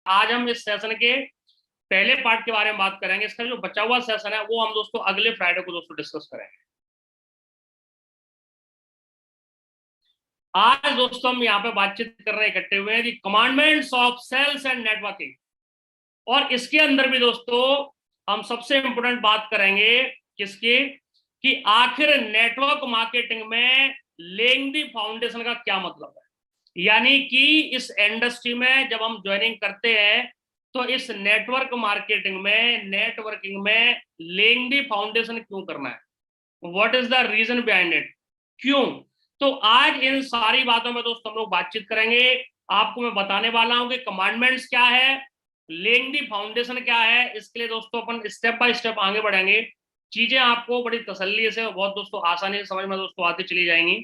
आज हम इस सेशन के पहले पार्ट के बारे में बात करेंगे। इसका जो बचा हुआ सेशन है वो हम दोस्तों अगले फ्राइडे को दोस्तों डिस्कस करेंगे। आज दोस्तों हम यहाँ पे बातचीत कर रहे हैं इकट्ठे हुए हैं the commandments of sales and networking, और इसके अंदर भी दोस्तों हम सबसे इंपोर्टेंट बात करेंगे किसकी, कि आखिर नेटवर्क मार्केटिंग में लेइंग दी फाउंडेशन का क्या मतलब है। यानी कि इस इंडस्ट्री में जब हम ज्वाइनिंग करते हैं तो इस नेटवर्क मार्केटिंग में, नेटवर्किंग में लेइंग दी फाउंडेशन क्यों करना है, what is the reason behind it, क्यों। तो आज इन सारी बातों में दोस्तों हम लोग बातचीत करेंगे। आपको मैं बताने वाला हूं कि कमांडमेंट्स क्या है, लेइंग दी फाउंडेशन क्या है। इसके लिए दोस्तों अपन स्टेप बाय स्टेप आगे बढ़ेंगे। चीजें आपको बड़ी तसल्ली से बहुत दोस्तों आसानी से समझ में दोस्तों आती चली जाएंगी।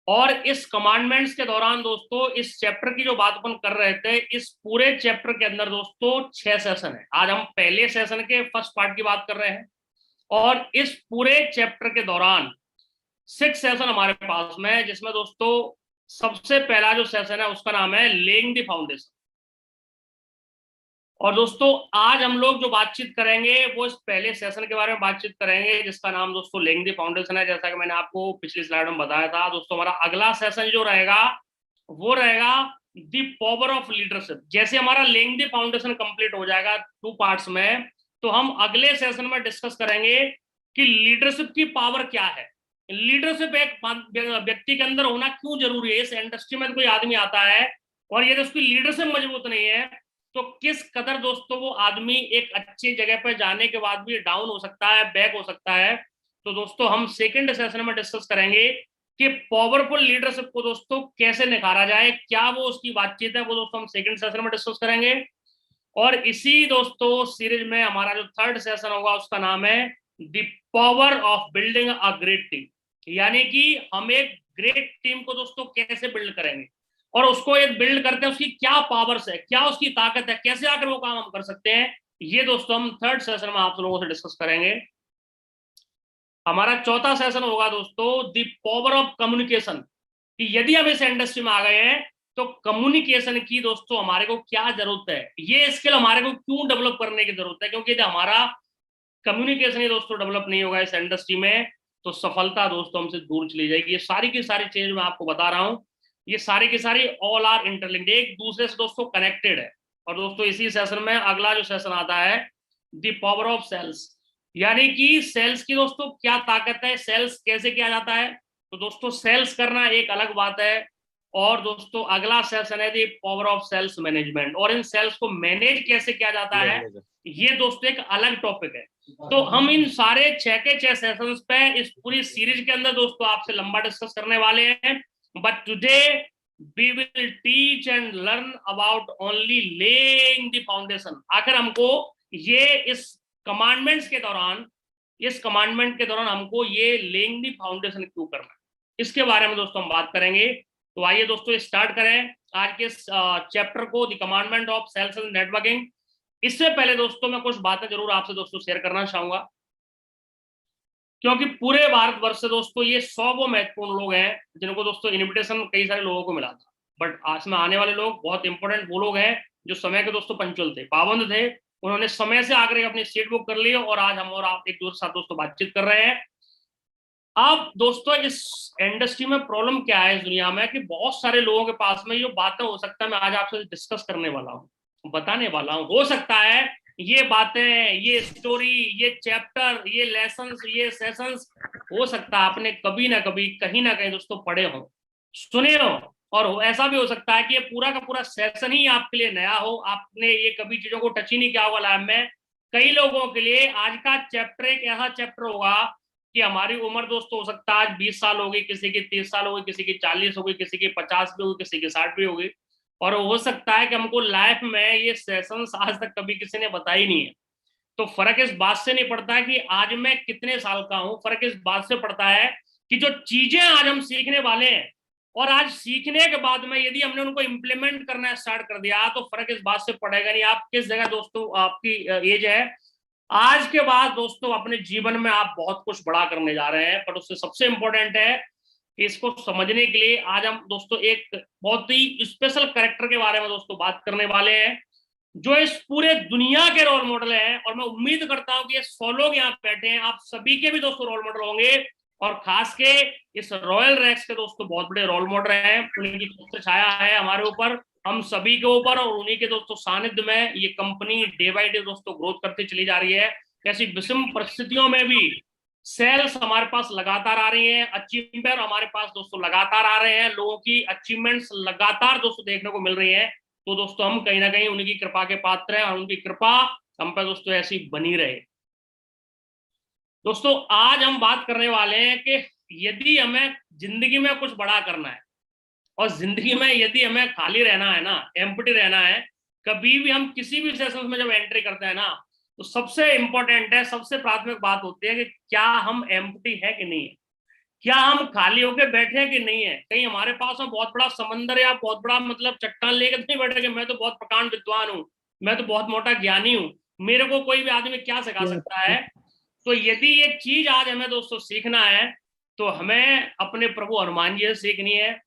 और इस कमांडमेंट्स के दौरान दोस्तों इस चैप्टर की जो बात अपन कर रहे थे, इस पूरे चैप्टर के अंदर दोस्तों 6 सेशन है। आज हम पहले सेशन के फर्स्ट पार्ट की बात कर रहे हैं, और इस पूरे चैप्टर के दौरान 6 सेशन हमारे पास में है, जिसमें दोस्तों सबसे पहला जो सेशन है उसका नाम है लेइंग द फाउंडेशन। और दोस्तों आज हम लोग जो बातचीत करेंगे वो इस पहले सेशन के बारे में बातचीत करेंगे, जिसका नाम दोस्तों लेइंग द फाउंडेशन है। जैसा कि मैंने आपको पिछली स्लाइड में बताया था दोस्तों, हमारा अगला सेशन जो रहेगा वो रहेगा द पावर ऑफ लीडरशिप। जैसे हमारा लेइंग द फाउंडेशन कंप्लीट हो जाएगा 2 पार्ट्स में, तो हम अगले सेशन में डिस्कस करेंगे कि लीडरशिप की पावर क्या है, लीडरशिप एक व्यक्ति के अंदर होना क्यों जरूरी है। इस इंडस्ट्री में कोई आदमी आता है और यदि उसकी लीडरशिप मजबूत नहीं है तो किस कदर दोस्तों वो आदमी एक अच्छी जगह पर जाने के बाद भी डाउन हो सकता है, बैक हो सकता है। तो दोस्तों हम सेकंड सेशन में डिस्कस करेंगे कि पावरफुल लीडरशिप को दोस्तों कैसे निखारा जाए, क्या वो उसकी बातचीत है, वो दोस्तों हम सेकंड सेशन में डिस्कस करेंगे। और इसी दोस्तों सीरीज में हमारा जो थर्ड सेशन होगा उसका नाम है the power of building a great team. यानी कि हम एक ग्रेट टीम को दोस्तों कैसे बिल्ड करेंगे, और उसको एक बिल्ड करते हैं उसकी क्या पावर्स है, क्या उसकी ताकत है, कैसे आकर वो काम हम कर सकते हैं। ये दोस्तों हम थर्ड सेशन में आप लोगों से डिस्कस करेंगे। हमारा चौथा सेशन होगा दोस्तों द पावर ऑफ कम्युनिकेशन, कि यदि हम इस इंडस्ट्री में आ गए हैं तो कम्युनिकेशन की दोस्तों हमारे को क्या जरूरत है, ये स्किल हमारे को क्यों डेवलप करने की जरूरत है। क्योंकि यदि हमारा कम्युनिकेशन ही दोस्तों डेवलप नहीं होगा इस इंडस्ट्री में तो सफलता दोस्तों हमसे दूर चली जाएगी। ये सारी की सारी चीज मैं आपको बता रहा हूं, ये सारी की सारी ऑल आर इंटरलिंक्ड, एक दूसरे से दोस्तों कनेक्टेड है। और दोस्तों इसी सेशन में अगला जो सेशन आता है द पावर ऑफ सेल्स, यानी कि सेल्स की दोस्तों क्या ताकत है, सेल्स कैसे किया जाता है। तो दोस्तों सेल्स करना एक अलग बात है, और दोस्तों अगला सेशन है the power of sales management, और इन सेल्स को मैनेज कैसे किया जाता है ये दोस्तों एक अलग टॉपिक है। तो हम इन सारे 6 के 6 सेशंस पे इस पूरी सीरीज के अंदर दोस्तों आपसे लंबा डिस्कस करने वाले हैं। But today we will teach and learn about only laying the foundation. आखिर हमको ये इस कमांडमेंट्स के दौरान, इस कमांडमेंट के दौरान हमको ये लेइंग द फाउंडेशन क्यों करना है, इसके बारे में दोस्तों हम बात करेंगे। तो आइए दोस्तों स्टार्ट करें आज के चैप्टर को, the commandment of sales and networking. इससे पहले दोस्तों मैं कुछ बातें जरूर आपसे दोस्तों शेयर करना चाहूंगा, क्योंकि पूरे भारतवर्ष से दोस्तों ये 100 वो महत्वपूर्ण लोग हैं जिनको दोस्तों इनविटेशन कई सारे लोगों को मिला था, बट आज में आने वाले लोग बहुत इंपॉर्टेंट वो लोग हैं जो समय के दोस्तों पंचुअल थे, पाबंद थे। उन्होंने समय से आकर अपनी सीट बुक कर ली, और आज हम और आप एक दूसरे साथ दोस्तों बातचीत कर रहे हैं। अब दोस्तों इस इंडस्ट्री में प्रॉब्लम क्या है इस दुनिया में, कि बहुत सारे लोगों के पास में ये बातें हो सकता है मैं आज आपसे डिस्कस करने वाला हूँ, बताने वाला हूँ, हो सकता है ये बातें, ये स्टोरी, ये चैप्टर, ये लेसन्स, ये सेशंस हो सकता है आपने कभी ना कभी कहीं ना कहीं दोस्तों पढ़े हो, सुने हो, और ऐसा भी हो सकता है कि ये पूरा का पूरा सेशन ही आपके लिए नया हो, आपने ये कभी चीजों को टच ही नहीं किया होगा लाइफ में। कई लोगों के लिए आज का चैप्टर एक ऐसा चैप्टर होगा कि हमारी उम्र दोस्तों हो सकता है आज 20 साल होगी, किसी की 30 साल होगी, किसी की 40 होगी, किसी की 50 भी होगी, किसी की 60 भी होगी। और हो सकता है कि हमको लाइफ में ये सेशंस आज तक कभी किसी ने बताई नहीं है। तो फर्क इस बात से नहीं पड़ता है कि आज मैं कितने साल का हूं, फर्क इस बात से पड़ता है कि जो चीजें आज हम सीखने वाले हैं और आज सीखने के बाद में यदि हमने उनको इम्प्लीमेंट करना स्टार्ट कर दिया तो फर्क इस बात से पड़ेगा नहीं आप किस जगह दोस्तों आपकी एज है। आज के बाद दोस्तों अपने जीवन में आप बहुत कुछ बड़ा करने जा रहे हैं, पर उससे सबसे इंपॉर्टेंट है इसको समझने के लिए आज हम दोस्तों एक बहुत ही स्पेशल कैरेक्टर के बारे में दोस्तों बात करने वाले हैं, जो इस पूरे दुनिया के रोल मॉडल हैं। और मैं उम्मीद करता हूं कि ये 100 लोग यहाँ बैठे हैं, आप सभी के भी दोस्तों रोल मॉडल होंगे, और खास के इस रॉयल रैक्स के दोस्तों बहुत बड़े रोल मॉडल हैं। उनकी छत्र छाया है हमारे ऊपर, हम सभी के ऊपर, और उन्हीं के दोस्तों सानिध्य में ये कंपनी डे बाय डे दोस्तों ग्रोथ करती चली जा रही है। ऐसी विषम परिस्थितियों में भी सेल्स हमारे पास लगातार आ रही हैं, अचीवमेंट हमारे पास दोस्तों लगातार आ रहे हैं, लोगों की अचीवमेंट्स लगातार दोस्तों देखने को मिल रही है। तो दोस्तों हम कहीं ना कहीं उनकी कृपा के पात्र हैं, और उनकी कृपा हम पर दोस्तों ऐसी बनी रहे। दोस्तों आज हम बात करने वाले हैं कि यदि हमें जिंदगी में कुछ बड़ा करना है, और जिंदगी में यदि हमें खाली रहना है ना, एम्प्टी रहना है, कभी भी हम किसी भी सेशन में जब एंट्री करते हैं ना, तो सबसे इंपॉर्टेंट है, सबसे प्राथमिक बात होती है कि क्या हम एम्प्टी है कि नहीं है, क्या हम खाली होके बैठे हैं कि नहीं है। कहीं हमारे पास में बहुत बड़ा समंदर या बहुत बड़ा मतलब चट्टान लेकर नहीं बैठे कि मैं तो बहुत प्रकांड विद्वान हूँ, मैं तो बहुत मोटा ज्ञानी हूँ, मेरे को कोई भी आदमी क्या सिखा सकता है। तो यदि ये चीज आज हमें दोस्तों सीखना है, तो हमें अपने प्रभु हनुमान जी से सीखनी है,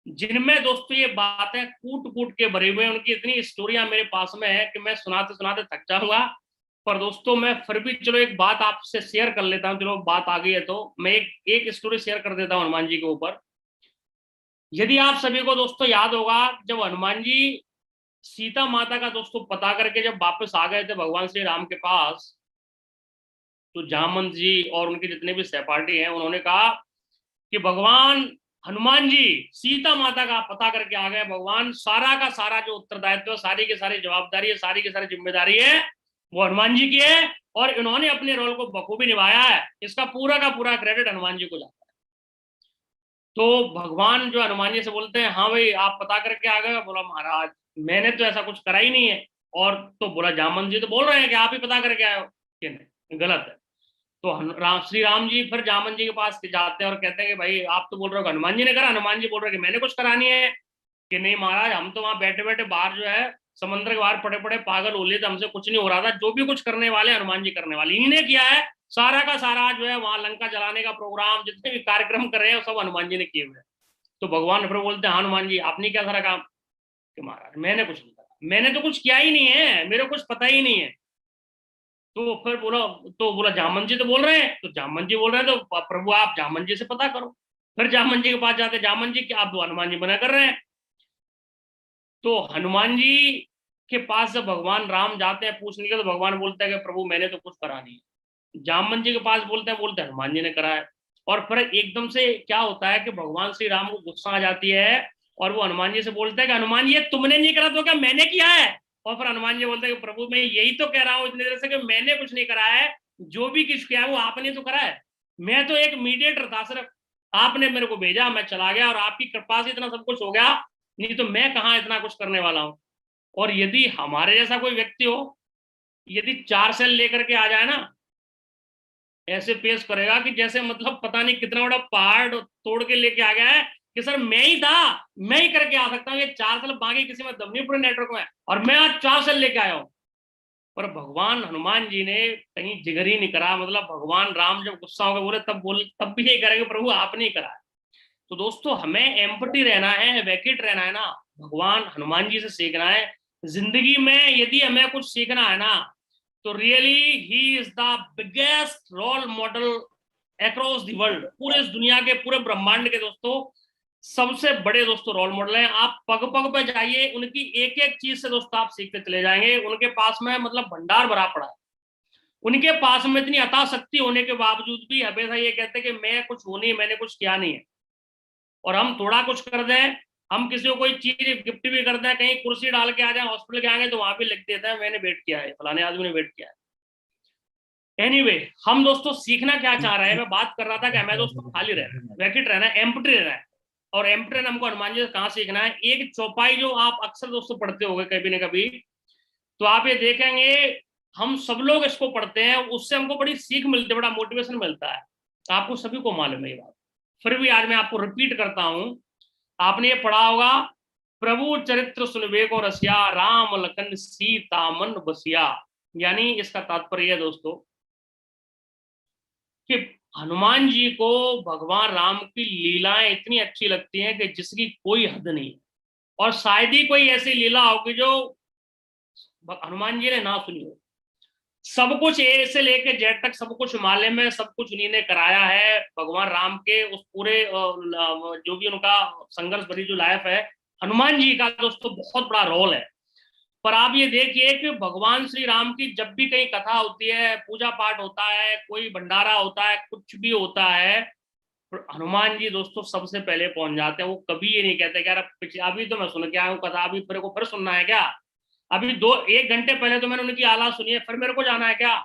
जिनमें दोस्तों ये बातें कूट कूट के भरे हुए हैं। उनकी इतनी स्टोरियां मेरे पास में है कि मैं सुनाते सुनाते थक जाऊंगा, पर दोस्तों मैं फिर भी चलो एक बात आपसे शेयर कर लेता हूं। चलो बात आ गई है तो मैं एक स्टोरी शेयर कर देता हूं हनुमान जी के ऊपर। यदि आप सभी को दोस्तों याद होगा, जब हनुमान जी सीता माता का दोस्तों पता करके जब वापस आ गए थे भगवान श्री राम के पास, तो जामवंत जी और उनके जितने भी सहपाठी हैं, उन्होंने कहा कि भगवान हनुमान जी सीता माता का पता करके आ गए, भगवान सारा का सारा जो उत्तरदायित्व है, सारी की सारी जवाबदारी है, सारी की सारी जिम्मेदारी है, वो हनुमान जी की है, और इन्होंने अपने रोल को बखूबी निभाया है, इसका पूरा का पूरा क्रेडिट हनुमान जी को जाता है। तो भगवान जो हनुमान जी से बोलते हैं, हाँ भाई आप पता करके आ गए। बोला महाराज मैंने तो ऐसा कुछ करा ही नहीं है। और तो बोला जामन जी तो बोल रहे हैं कि आप ही पता करके आए हो, कि नहीं गलत है। तो श्री राम जी फिर जामन जी के पास जाते हैं और कहते हैं कि भाई आप तो बोल रहे हो हनुमान जी ने करा। हनुमान जी बोल रहे हैं कि मैंने कुछ करानी है, कि नहीं महाराज हम तो वहां बैठे बैठे बाहर जो है समुद्र के बाहर पड़े पड़े पागल हो लिए थे, हमसे कुछ नहीं हो रहा था, जो भी कुछ करने वाले हनुमान जी करने वाले, इन्हीं किया है। सारा का सारा जो है वहां लंका जलाने का प्रोग्राम, जितने भी कार्यक्रम कर रहे हैं सब हनुमान जी ने किए हुए हैं। तो भगवान फिर बोलते हैं हनुमान जी आपने क्या सारा काम, कि महाराज मैंने कुछ नहीं करा, मैंने तो कुछ किया ही नहीं है, मेरे को कुछ पता ही नहीं है। तो फिर बोला जामन जी तो बोल रहे हैं, तो जामन जी बोल रहे हैं तो प्रभु आप जामन जी से पता करो। फिर जामन जी के पास जाते, जामन जी क्या आप हनुमान जी मना कर रहे हैं। तो हनुमान जी के पास जब भगवान राम जाते हैं पूछने के, तो भगवान बोलते हैं कि प्रभु मैंने तो कुछ करा नहीं। जामन जी के पास बोलते हैं हनुमान जी ने करा है। और फिर एकदम से क्या होता है कि भगवान श्री राम को गुस्सा आ जाती है, और वो हनुमान जी से बोलते हैं कि हनुमान जी तुमने नहीं करा तो क्या मैंने किया है। और फिर हनुमान जी बोलते हैं कि प्रभु मैं यही तो कह रहा हूं इतनी देर से कि मैंने कुछ नहीं करा है, जो भी कुछ किया है वो आपने तो करा है, मैं तो एक मीडिएटर था सिर्फ, आपने मेरे को भेजा मैं चला गया, और आपकी कृपा से इतना सब कुछ हो गया, नहीं तो मैं कहाँ इतना कुछ करने वाला हूँ। और यदि हमारे जैसा कोई व्यक्ति हो, यदि 4 सेल लेकर के आ जाए ना, ऐसे पेश करेगा कि जैसे मतलब पता नहीं कितना बड़ा पहाड़ तोड़ के लेके आ गया है, कि सर मैं ही था, मैं ही करके आ सकता हूँ, ये 4 साल बाकी किसी में दम नहीं पूरे नेटवर्क में, और मैं आज 4 साल लेके आया हूँ। पर भगवान हनुमान जी ने कहीं जिगर ही नहीं करा, मतलब भगवान राम जब गुस्सा हो गए बोले तब भी यही करेंगे प्रभु आपने ही करा है। तो दोस्तों हमें एम्पटी रहना है, वैकेट रहना है ना, भगवान हनुमान जी से सीखना है। जिंदगी में यदि हमें कुछ सीखना है ना, तो रियली ही is the biggest role model across the world. पूरे इस दुनिया के पूरे ब्रह्मांड के दोस्तों सबसे बड़े दोस्तों रोल मॉडल हैं। आप पग पग पे जाइए, उनकी एक एक चीज से दोस्तों आप सीखते चले जाएंगे। उनके पास में मतलब भंडार भरा पड़ा है, उनके पास में इतनी अता शक्ति होने के बावजूद भी हमेशा ये कहते हैं कि मैं कुछ हूं नहीं, मैंने कुछ किया नहीं है। और हम थोड़ा कुछ कर दें, हम किसी को कोई चीज गिफ्ट भी कर दें, कहीं कुर्सी डाल के आ जाए हॉस्पिटल के आगे, तो वहां भी लिख देता है मैंने वेट किया है, फलाने आदमी ने वेट किया है। एनीवे हम दोस्तों सीखना क्या चाह रहे हैं, मैं बात कर रहा था कि हमें दोस्तों खाली रहना है, वैकेट रहना है, एम्प्टी रहना है। और एम्प्टी रहना हमको हनुमान जी से कहाँ सीखना है। एक चौपाई जो आप अक्सर दोस्तों पढ़ते होंगे कभी ना कभी, तो आप ये देखेंगे हम सब लोग इसको पढ़ते हैं, उससे हमको बड़ी सीख मिलती है, बड़ा मोटिवेशन मिलता है। आपको सभी को मालूम है ये बात, फिर भी आज मैं आपको रिपीट करता हूं। आपने ये पढ़ा होगा, प्रभु चरित्र सुनबे को रसिया, राम लखन सीता मन बसिया। यानी इसका तात्पर्य है दोस्तों कि हनुमान जी को भगवान राम की लीलाएं इतनी अच्छी लगती हैं कि जिसकी कोई हद नहीं, और शायद ही कोई ऐसी लीला होगी जो हनुमान जी ने ना सुनी हो। सब कुछ ए से लेके जेड तक सब कुछ हिमालय में सब कुछ उन्हीं ने कराया है। भगवान राम के उस पूरे जो भी उनका संघर्ष भरी जो लाइफ है, हनुमान जी का दोस्तों बहुत बड़ा रोल है। पर आप ये देखिए कि भगवान श्री राम की जब भी कहीं कथा होती है, पूजा पाठ होता है, कोई भंडारा होता है, कुछ भी होता है, हनुमान जी दोस्तों सबसे पहले पहुंच जाते हैं। वो कभी ये नहीं कहते कि यार पिछले अभी तो मैं सुन के आया हूँ कथा, अभी मेरे को फिर सुनना है क्या, अभी दो एक घंटे पहले तो मैंने उनकी आला सुनी है, फिर मेरे को जाना है क्या।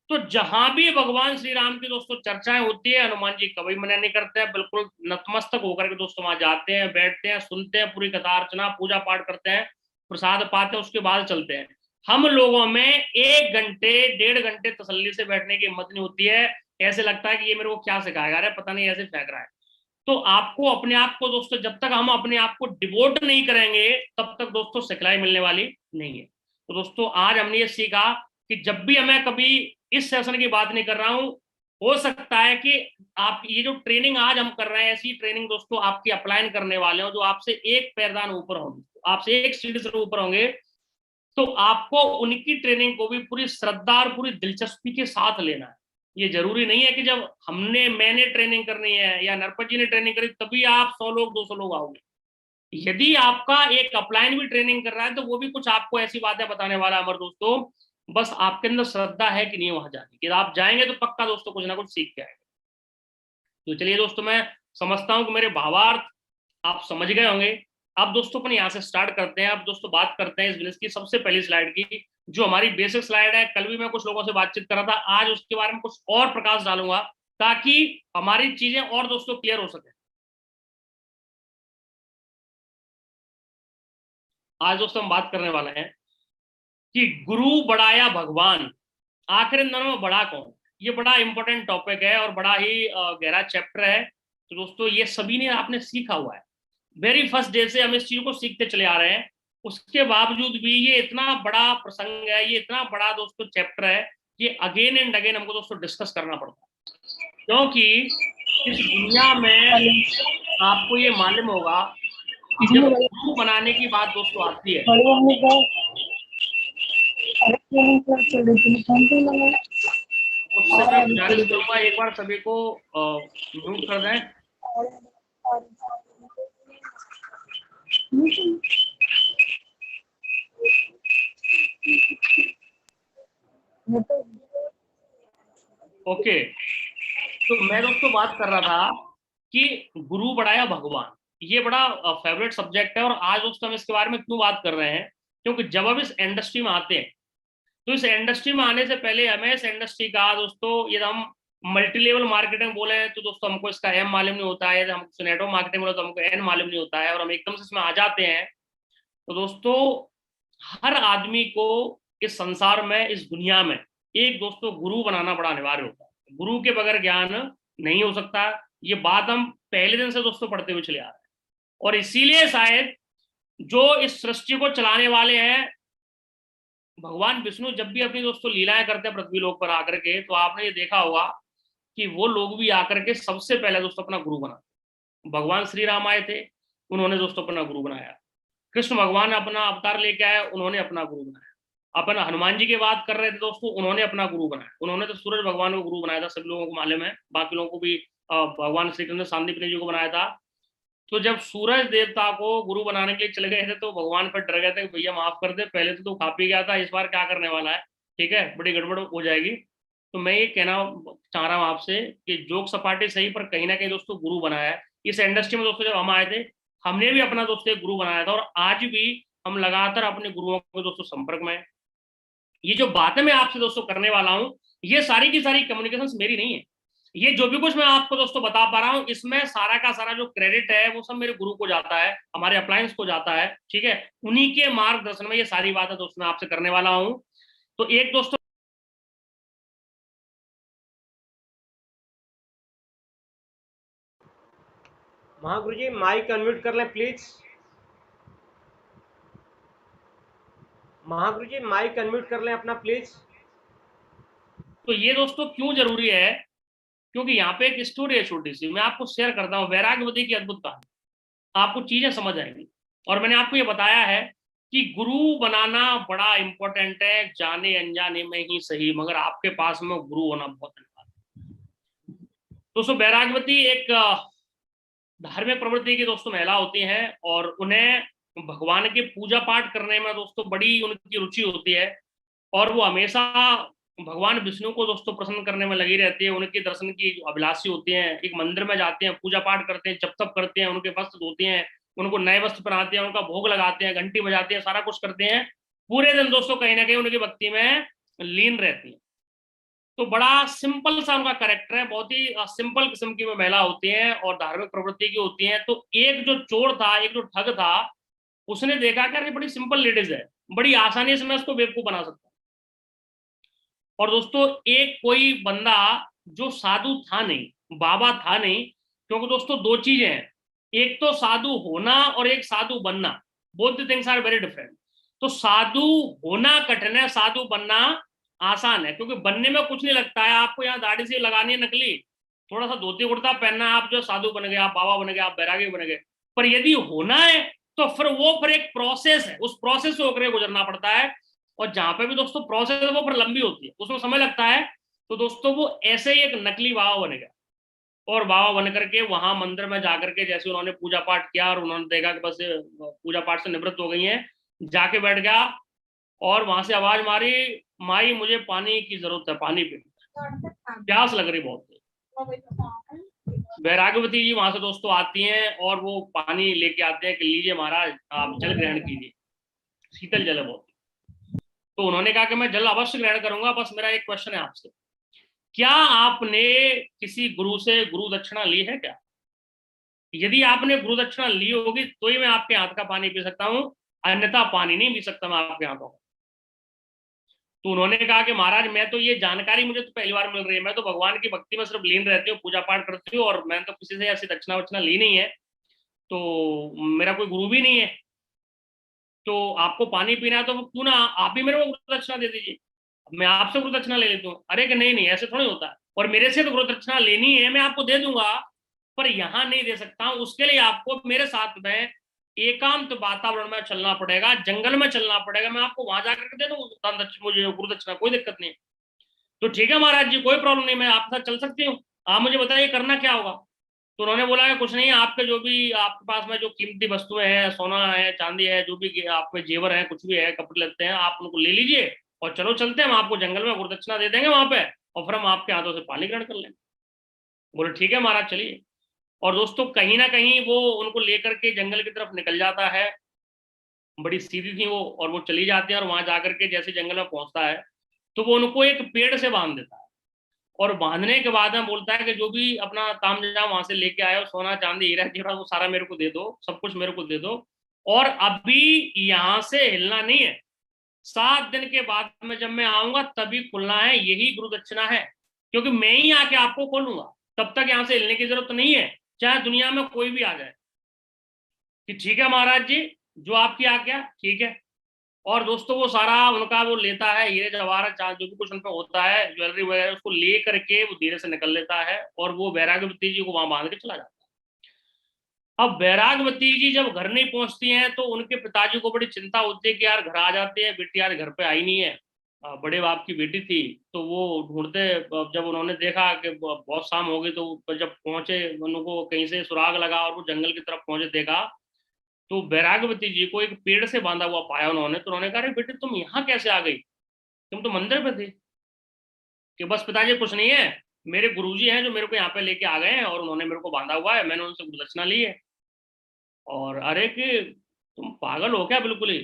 तो जहां भी भगवान श्री राम की दोस्तों चर्चाएं होती है, हनुमान जी कभी मना नहीं करते हैं, बिल्कुल नतमस्तक होकर के दोस्तों वहां जाते हैं, बैठते हैं, सुनते हैं, पूरी कथा अर्चना पूजा पाठ करते हैं, प्रसाद पाते हैं, उसके बाद चलते हैं। हम लोगों में 1 घंटे 1.5 घंटे तसल्ली से बैठने की हिम्मत नहीं होती है। ऐसे लगता है कि ये मेरे को क्या सिखाएगा, अरे पता नहीं ऐसे फेंक रहा है। तो आपको अपने आप को दोस्तों, जब तक हम अपने आप को डिवोट नहीं करेंगे तब तक दोस्तों सिखलाई मिलने वाली नहीं है। तो दोस्तों आज हमने ये सीखा कि जब भी हमें कभी, इस सेशन की बात नहीं कर रहा हूं, हो सकता है कि आप ये जो ट्रेनिंग आज हम कर रहे हैं, ऐसी ट्रेनिंग दोस्तों आपकी अप्लाइन करने वाले हो जो आपसे एक पैरदान ऊपर होंगे, आपसे एक सीढ़ी से ऊपर होंगे। तो आपको उनकी ट्रेनिंग को भी पूरी श्रद्धा और पूरी दिलचस्पी के साथ लेना है। ये जरूरी नहीं है कि जब मैंने ट्रेनिंग करनी है या नरपत जी ने ट्रेनिंग करी तभी आप 100 लोग 200 लोग आओगे। यदि आपका एक अपलाइन भी ट्रेनिंग कर रहा है तो वो भी कुछ आपको ऐसी बातें बताने वाला है हमारे दोस्तों। बस आपके अंदर श्रद्धा है कि नहीं वहां जाने की, आप जाएंगे तो पक्का दोस्तों कुछ ना कुछ सीख के आएंगे। तो चलिए दोस्तों, मैं समझता हूं कि मेरे भावार्थ आप समझ गए होंगे। अब दोस्तों अपन यहाँ से स्टार्ट करते हैं। अब दोस्तों बात करते हैं इस बिजनेस की सबसे पहली स्लाइड की, जो हमारी बेसिक स्लाइड है। कल भी मैं कुछ लोगों से बातचीत कर रहा था, आज उसके बारे में कुछ और प्रकाश डालूंगा ताकि हमारी चीजें और दोस्तों क्लियर हो सके। आज दोस्तों हम बात करने वाले हैं कि गुरु बढ़ाया भगवान, आखिर इन दोनों में बड़ा कौन। ये बड़ा इंपॉर्टेंट टॉपिक है और बड़ा ही गहरा चैप्टर है। तो दोस्तों ये सभी ने आपने सीखा हुआ है, वेरी फर्स्ट डे से हम इस चीज को सीखते चले आ रहे हैं। उसके बावजूद भी ये इतना बड़ा प्रसंग है, ये इतना बड़ा दोस्तों चैप्टर है, ये अगेन एंड अगेन हमको दोस्तों डिस्कस करना पड़ता है। क्योंकि इस दुनिया में आपको ये मालूम होगा, जब गुरु बनाने की बात दोस्तों आती है, मुझसे मैं गुजारिश करूंगा एक बार सभी को म्यूट कर दें। ओके, तो मैं दोस्तों बात कर रहा था कि गुरु बढ़ाया भगवान, ये बड़ा फेवरेट सब्जेक्ट है। और आज दोस्तों हम इसके बारे में क्यों बात कर रहे हैं, क्योंकि जब हम इस इंडस्ट्री में आते हैं तो इस इंडस्ट्री में आने से पहले हमें इस इंडस्ट्री का दोस्तों, ये हम मल्टी लेवल मार्केटिंग बोले तो दोस्तों हमको इसका एम मालूम नहीं होता है, हमको नेटवर्क मार्केटिंग बोले तो हमको एन मालूम नहीं होता है, और हम एकदम से इसमें आ जाते हैं। तो दोस्तों हर आदमी को इस संसार में, इस दुनिया में एक दोस्तों गुरु बनाना बड़ा अनिवार्य होता है। गुरु के बगैर ज्ञान नहीं हो सकता। ये बात हम पहले दिन से दोस्तों पढ़ते हुए चले आ रहे हैं। और इसीलिए शायद जो इस सृष्टि को चलाने वाले हैं भगवान विष्णु, जब भी अपनी दोस्तों लीलाएं करते हैं पृथ्वी लोक पर आकर के, तो आपने ये देखा होगा कि वो लोग भी आकर के सबसे पहले दोस्तों अपना गुरु बना। भगवान श्री राम आए थे, उन्होंने दोस्तों अपना गुरु बनाया। कृष्ण भगवान अपना अवतार लेके आए, उन्होंने अपना गुरु बनाया। अपन हनुमान जी की बात कर रहे थे दोस्तों, उन्होंने अपना गुरु बनाया। उन्होंने तो सूरज भगवान को गुरु बनाया था, सभी लोगों को मालूम है, बाकी लोगों को भी भगवान श्री कृष्ण ने सांदीपनि जी को बनाया था। तो जब सूरज देवता को गुरु बनाने के लिए चले गए थे तो भगवान पर डर गए थे कि भैया माफ कर दे, पहले तो तू खा पी गया था, इस बार क्या करने वाला है, ठीक है, बड़ी गड़बड़ हो जाएगी। तो मैं ये कहना चाह रहा हूँ आपसे कि जोक सपाटे सही, पर कहीं ना कहीं दोस्तों गुरु बनाया है। इस इंडस्ट्री में दोस्तों जब हम आए थे, हमने भी अपना दोस्तों एक गुरु बनाया था, और आज भी हम लगातार अपने गुरुओं के दोस्तों संपर्क में। ये जो बातें मैं आपसे दोस्तों करने वाला हूँ, ये सारी की सारी कम्युनिकेशन मेरी नहीं है। ये जो भी कुछ मैं आपको दोस्तों बता पा रहा हूँ, इसमें सारा का सारा जो क्रेडिट है वो सब मेरे गुरु को जाता है, हमारे अप्लायंस को जाता है, ठीक है। उन्हीं के मार्गदर्शन में ये सारी बातें दोस्तों मैं आपसे करने वाला हूँ। तो एक दोस्तों, महागुरु जी माइक अनम्यूट कर लें please. Mahaguru ji mic unmute कर लें अपना प्लीज। तो ये दोस्तों क्यों जरूरी है क्योंकि यहाँ पे एक स्टोरी है छोटी सी, मैं आपको शेयर करता हूँ, वैराग्यवती की अद्भुत कहानी, आपको चीजें समझ आएंगी। और मैंने आपको ये बताया है कि गुरु बनाना बड़ा इंपॉर्टेंट है, जाने अनजाने में ही सही, मगर आपके पास में गुरु होना बहुत अनिवार्य है। दोस्तों वैराग्यवती एक धार्मिक प्रवृत्ति की दोस्तों महिला होती हैं, और उन्हें भगवान के पूजा पाठ करने में दोस्तों बड़ी उनकी रुचि होती है, और वो हमेशा भगवान विष्णु को दोस्तों प्रसन्न करने में लगी रहती है। उनके दर्शन की अभिलाषी होती हैं, एक मंदिर में जाते हैं, पूजा पाठ करते हैं, जप तप करते हैं, उनके वस्त्र धोते हैं, उनको नए वस्त्र पहनाते हैं, उनका भोग लगाते हैं, घंटी बजाते हैं, सारा कुछ करते हैं, पूरे दिन दोस्तों कहीं ना कहीं उनकी भक्ति में लीन रहती है। तो बड़ा सिंपल सा उनका कैरेक्टर है, बहुत ही सिंपल किस्म की वो महिला होती है और धार्मिक प्रवृत्ति की होती है। तो एक जो चोर था, एक जो ठग था, उसने देखा कि ये बड़ी सिंपल लेडीज है, बड़ी आसानी से मैं उसको बेवकूफ बना सकता हूँ। और दोस्तों एक कोई बंदा जो साधु था नहीं, बाबा था नहीं, क्योंकि दोस्तों दो चीजें हैं, एक तो साधु होना और एक साधु बनना, both the things are very different. तो साधु होना कठिन है, साधु बनना आसान है, क्योंकि बनने में कुछ नहीं लगता है, आपको यहाँ दाढ़ी सी लगानी है नकली, थोड़ा सा धोती कुर्ता पहनना है, आप जो साधु बन गए, आप बाबा बन गए, आप बैरागी बन गए। पर यदि होना है तो फिर एक प्रोसेस है, उस प्रोसेस से होकर गुजरना पड़ता है, और जहां पे भी दोस्तों प्रोसेस है वो फिर लंबी होती है, उसमें समय लगता है। तो दोस्तों वो ऐसे ही एक नकली बाबा बनेगा, और बाबा बन करके वहां मंदिर में जाकर के जैसे उन्होंने पूजा पाठ किया और उन्होंने देखा कि बस पूजा पाठ से निवृत्त हो गई हैं, जाके बैठ गया और वहां से आवाज मारी, माई मुझे पानी की जरूरत है, पानी पीना, प्यास लग रही बहुत। वैराग्यवती जी वहां से दोस्तों आती हैं और वो पानी लेके आते हैं कि लीजिए महाराज आप जल ग्रहण कीजिए, शीतल जल है बहुत। तो उन्होंने कहा कि मैं जल अवश्य ग्रहण करूंगा, बस मेरा एक क्वेश्चन है आपसे, क्या आपने किसी गुरु से गुरु दक्षिणा ली है क्या? यदि आपने गुरु दक्षिणा ली होगी तो ही मैं आपके हाथ का पानी पी सकता हूं, अन्यथा पानी नहीं पी सकता मैं आपके हाथों का। तो उन्होंने कहा कि महाराज मैं तो ये जानकारी मुझे तो पहली बार मिल रही है, मैं तो भगवान की भक्ति में सिर्फ लीन रहती हूँ, पूजा पाठ करती हूँ, और मैंने तो किसी से ऐसी दक्षिणा वक्षिणा ली नहीं है, तो मेरा कोई गुरु भी नहीं है, तो आपको पानी पीना है तो क्यों ना आप ही मेरे को गुरु दक्षिणा दे दीजिए, मैं आपसे गुरु दक्षिणा ले लेता हूँ। अरे कि नहीं नहीं ऐसे थोड़ी होता है, और मेरे से तो गुरु दक्षिणा लेनी है, मैं आपको दे दूंगा, पर यहाँ नहीं दे सकता हूँ, उसके लिए आपको मेरे साथ में एकांत वातावरण में चलना पड़ेगा, जंगल में चलना पड़ेगा, मैं आपको वहां जाकर दे दूंगा मुझे गुरु दक्षिणा, कोई दिक्कत नहीं है। तो ठीक है महाराज जी कोई प्रॉब्लम नहीं, मैं आपके साथ चल सकती हूँ, आप मुझे बताइए करना क्या होगा। तो उन्होंने बोला कि कुछ नहीं है, आपके जो भी आपके पास में जो कीमती वस्तुएं हैं, सोना है, चांदी है, जो भी आप में जेवर है, कुछ भी है, कपड़े लगते हैं, आप उनको ले लीजिए और चलो चलते हैं, हम आपको जंगल में गुरु दक्षिणा दे देंगे वहां पे, और फिर हम आपके हाथों से पानी ग्रहण कर लेंगे। बोले ठीक है महाराज चलिए। और दोस्तों कहीं ना कहीं वो उनको लेकर के जंगल की तरफ निकल जाता है, बड़ी सीधी थी वो, और वो चली जाती है, और वहां जाकर के जैसे जंगल में पहुंचता है तो वो उनको एक पेड़ से बांध देता है, और बांधने के बाद में बोलता है कि जो भी अपना तामझाम वहां से लेके आए हो, सोना चांदी हीरा जेवरात, वो सारा मेरे को दे दो, सब कुछ मेरे को दे दो, और अभी यहाँ से हिलना नहीं है, 7 दिन के बाद में जब मैं आऊंगा तभी खुलना है, यही गुरु दक्षिणा है, क्योंकि मैं ही आके आपको खोलूंगा, तब तक यहाँ से हिलने की जरूरत नहीं है, चाहे दुनिया में कोई भी आ जाए। कि ठीक है महाराज जी जो आपकी आज्ञा, ठीक है। और दोस्तों वो सारा उनका वो लेता है, हीरे जवाहर चांद जो भी कुछ उनका होता है, ज्वेलरी वगैरह, उसको ले करके वो धीरे से निकल लेता है, और वो वैराग्यवती जी को वहां बांध के चला जाता है। अब वैराग्यवती जी जब घर नहीं पहुंचती हैं तो उनके पिताजी को बड़ी चिंता होती है कि यार घर आ जाते हैं, बेटी यार घर पे आई नहीं है, बड़े बाप की बेटी थी। तो वो ढूंढते, जब उन्होंने देखा कि बहुत शाम हो गई, तो जब पहुंचे उनको कहीं से सुराग लगा और वो जंगल की तरफ पहुंचे, देखा तो वैराग्यवती जी को एक पेड़ से बांधा हुआ पाया उन्होंने। तो उन्होंने कहा अरे बेटे तुम यहाँ कैसे आ गई, तुम तो मंदिर पे थे। कि बस पिताजी कुछ नहीं है, मेरे गुरुजी हैं जो मेरे को यहाँ पे लेके आ गए हैं, और उन्होंने मेरे को बांधा हुआ है, मैंने उनसे गुरु दक्षिणा ली है। और अरे कि तुम पागल हो क्या बिल्कुल ही,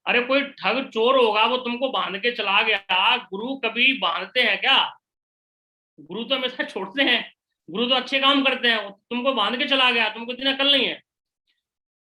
अरे कोई ठग चोर होगा वो तुमको बांध के चला गया, गुरु कभी बांधते हैं क्या? गुरु तो हमेशा छोड़ते हैं, गुरु तो अच्छे काम करते हैं, तुमको बांध के चला गया, तुमको इतनी अकल नहीं है।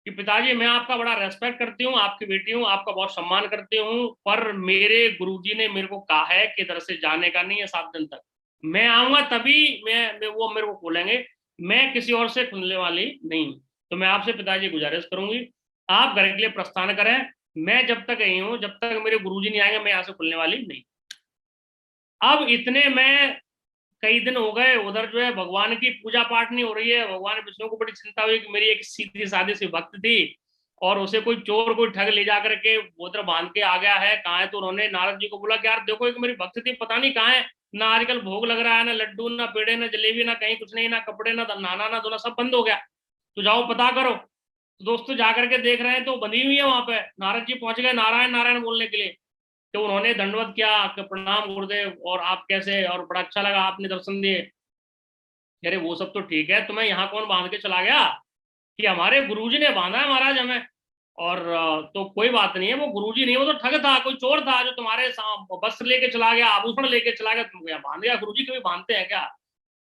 कि पिताजी मैं आपका बड़ा रेस्पेक्ट करती हूँ, आपकी बेटी हूँ, आपका बहुत सम्मान करती हूँ, पर मेरे गुरुजी ने मेरे को कहा है कि इधर से जाने का नहीं है 7 दिन तक, मैं आऊंगा तभी मैं वो मेरे को खोलेंगे, मैं किसी और से खुलने वाली नहीं। तो मैं आपसे पिताजी गुजारिश करूंगी आप घर के लिए प्रस्थान करें, मैं जब तक यही हूँ, जब तक मेरे गुरुजी नहीं आएंगे मैं यहाँ से खुलने वाली नहीं। अब इतने में कई दिन हो गए उधर जो है भगवान की पूजा पाठ नहीं हो रही है। भगवान विष्णु को बड़ी चिंता हुई कि मेरी एक सीधी सादी सी भक्त थी और उसे कोई चोर कोई ठग ले जा करके उधर बांध के आ गया है, कहाँ है? तो उन्होंने नारद जी को बोला कि यार देखो, एक मेरी भक्त थी, पता नहीं कहाँ है, ना आजकल भोग लग रहा है, ना लड्डू, ना पेड़े, ना जलेबी, ना कहीं कुछ नहीं, ना कपड़े, ना नहाना, ना धोना, सब बंद हो गया। तो जाओ पता करो। तो दोस्तों जा करके देख रहे हैं तो बंधी हुई है वहां पे। नारद जी पहुंच गए नारायण नारायण बोलने के लिए। तो उन्होंने दंडवत किया कि प्रणाम गुरुदेव, और आप कैसे, और बड़ा अच्छा लगा आपने दर्शन दिए। अरे वो सब तो ठीक है, तुम्हें यहाँ कौन बांध के चला गया? कि हमारे गुरुजी ने बांधा है महाराज हमें। और तो कोई बात नहीं है, वो गुरुजी नहीं, वो तो ठग था, कोई चोर था जो तुम्हारे वस्त्र लेके चला गया, आभूषण लेके चला गया, तुमको यहाँ बांध गया। गुरुजी कभी बांधते हैं क्या?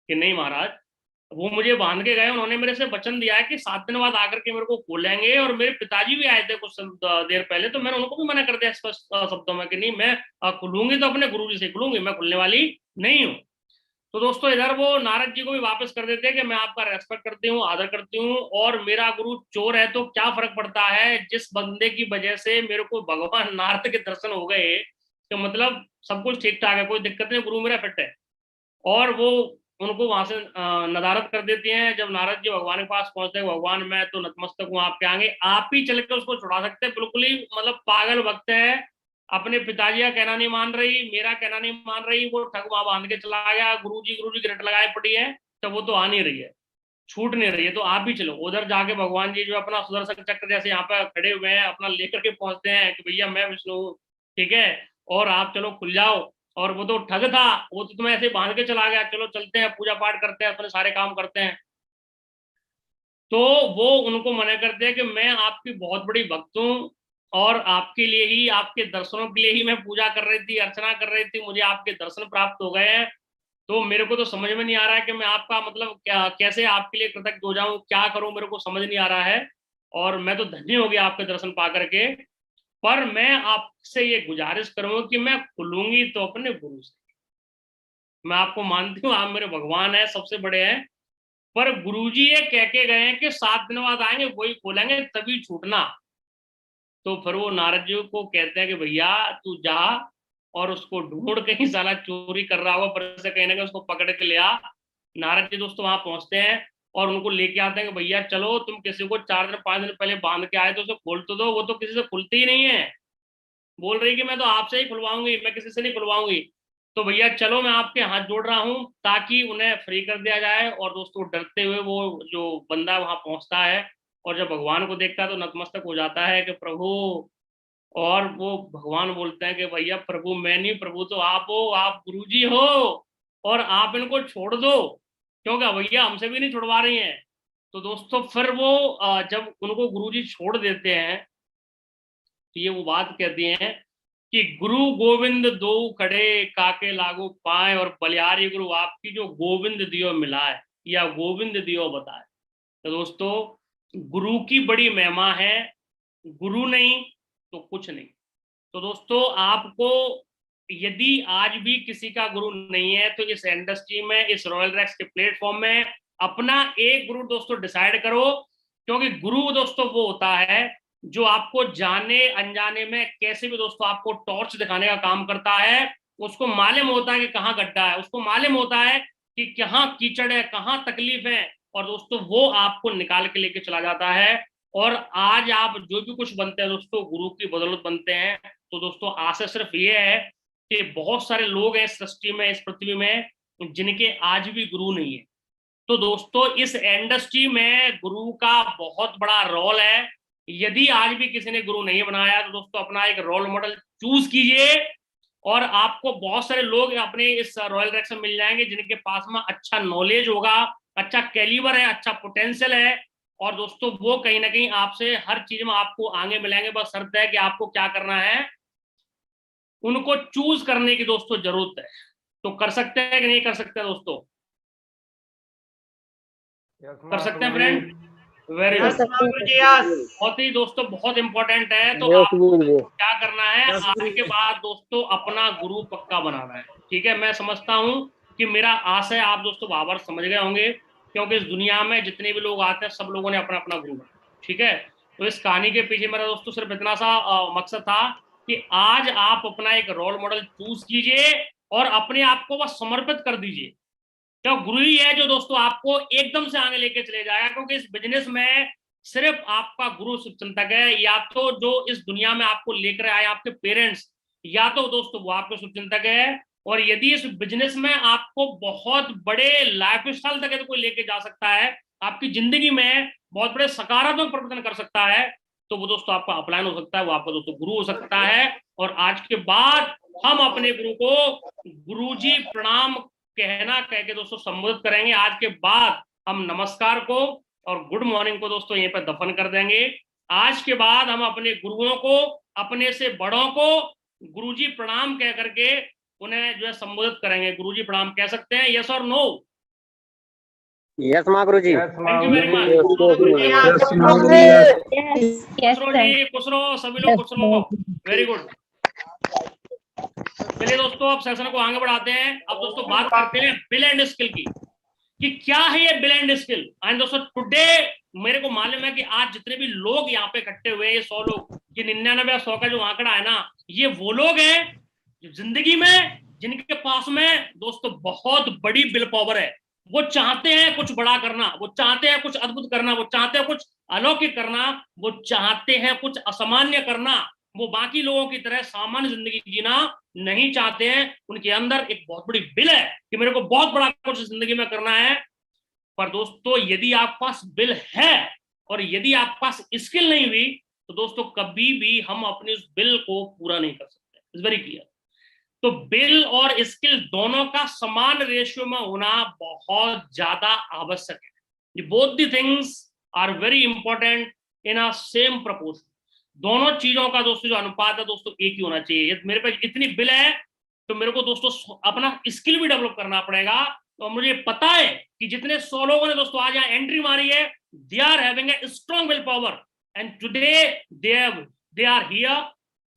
कि नहीं महाराज, वो मुझे बांध के गए, उन्होंने मेरे से वचन दिया है कि 7 दिन बाद आकर के मेरे को खोलेंगे। और मेरे पिताजी भी आए थे कुछ देर पहले, तो मैंने उनको भी मना कर दिया स्पष्ट शब्दों में कि नहीं, मैं खुलूंगी तो अपने गुरुजी से खुलूंगी, मैं खुलने वाली नहीं हूँ। तो दोस्तों इधर वो नारद जी को भी वापस कर देते हैं कि मैं आपका रेस्पेक्ट करती हूँ, आदर करती हूँ, और मेरा गुरु चोर है तो क्या फर्क पड़ता है, जिस बंदे की वजह से मेरे को भगवान नारद के दर्शन हो गए, तो मतलब सब कुछ ठीक ठाक है, कोई दिक्कत नहीं, गुरु मेरा फिट है। और वो उनको वहां से नदारद कर देती हैं। जब नारद जी भगवान के पास पहुंचते हैं, भगवान मैं तो नतमस्तक हूँ आपके आगे, आप ही चल के उसको छुड़ा सकते हैं, बिल्कुल ही मतलब पागल भक्त है, अपने पिताजी का कहना नहीं मान रही, मेरा कहना नहीं मान रही, वो ठग वहां बांध के चला गया, गुरु जी गिरट लगाए पड़ी है, तो वो तो आ नहीं रही है, छूट नहीं रही है, तो आप भी चलो। उधर जाके भगवान जी जो अपना सुदर्शन चक्र जैसे यहाँ पे खड़े हुए हैं अपना लेकर के पहुंचते हैं कि भैया मैं विष्णु हूँ, ठीक है, और आप चलो खुल जाओ। और वो तो ठग था, वो तो तुम्हें ऐसे बांध के चला गया, चलो चलते हैं, पूजा पाठ करते हैं, अपने सारे काम करते हैं। तो वो उनको मना करते हैं कि मैं आपकी बहुत बड़ी भक्त हूँ, और आपके लिए ही, आपके दर्शनों के लिए ही मैं पूजा कर रही थी, अर्चना कर रही थी, मुझे आपके दर्शन प्राप्त हो गए हैं। तो मेरे को तो समझ में नहीं आ रहा है कि मैं आपका मतलब क्या, कैसे आपके लिए कृतज्ञ हो जाऊं, क्या करूं, मेरे को समझ नहीं आ रहा है। और मैं तो धन्य हो गया आपके दर्शन पा करके। पर मैं आपसे ये गुजारिश करूंगा कि मैं खुलूंगी तो अपने गुरु से। मैं आपको मानती हूँ, आप मेरे भगवान हैं, सबसे बड़े हैं, पर गुरुजी ये कह के गए हैं कि 7 दिन बाद आएंगे, वही खोलेंगे, तभी छूटना। तो फिर वो नारद जी को कहते हैं कि भैया तू जा और उसको ढूंढ, कहीं साला चोरी कर रहा होगा, पर से कहीं ना कहीं उसको पकड़ के ले आ। नारद जी दोस्तों वहां पहुंचते हैं और उनको लेके आते हैं कि भैया चलो, तुम किसी को 4 दिन 5 दिन पहले बांध के आए तो उसे खोल तो दो, वो तो किसी से खुलती ही नहीं है, बोल रही कि मैं तो आपसे ही खुलवाऊंगी, मैं किसी से नहीं खुलवाऊंगी। तो भैया चलो, मैं आपके हाथ जोड़ रहा हूं ताकि उन्हें फ्री कर दिया जाए। और दोस्तों डरते हुए वो जो बंदा वहां पहुंचता है, और जब भगवान को देखता है तो नतमस्तक हो जाता है कि प्रभु। और वो भगवान बोलते हैं कि भैया प्रभु मैं नहीं, प्रभु तो आप हो, आप गुरुजी हो, और आप इनको छोड़ दो, क्योंकि भैया हमसे भी नहीं छुड़वा रही हैं। तो दोस्तों फिर वो जब उनको गुरुजी छोड़ देते हैं, तो ये वो बात कहती हैं कि गुरु गोविंद दो खड़े, काके लागू पाए, और बलिहारी गुरु आपकी जो गोविंद दियो मिलाए, या गोविंद दियो बताए। तो दोस्तों गुरु की बड़ी महिमा है, गुरु नहीं तो कुछ नहीं। तो दोस्तों आपको यदि आज भी किसी का गुरु नहीं है, तो इस इंडस्ट्री में, इस रॉयल रैक्स के प्लेटफॉर्म में अपना एक गुरु दोस्तों डिसाइड करो। क्योंकि गुरु दोस्तों वो होता है जो आपको जाने अनजाने में कैसे भी दोस्तों आपको टॉर्च दिखाने का काम करता है। उसको मालूम होता है कि कहाँ गड्ढा है, उसको मालूम होता है कि कहाँ कीचड़ है, कहाँ तकलीफ है, और दोस्तों वो आपको निकाल के लेके चला जाता है। और आज आप जो भी कुछ बनते हैं दोस्तों, गुरु की बदौलत बनते हैं। तो दोस्तों आशा सिर्फ ये है कि बहुत सारे लोग हैं इस सृष्टि में, इस पृथ्वी में, जिनके आज भी गुरु नहीं है। तो दोस्तों इस इंडस्ट्री में गुरु का बहुत बड़ा रोल है। यदि आज भी किसी ने गुरु नहीं बनाया, तो दोस्तों अपना एक रोल मॉडल चूज कीजिए, और आपको बहुत सारे लोग अपने इस रॉयल रैक्स में मिल जाएंगे जिनके पास में अच्छा नॉलेज होगा, अच्छा कैलिबर है, अच्छा पोटेंशियल है। और दोस्तों वो कहीं ना कहीं आपसे हर चीज में आपको आगे मिलेंगे, बस शर्त है कि आपको क्या करना है, उनको चूज करने की दोस्तों जरूरत है। तो कर सकते हैं कि नहीं कर सकते दोस्तों? कर सकते हैं फ्रेंड? Very yes good. महागुरुजी यस। बहुत ही दोस्तों बहुत इंपॉर्टेंट है। तो यस आपको गुरुजी। क्या करना है, यस आज के गुरुजी। बाद दोस्तों अपना गुरु पक्का बनाना है। ठीक है, मैं समझता हूँ कि मेरा आशय आप दोस्तों बाबर समझ गए होंगे, क्योंकि इस दुनिया में जितने भी लोग आते हैं सब लोगों ने अपना अपना गुरु बनाया। ठीक है, तो इस कहानी के पीछे मेरा दोस्तों सिर्फ इतना सा मकसद था कि आज आप अपना एक रोल मॉडल चूज कीजिए और अपने आप को बस समर्पित कर दीजिए। तो गुरु ही है जो दोस्तों आपको एकदम से आगे लेके चले जाएगा, क्योंकि इस बिजनेस में सिर्फ आपका गुरु शुभचिंतक है। या तो जो इस दुनिया में आपको लेकर आए आपके पेरेंट्स, या तो दोस्तों वो आपके शुभचिंतक है। और यदि इस बिजनेस में आपको बहुत बड़े लाइफ स्टाइल तक तो कोई लेके जा सकता है, आपकी जिंदगी में बहुत बड़े सकारात्मक परिवर्तन कर सकता है, तो वो दोस्तों आपका अपलायन हो सकता है, वो आपका दोस्तों गुरु हो सकता है। और आज के बाद हम अपने गुरु को गुरुजी प्रणाम कहना कह के दोस्तों संबोधित करेंगे। आज के बाद हम नमस्कार को और गुड मॉर्निंग को दोस्तों यहीं पर दफन कर देंगे। आज के बाद हम अपने गुरुओं को, अपने से बड़ों को गुरुजी प्रणाम कह करके उन्हें जो है संबोधित करेंगे। गुरुजी प्रणाम कह सकते हैं, यस और नो? यस महागुरुजी। Thank you very much. खुश रहो सभी लोग, खुश रहो। Very good. चलिए दोस्तों अब सेशन को आगे बढ़ाते हैं। अब दोस्तों बात करते हैं बिल एंड स्किल की, कि क्या है ये बिल एंड स्किल। एंड दोस्तों टुडे मेरे को मालूम है कि आज जितने भी लोग यहाँ पे इकट्ठे हुए हैं, ये 100 लोग, ये 99 या 100 का जो आंकड़ा है ना, ये वो लोग हैं जो जिंदगी में जिनके पास में दोस्तों बहुत बड़ी बिल पावर है। वो चाहते हैं कुछ बड़ा करना, वो चाहते हैं कुछ अद्भुत करना, वो चाहते हैं कुछ अलौकिक करना, वो चाहते हैं कुछ असामान्य करना। वो बाकी लोगों की तरह सामान्य जिंदगी जीना नहीं चाहते हैं। उनके अंदर एक बहुत बड़ी बिल है कि मेरे को बहुत बड़ा कुछ जिंदगी में करना है। पर दोस्तों यदि आपके पास बिल है और यदि आपके पास स्किल नहीं हुई, तो दोस्तों कभी भी हम अपनी उस बिल को पूरा नहीं कर सकते। It's very clear. तो बिल और स्किल दोनों का समान रेशियो में होना बहुत ज्यादा आवश्यक है। Both the things are very important in a same proportion. दोनों चीजों का दोस्तों जो अनुपात है दोस्तों एक ही होना चाहिए। मेरे पास इतनी बिल है तो मेरे को दोस्तों अपना स्किल भी डेवलप करना पड़ेगा। तो मुझे पता है कि जितने 100 लोगों ने दोस्तों आज यहाँ एंट्री मारी है, they are having a strong will power and today they are here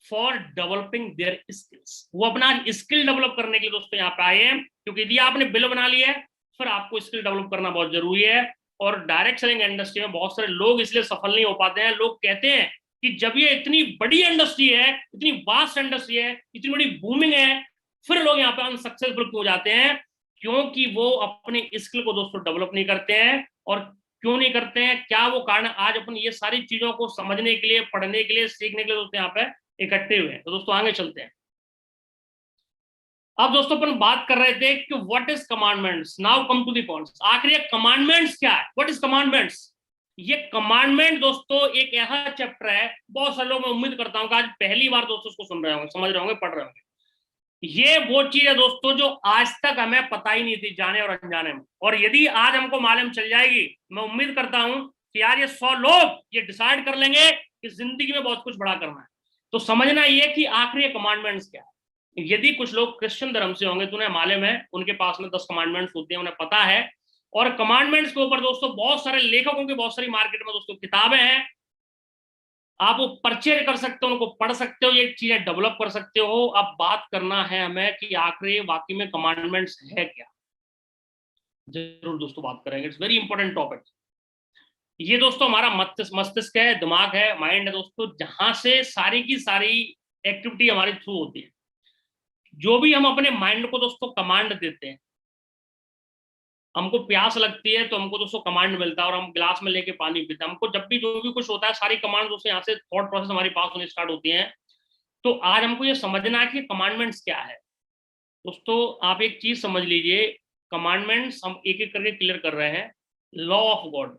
for developing their skills. वो अपना स्किल डेवलप करने के लिए दोस्तों यहाँ पे आए हैं, क्योंकि यदि आपने बिल बना लिया है फिर आपको स्किल डेवलप करना बहुत जरूरी है। और डायरेक्ट सेलिंग इंडस्ट्री में बहुत सारे लोग इसलिए सफल नहीं हो पाते हैं। लोग कहते हैं कि जब ये इतनी बड़ी इंडस्ट्री है, इतनी वास्ट इंडस्ट्री है, इतनी बड़ी बूमिंग है, फिर लोग यहाँ पे अनसक्सेसफुल क्यों हो जाते हैं? क्योंकि वो अपने स्किल को दोस्तों डेवलप नहीं करते हैं। और क्यों नहीं करते हैं, क्या वो कारण? आज अपन ये सारी चीजों को समझने के लिए, पढ़ने के लिए, सीखने के लिए दोस्तों यहाँ पे इकट्ठे हुए हैं। तो दोस्तों आगे चलते हैं। अब दोस्तों अपन बात कर रहे थे कि what is commandments. Now come to the points. आखिर ये कमांडमेंट्स क्या है? What is commandments? ये कमांडमेंट दोस्तों एक ऐसा चैप्टर है, बहुत सारे लोग, मैं उम्मीद करता हूं कि आज पहली बार दोस्तों उसको सुन रहे होंगे, समझ रहे होंगे, पढ़ रहे होंगे। ये वो चीज है दोस्तों जो आज तक हमें पता ही नहीं थी, जाने और अनजाने में। और यदि आज हमको मालूम चल जाएगी, मैं उम्मीद करता हूं कि यार ये 100 लोग ये डिसाइड कर लेंगे कि जिंदगी में बहुत कुछ बड़ा करना है। तो समझना ये कि आखिर ये कमांडमेंट्स क्या है। यदि कुछ लोग क्रिश्चियन धर्म से होंगे तो उन्हें मालूम है, उनके पास में 10 कमांडमेंट्स होते हैं, उन्हें पता है। और कमांडमेंट्स के ऊपर दोस्तों बहुत सारे लेखकों की बहुत सारी मार्केट में दोस्तों किताबें हैं। आप वो परचेज कर सकते हो, उनको पढ़ सकते हो, ये चीजें डेवलप कर सकते हो। अब बात करना है हमें कि आखिर वाकई में कमांडमेंट्स है क्या। जरूर दोस्तों बात करेंगे, इट्स वेरी इंपॉर्टेंट टॉपिक। ये दोस्तों हमारा मस्तिष्क है, दिमाग है, माइंड है दोस्तों, जहां से सारी की सारी एक्टिविटी हमारे थ्रू होती है। जो भी हम अपने माइंड को दोस्तों कमांड देते हैं, हमको प्यास लगती है तो हमको दोस्तों कमांड मिलता है और हम गिलास में लेके पानी पीते हैं। हमको जब भी जो भी कुछ होता है, सारी कमांड दोस्तों यहाँ से थॉट प्रोसेस हमारे पास होने स्टार्ट होती हैं। तो आज हमको ये समझना है कि कमांडमेंट्स क्या है। दोस्तों आप एक चीज समझ लीजिए, कमांडमेंट्स हम एक एक करके क्लियर कर रहे हैं। लॉ ऑफ गॉड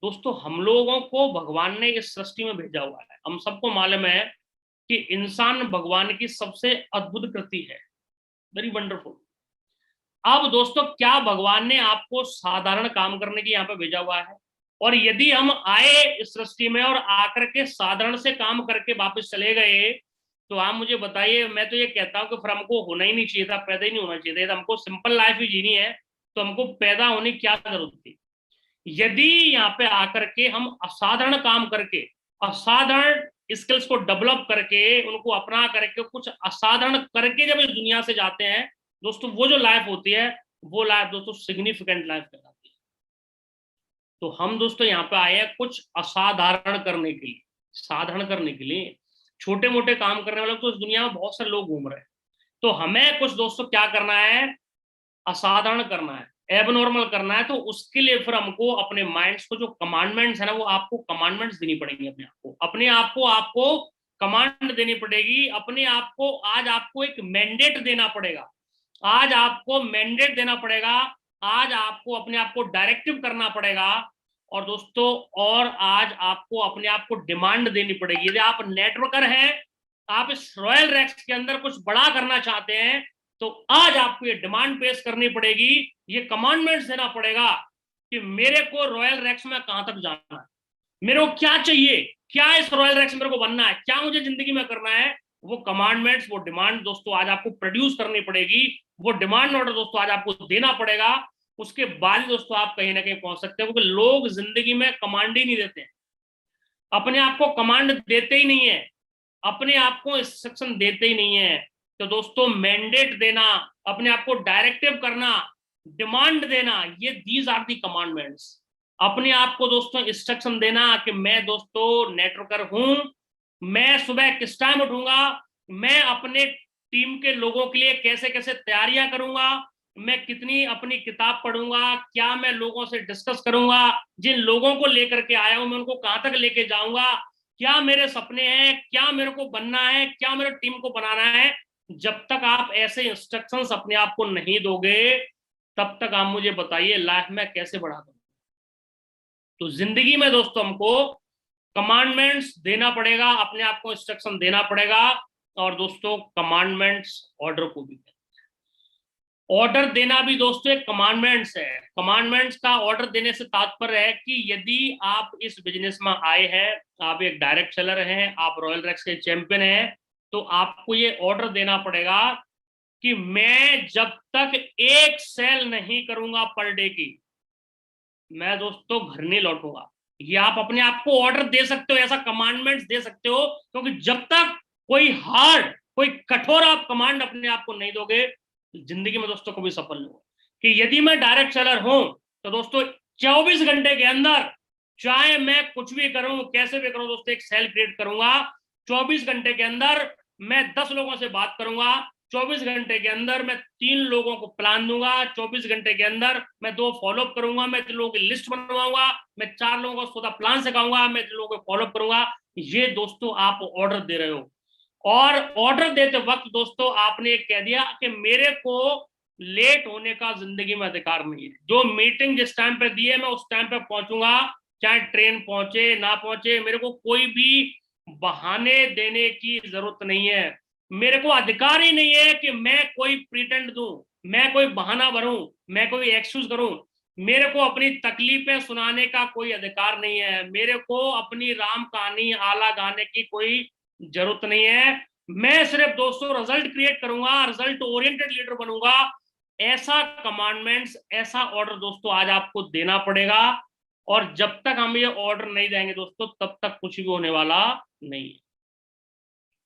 दोस्तों, हम लोगों को भगवान ने इस सृष्टि में भेजा हुआ है। हम सबको मालूम है कि इंसान भगवान की सबसे अद्भुत कृति है, वेरी वंडरफुल। अब दोस्तों क्या भगवान ने आपको साधारण काम करने के यहाँ पे भेजा हुआ है? और यदि हम आए इस सृष्टि में और आकर के साधारण से काम करके वापस चले गए, तो आप मुझे बताइए। मैं तो ये कहता हूँ कि फिर हमको होना ही नहीं चाहिए था, पैदा ही नहीं होना चाहिए था। हमको सिंपल लाइफ ही जीनी है तो हमको पैदा होने की क्या जरूरत थी? यदि यहाँ पे आकर के हम असाधारण काम करके, असाधारण स्किल्स को डेवलप करके, उनको अपना करके, कुछ असाधारण करके जब इस दुनिया से जाते हैं दोस्तों, वो जो लाइफ होती है वो लाइफ दोस्तों सिग्निफिकेंट लाइफ कहलाती है। तो हम दोस्तों यहाँ पे आए हैं कुछ असाधारण करने के लिए, साधारण करने के लिए। छोटे मोटे काम करने वाले तो इस दुनिया में बहुत सारे लोग घूम रहे हैं। तो हमें कुछ दोस्तों क्या करना है? असाधारण करना है। एबनॉर्मल करना है, तो उसके लिए फिर हमको अपने माइंड्स को जो कमांडमेंट्स है ना, वो आपको कमांडमेंट्स देनी पड़ेंगी अपने आप को आपको कमांड देनी पड़ेगी अपने आप को। आज आपको एक मैंडेट देना पड़ेगा, आज आपको मैंडेट देना पड़ेगा, आज आपको अपने आप को डायरेक्टिव करना पड़ेगा। और दोस्तों, और आज आपको अपने आप को डिमांड देनी पड़ेगी। यदि आप नेटवर्कर हैं, आप इस रॉयल रैक्स के अंदर कुछ बड़ा करना चाहते हैं, तो आज आपको ये डिमांड पेश करनी पड़ेगी, ये कमांडमेंट्स देना पड़ेगा कि मेरे को रॉयल रैक्स में कहां तक जाना है, मेरे को क्या चाहिए, क्या इस रॉयल रैक्स मेरे को बनना है, क्या मुझे जिंदगी में करना है। वो कमांडमेंट्स, वो डिमांड दोस्तों आज आपको प्रोड्यूस करनी पड़ेगी, वो डिमांड ऑर्डर दोस्तों आज आपको देना पड़ेगा। उसके बाद दोस्तों आप कहीं ना कहीं पहुंच सकते हो, क्योंकि लोग जिंदगी में कमांड ही नहीं देते, अपने आप को कमांड देते ही नहीं है, अपने आप को इंस्ट्रक्शन देते ही नहीं है। तो दोस्तों, मैंडेट देना, अपने आप को डायरेक्टिव करना, डिमांड देना, ये दीज आर दी कमांडमेंट्स। अपने आप को दोस्तों इंस्ट्रक्शन देना कि मैं दोस्तों नेटवर्कर हूं, मैं सुबह किस टाइम उठूंगा, मैं अपने टीम के लोगों के लिए कैसे कैसे तैयारियां करूंगा, मैं कितनी अपनी किताब पढ़ूंगा, क्या मैं लोगों से डिस्कस करूंगा, जिन लोगों को लेकर के आया हूं मैं उनको कहां तक लेके जाऊंगा, क्या मेरे सपने हैं, क्या मेरे को बनना है, क्या मेरे टीम को बनाना है। जब तक आप ऐसे इंस्ट्रक्शंस अपने आप को नहीं दोगे, तब तक आप मुझे बताइए लाइफ में कैसे बढ़ा दोगे। तो जिंदगी में दोस्तों हमको कमांडमेंट्स देना पड़ेगा, अपने आप को इंस्ट्रक्शन देना पड़ेगा। और दोस्तों, कमांडमेंट्स ऑर्डर को भी, ऑर्डर देना भी दोस्तों एक कमांडमेंट्स है। कमांडमेंट्स का ऑर्डर देने से तात्पर्य है कि यदि आप इस बिजनेस में आए हैं, आप एक डायरेक्ट सेलर हैं, आप रॉयल रैक्स के चैंपियन हैं, तो आपको ये ऑर्डर देना पड़ेगा कि मैं जब तक एक सेल नहीं करूंगा पर डे की, मैं दोस्तों घर नहीं लौटूंगा। ये आप अपने आप को ऑर्डर दे सकते हो, ऐसा कमांडमेंट्स दे सकते हो, क्योंकि जब तक कोई हार्ड, कोई कठोर आप कमांड अपने आप को नहीं दोगे, जिंदगी में दोस्तों कभी सफल नहीं होगा। कि यदि मैं डायरेक्ट सेलर हूं, तो दोस्तों 24 घंटे के अंदर, चाहे मैं कुछ भी करूं, कैसे भी करूं दोस्तों, एक सेल क्रिएट करूंगा। 24 घंटे के अंदर मैं 10 लोगों से बात करूंगा, 24 घंटे के अंदर मैं 3 लोगों को प्लान दूंगा, 24 घंटे के अंदर मैं 2 फॉलोअप करूंगा, मैं 3 लोगों की लिस्ट बनवाऊंगा, मैं 4 लोगों को खुदा प्लान सिखाऊंगा, मैं 3 लोगों को फॉलोअप करूंगा। ये दोस्तों आप ऑर्डर दे रहे हो। और ऑर्डर देते वक्त दोस्तों आपने एक कह दिया कि मेरे को लेट होने का जिंदगी में अधिकार नहीं है, जो मीटिंग जिस टाइम पे दी है मैं उस टाइम पे पहुंचूंगा, चाहे ट्रेन पहुंचे ना पहुंचे, मेरे को कोई भी बहाने देने की जरूरत नहीं है। मेरे को अधिकार ही नहीं है कि मैं कोई प्रिटेंड दूं, मैं कोई बहाना भरूं, मैं कोई एक्सक्यूज करूं। मेरे को अपनी तकलीफें सुनाने का कोई अधिकार नहीं है, मेरे को अपनी राम कहानी आला गाने की कोई जरूरत नहीं है। मैं सिर्फ दोस्तों रिजल्ट क्रिएट करूंगा, रिजल्ट ओरिएंटेड लीडर बनूंगा। ऐसा कमांडमेंट्स, ऐसा ऑर्डर दोस्तों आज आपको देना पड़ेगा। और जब तक हम ये ऑर्डर नहीं देंगे दोस्तों, तब तक कुछ भी होने वाला नहीं है।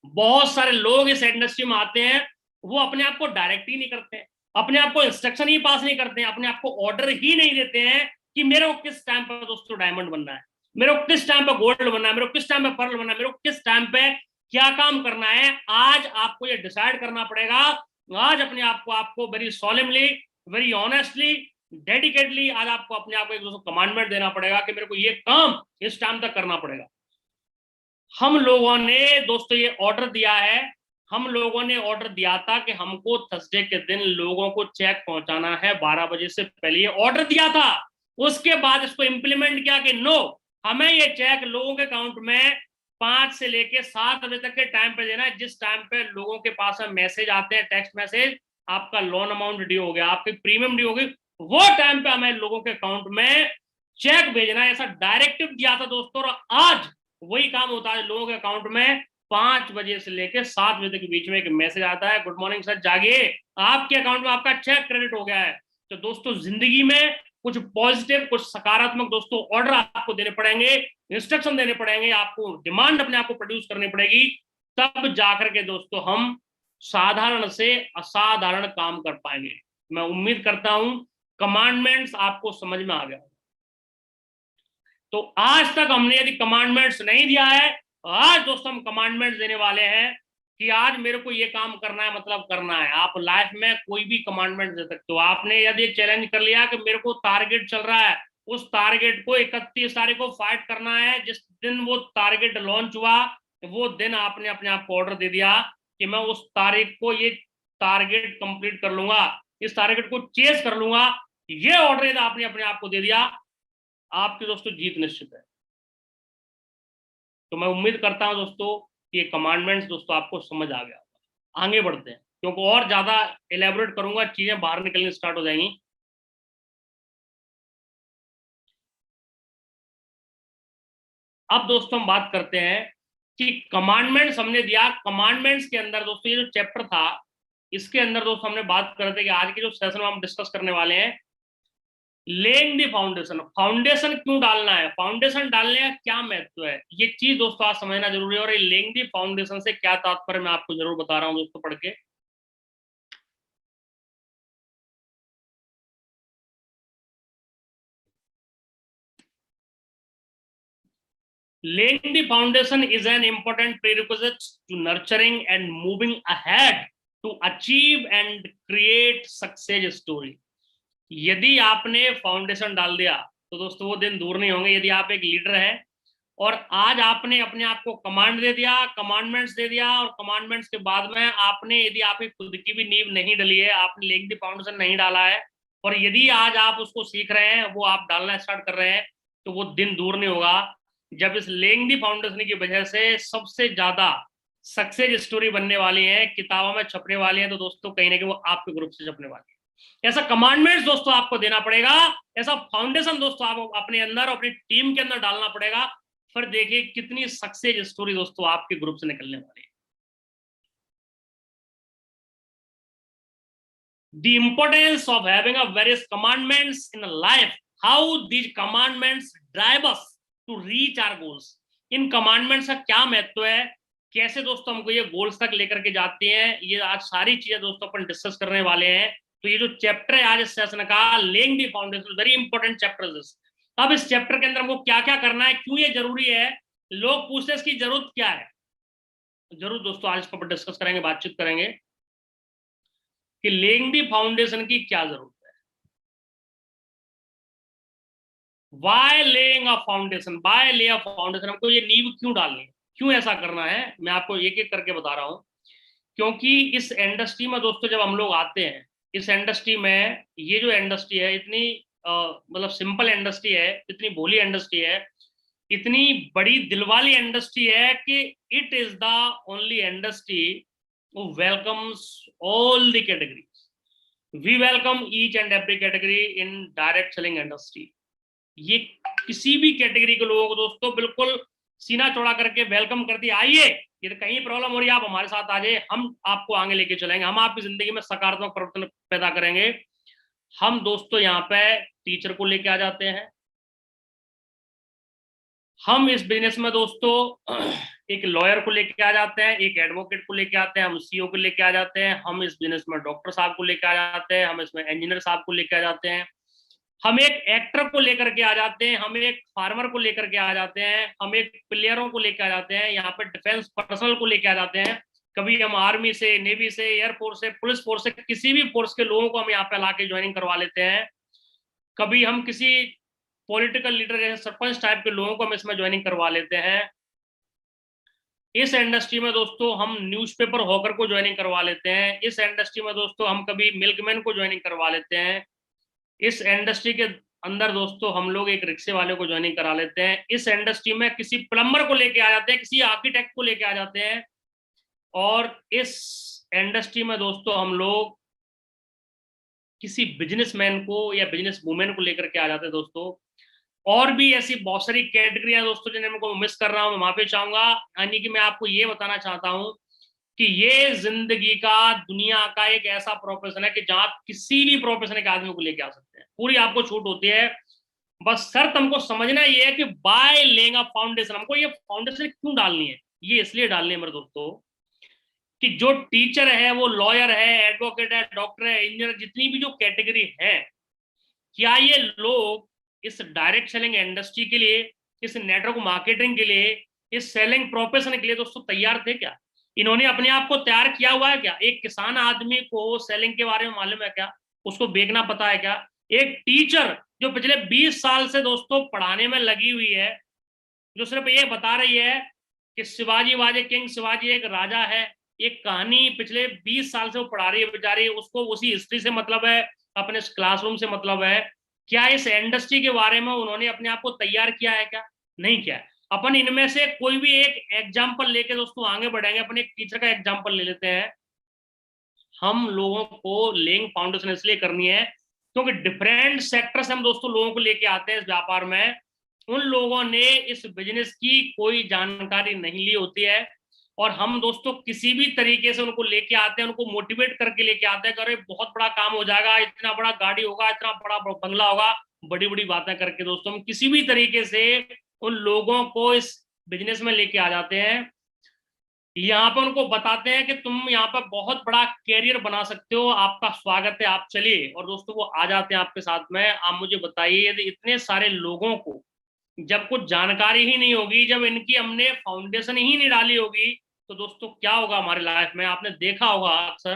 बहुत सारे लोग इस इंडस्ट्री में आते हैं, वो अपने आप को डायरेक्ट ही नहीं करते हैं, अपने आप को इंस्ट्रक्शन ही पास नहीं करते हैं, अपने आप को ऑर्डर ही नहीं देते हैं कि मेरे को किस टाइम पर दोस्तों डायमंड बनना है, मेरे को किस टाइम पे गोल्ड बनना है, मेरे को किस टाइम पे पर्ल बनना है, मेरे को किस टाइम पे क्या काम करना है। आज आपको ये डिसाइड करना पड़ेगा। आज अपने आप को आपको वेरी सॉलेमली, वेरी ऑनेस्टली, डेडिकेटली आज आपको अपने आप को एक दोस्तों कमांडमेंट देना पड़ेगा कि मेरे को ये काम इस टाइम तक करना पड़ेगा। हम लोगों ने दोस्तों ये ऑर्डर दिया है, हम लोगों ने ऑर्डर दिया था कि हमको थर्सडे के दिन लोगों को चेक पहुंचाना है 12 बजे से पहले, ये ऑर्डर दिया था। उसके बाद इसको इंप्लीमेंट किया कि नो, हमें ये चेक लोगों के अकाउंट में 5 से लेके 7 बजे तक के टाइम पे देना है, जिस टाइम पे लोगों के पास मैसेज आते हैं, टेक्स्ट मैसेज, आपका लोन अमाउंट ड्यू हो गया, आपकी प्रीमियम ड्यू हो गई, वो टाइम पे हमें लोगों के अकाउंट में चेक भेजना है। ऐसा डायरेक्टिव दिया था दोस्तों, और आज वही काम होता है। लोगों के अकाउंट में 5 बजे से लेकर 7 बजे के बीच में एक मैसेज आता है, गुड मॉर्निंग सर, जागिए, आपके अकाउंट में आपका चेक क्रेडिट हो गया है। तो दोस्तों जिंदगी में कुछ पॉजिटिव, कुछ सकारात्मक दोस्तों ऑर्डर आपको देने पड़ेंगे, इंस्ट्रक्शन देने पड़ेंगे, आपको डिमांड अपने आप को प्रोड्यूस करनी पड़ेगी, तब जाकर के दोस्तों हम साधारण से असाधारण काम कर पाएंगे। मैं उम्मीद करता हूं कमांडमेंट्स आपको समझ में आ गया। तो आज तक हमने यदि कमांडमेंट्स नहीं दिया है, आज दोस्तों हम कमांडमेंट्स देने वाले हैं कि आज मेरे को ये काम करना है, मतलब करना है। आप लाइफ में कोई भी कमांडमेंट दे सकते हो। आपने यदि चैलेंज कर लिया कि मेरे को टारगेट चल रहा है, उस टारगेट को 31 तारीख को फाइट करना है, जिस दिन वो टारगेट लॉन्च हुआ वो दिन आपने अपने आप को ऑर्डर दे दिया कि मैं उस तारीख को ये टारगेट कंप्लीट कर लूंगा, इस टारगेट को चेस कर लूंगा, ये ऑर्डर आपने अपने आप को दे दिया, आपकी दोस्तों जीत निश्चित है। तो मैं उम्मीद करता हूं दोस्तों कि ये कमांडमेंट्स दोस्तों आपको समझ आ गया। आगे बढ़ते हैं, क्योंकि और ज्यादा एलेबोरेट करूंगा चीजें बाहर निकलनी स्टार्ट हो जाएंगी। अब दोस्तों हम बात करते हैं कि कमांडमेंट्स हमने दिया। कमांडमेंट्स के अंदर दोस्तों ये जो चैप्टर था, इसके अंदर दोस्तों हमने बात कर रहे थे कि आज के जो सेशन में हम डिस्कस करने वाले हैं, लेइंग द फाउंडेशन। फाउंडेशन क्यों डालना है, फाउंडेशन डालने का क्या महत्व है, ये चीज दोस्तों आज समझना जरूरी है। और ये लेइंग द फाउंडेशन से क्या तात्पर्य मैं आपको जरूर बता रहा हूं दोस्तों पढ़ के। Laying the foundation is an important prerequisite to nurturing and moving ahead to achieve and create success story. यदि आपने फाउंडेशन डाल दिया तो दोस्तों वो दिन दूर नहीं होंगे। यदि आप एक लीडर हैं और आज आपने अपने आप को कमांड दे दिया, कमांडमेंट्स दे दिया, और कमांडमेंट्स के बाद में आपने यदि आपकी खुद की भी नींव नहीं डली है, आपने लेइंग द फाउंडेशन नहीं डाला है, और यदि आज आप उसको सीख रहे हैं, वो आप डालना स्टार्ट कर रहे हैं, तो वो दिन दूर नहीं होगा जब इस लेइंग द फाउंडेशन की वजह से सबसे ज्यादा सक्सेस स्टोरी बनने वाली है, किताबों में छपने वाली है, तो दोस्तों कहीं ना कहीं वो आपके ग्रुप से छपने वाली है। ऐसा कमांडमेंट्स दोस्तों आपको देना पड़ेगा, ऐसा फाउंडेशन दोस्तों आपको अपने अंदर, अपनी टीम के अंदर डालना पड़ेगा। फिर देखिए कितनी सक्सेस स्टोरी दोस्तों आपके ग्रुप से निकलने वाली है। The importance of having a various commandments in life, how these commandments drive us to reach our goals. In commandments का क्या महत्व है, कैसे दोस्तों हमको ये गोल्स तक लेकर के जाते हैं, ये आज सारी चीजें दोस्तों अपन डिस्कस करने वाले हैं। तो ये जो चैप्टर है आज इस सेशन का, laying the foundation, very important chapter है। अब इस चैप्टर के अंदर हमको क्या क्या करना है, क्यों ये जरूरी है, लोग पूछते हैं इसकी जरूरत क्या है, जरूर दोस्तों आज इसको डिस्कस करेंगे, बातचीत करेंगे कि लेइंग द फाउंडेशन की क्या जरूरत है। Why laying a foundation, by lay a foundation, हमको ये नींव क्यों डालनी है, क्यों ऐसा करना है, मैं आपको एक एक करके बता रहा हूं। क्योंकि इस इंडस्ट्री में दोस्तों जब हम लोग आते हैं, इस इंडस्ट्री में, ये जो इंडस्ट्री है इतनी मतलब सिंपल इंडस्ट्री है, इतनी भोली इंडस्ट्री है, इतनी बड़ी दिलवाली इंडस्ट्री है कि it is the only industry who welcomes all the categories. We welcome each and every category in direct selling industry. ये किसी भी कैटेगरी के लोगों को दोस्तों बिल्कुल सीना चौड़ा करके वेलकम करती है। आइए, ये तो कहीं प्रॉब्लम हो रही है, आप हमारे साथ आ जाइए, हम आपको आगे लेके चलेंगे, हम आपकी जिंदगी में सकारात्मक परिवर्तन पैदा करेंगे। हम दोस्तों यहाँ पे टीचर को लेके आ जाते हैं, हम इस बिजनेस में दोस्तों एक लॉयर को लेके आ जाते हैं, एक एडवोकेट को लेके आते हैं, हम सीईओ को लेके आ जाते हैं, हम इस बिजनेस में डॉक्टर साहब को लेके आ जाते हैं, हम इसमें इंजीनियर साहब को लेके आ जाते हैं, हम एक एक्टर को लेकर के आ जाते हैं, हम एक फार्मर को लेकर के आ जाते हैं, हम एक प्लेयरों को लेके आ जाते हैं, यहाँ पे डिफेंस पर्सनल को लेके आ जाते हैं, कभी हम आर्मी से, नेवी से, एयरफोर्स से, पुलिस फोर्स से, किसी भी फोर्स के लोगों को हम यहाँ पे लाके ज्वाइनिंग करवा लेते हैं, कभी हम किसी पॉलिटिकल लीडर जैसे सरपंच टाइप के लोगों को हम इसमें ज्वाइनिंग करवा लेते हैं। इस इंडस्ट्री में दोस्तों हम न्यूज़पेपर हॉकर को ज्वाइनिंग करवा लेते हैं, इस इंडस्ट्री में दोस्तों हम कभी मिल्कमैन को ज्वाइनिंग करवा लेते हैं, इस इंडस्ट्री के अंदर दोस्तों हम लोग एक रिक्शे वाले को ज्वाइनिंग करा लेते हैं, इस इंडस्ट्री में किसी प्लम्बर को लेके आ जाते हैं, किसी आर्किटेक्ट को लेके आ जाते हैं, और इस इंडस्ट्री में दोस्तों हम लोग किसी बिजनेसमैन को या बिजनेस वुमेन को लेकर के आ जाते हैं दोस्तों। और भी ऐसी बहुत सारी कैटेगरियां दोस्तों जिन्हें मैं मिस कर रहा हूं, मैं माफी चाहूंगा। यानी कि मैं आपको ये बताना चाहता हूं कि ये जिंदगी का, दुनिया का एक ऐसा प्रोफेशन है कि जहां किसी भी प्रोफेशन के आदमी को लेके आ सकते हैं, पूरी आपको छूट होती है। बस शर्त हमको समझना ये है कि बाय लेइंग अ फाउंडेशन, हमको ये फाउंडेशन क्यों डालनी है, ये इसलिए डालनी है मेरे दोस्तों कि जो टीचर है, वो लॉयर है, एडवोकेट है, डॉक्टर है, इंजीनियर, जितनी भी जो कैटेगरी है, क्या ये लोग इस डायरेक्ट सेलिंग इंडस्ट्री के लिए, इस नेटवर्क मार्केटिंग के लिए, इस सेलिंग प्रोफेशन के लिए दोस्तों तैयार थे क्या? इन्होंने अपने आप को तैयार किया हुआ है क्या? एक किसान आदमी को सेलिंग के बारे में मालूम है क्या? उसको बेचना पता है क्या? एक टीचर जो पिछले 20 साल से दोस्तों पढ़ाने में लगी हुई है, जो सिर्फ ये बता रही है कि Shivaji was a king, Shivaji एक राजा है, एक कहानी पिछले 20 साल से वो पढ़ा रही है बेचारी, उसको उसी हिस्ट्री से मतलब है, अपने क्लासरूम से मतलब है। क्या इस इंडस्ट्री के बारे में उन्होंने अपने आप को तैयार किया है क्या? नहीं किया है। अपन इनमें से कोई भी एक एग्जाम्पल लेके दोस्तों आगे बढ़ेंगे। अपन एक टीचर का एग्जाम्पल ले लेते हैं। हम लोगों को लेइंग फाउंडेशन इसलिए करनी है क्योंकि डिफरेंट सेक्टर से हम दोस्तों लोगों को लेके आते हैं इस व्यापार में। उन लोगों ने इस बिजनेस की कोई जानकारी नहीं ली होती है, और हम दोस्तों किसी भी तरीके से उनको लेके आते हैं, उनको मोटिवेट करके लेके आते हैं, अरे बहुत बड़ा काम हो जाएगा, इतना बड़ा गाड़ी होगा, इतना बड़ा बंगला होगा, बड़ी बड़ी बातें करके दोस्तों हम किसी भी तरीके से उन लोगों को इस बिजनेस में लेके आ जाते हैं। यहाँ पे उनको बताते हैं कि तुम यहाँ पर बहुत बड़ा कैरियर बना सकते हो, आपका स्वागत है, आप चलिए। और दोस्तों वो आ जाते हैं आपके साथ में। आप मुझे बताइए, यदि इतने सारे लोगों को जब कुछ जानकारी ही नहीं होगी, जब इनकी हमने फाउंडेशन ही नहीं डाली होगी, तो दोस्तों क्या होगा हमारी लाइफ में? आपने देखा होगा अक्सर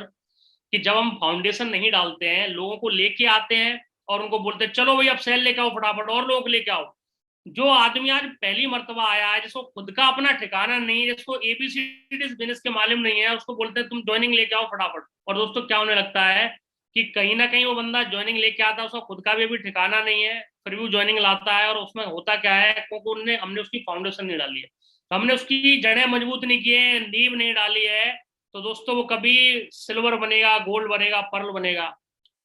कि जब हम फाउंडेशन नहीं डालते हैं, लोगों को लेके आते हैं और उनको बोलते हैं चलो भाई अब सेल लेके आओ, फटाफट और लोग लेके आओ। जो आदमी आज पहली मर्तबा आया है, जिसको खुद का अपना ठिकाना नहीं है, जिसको एबीसीडी बिजनेस के मालूम नहीं है, उसको बोलते हैं तुम ज्वाइनिंग लेके आओ फटाफट। और दोस्तों क्या होने लगता है कि कहीं ना कहीं वो बंदा ज्वाइनिंग लेके आता है, उसका खुद का भी अभी ठिकाना नहीं है, फिर भी ज्वाइनिंग लाता है। और उसमें होता क्या है, क्योंकि उनने हमने उसकी फाउंडेशन नहीं डाली है, हमने उसकी जड़ें मजबूत नहीं की है, नींव नहीं डाली है, तो दोस्तों वो कभी सिल्वर बनेगा, गोल्ड बनेगा, पर्ल बनेगा,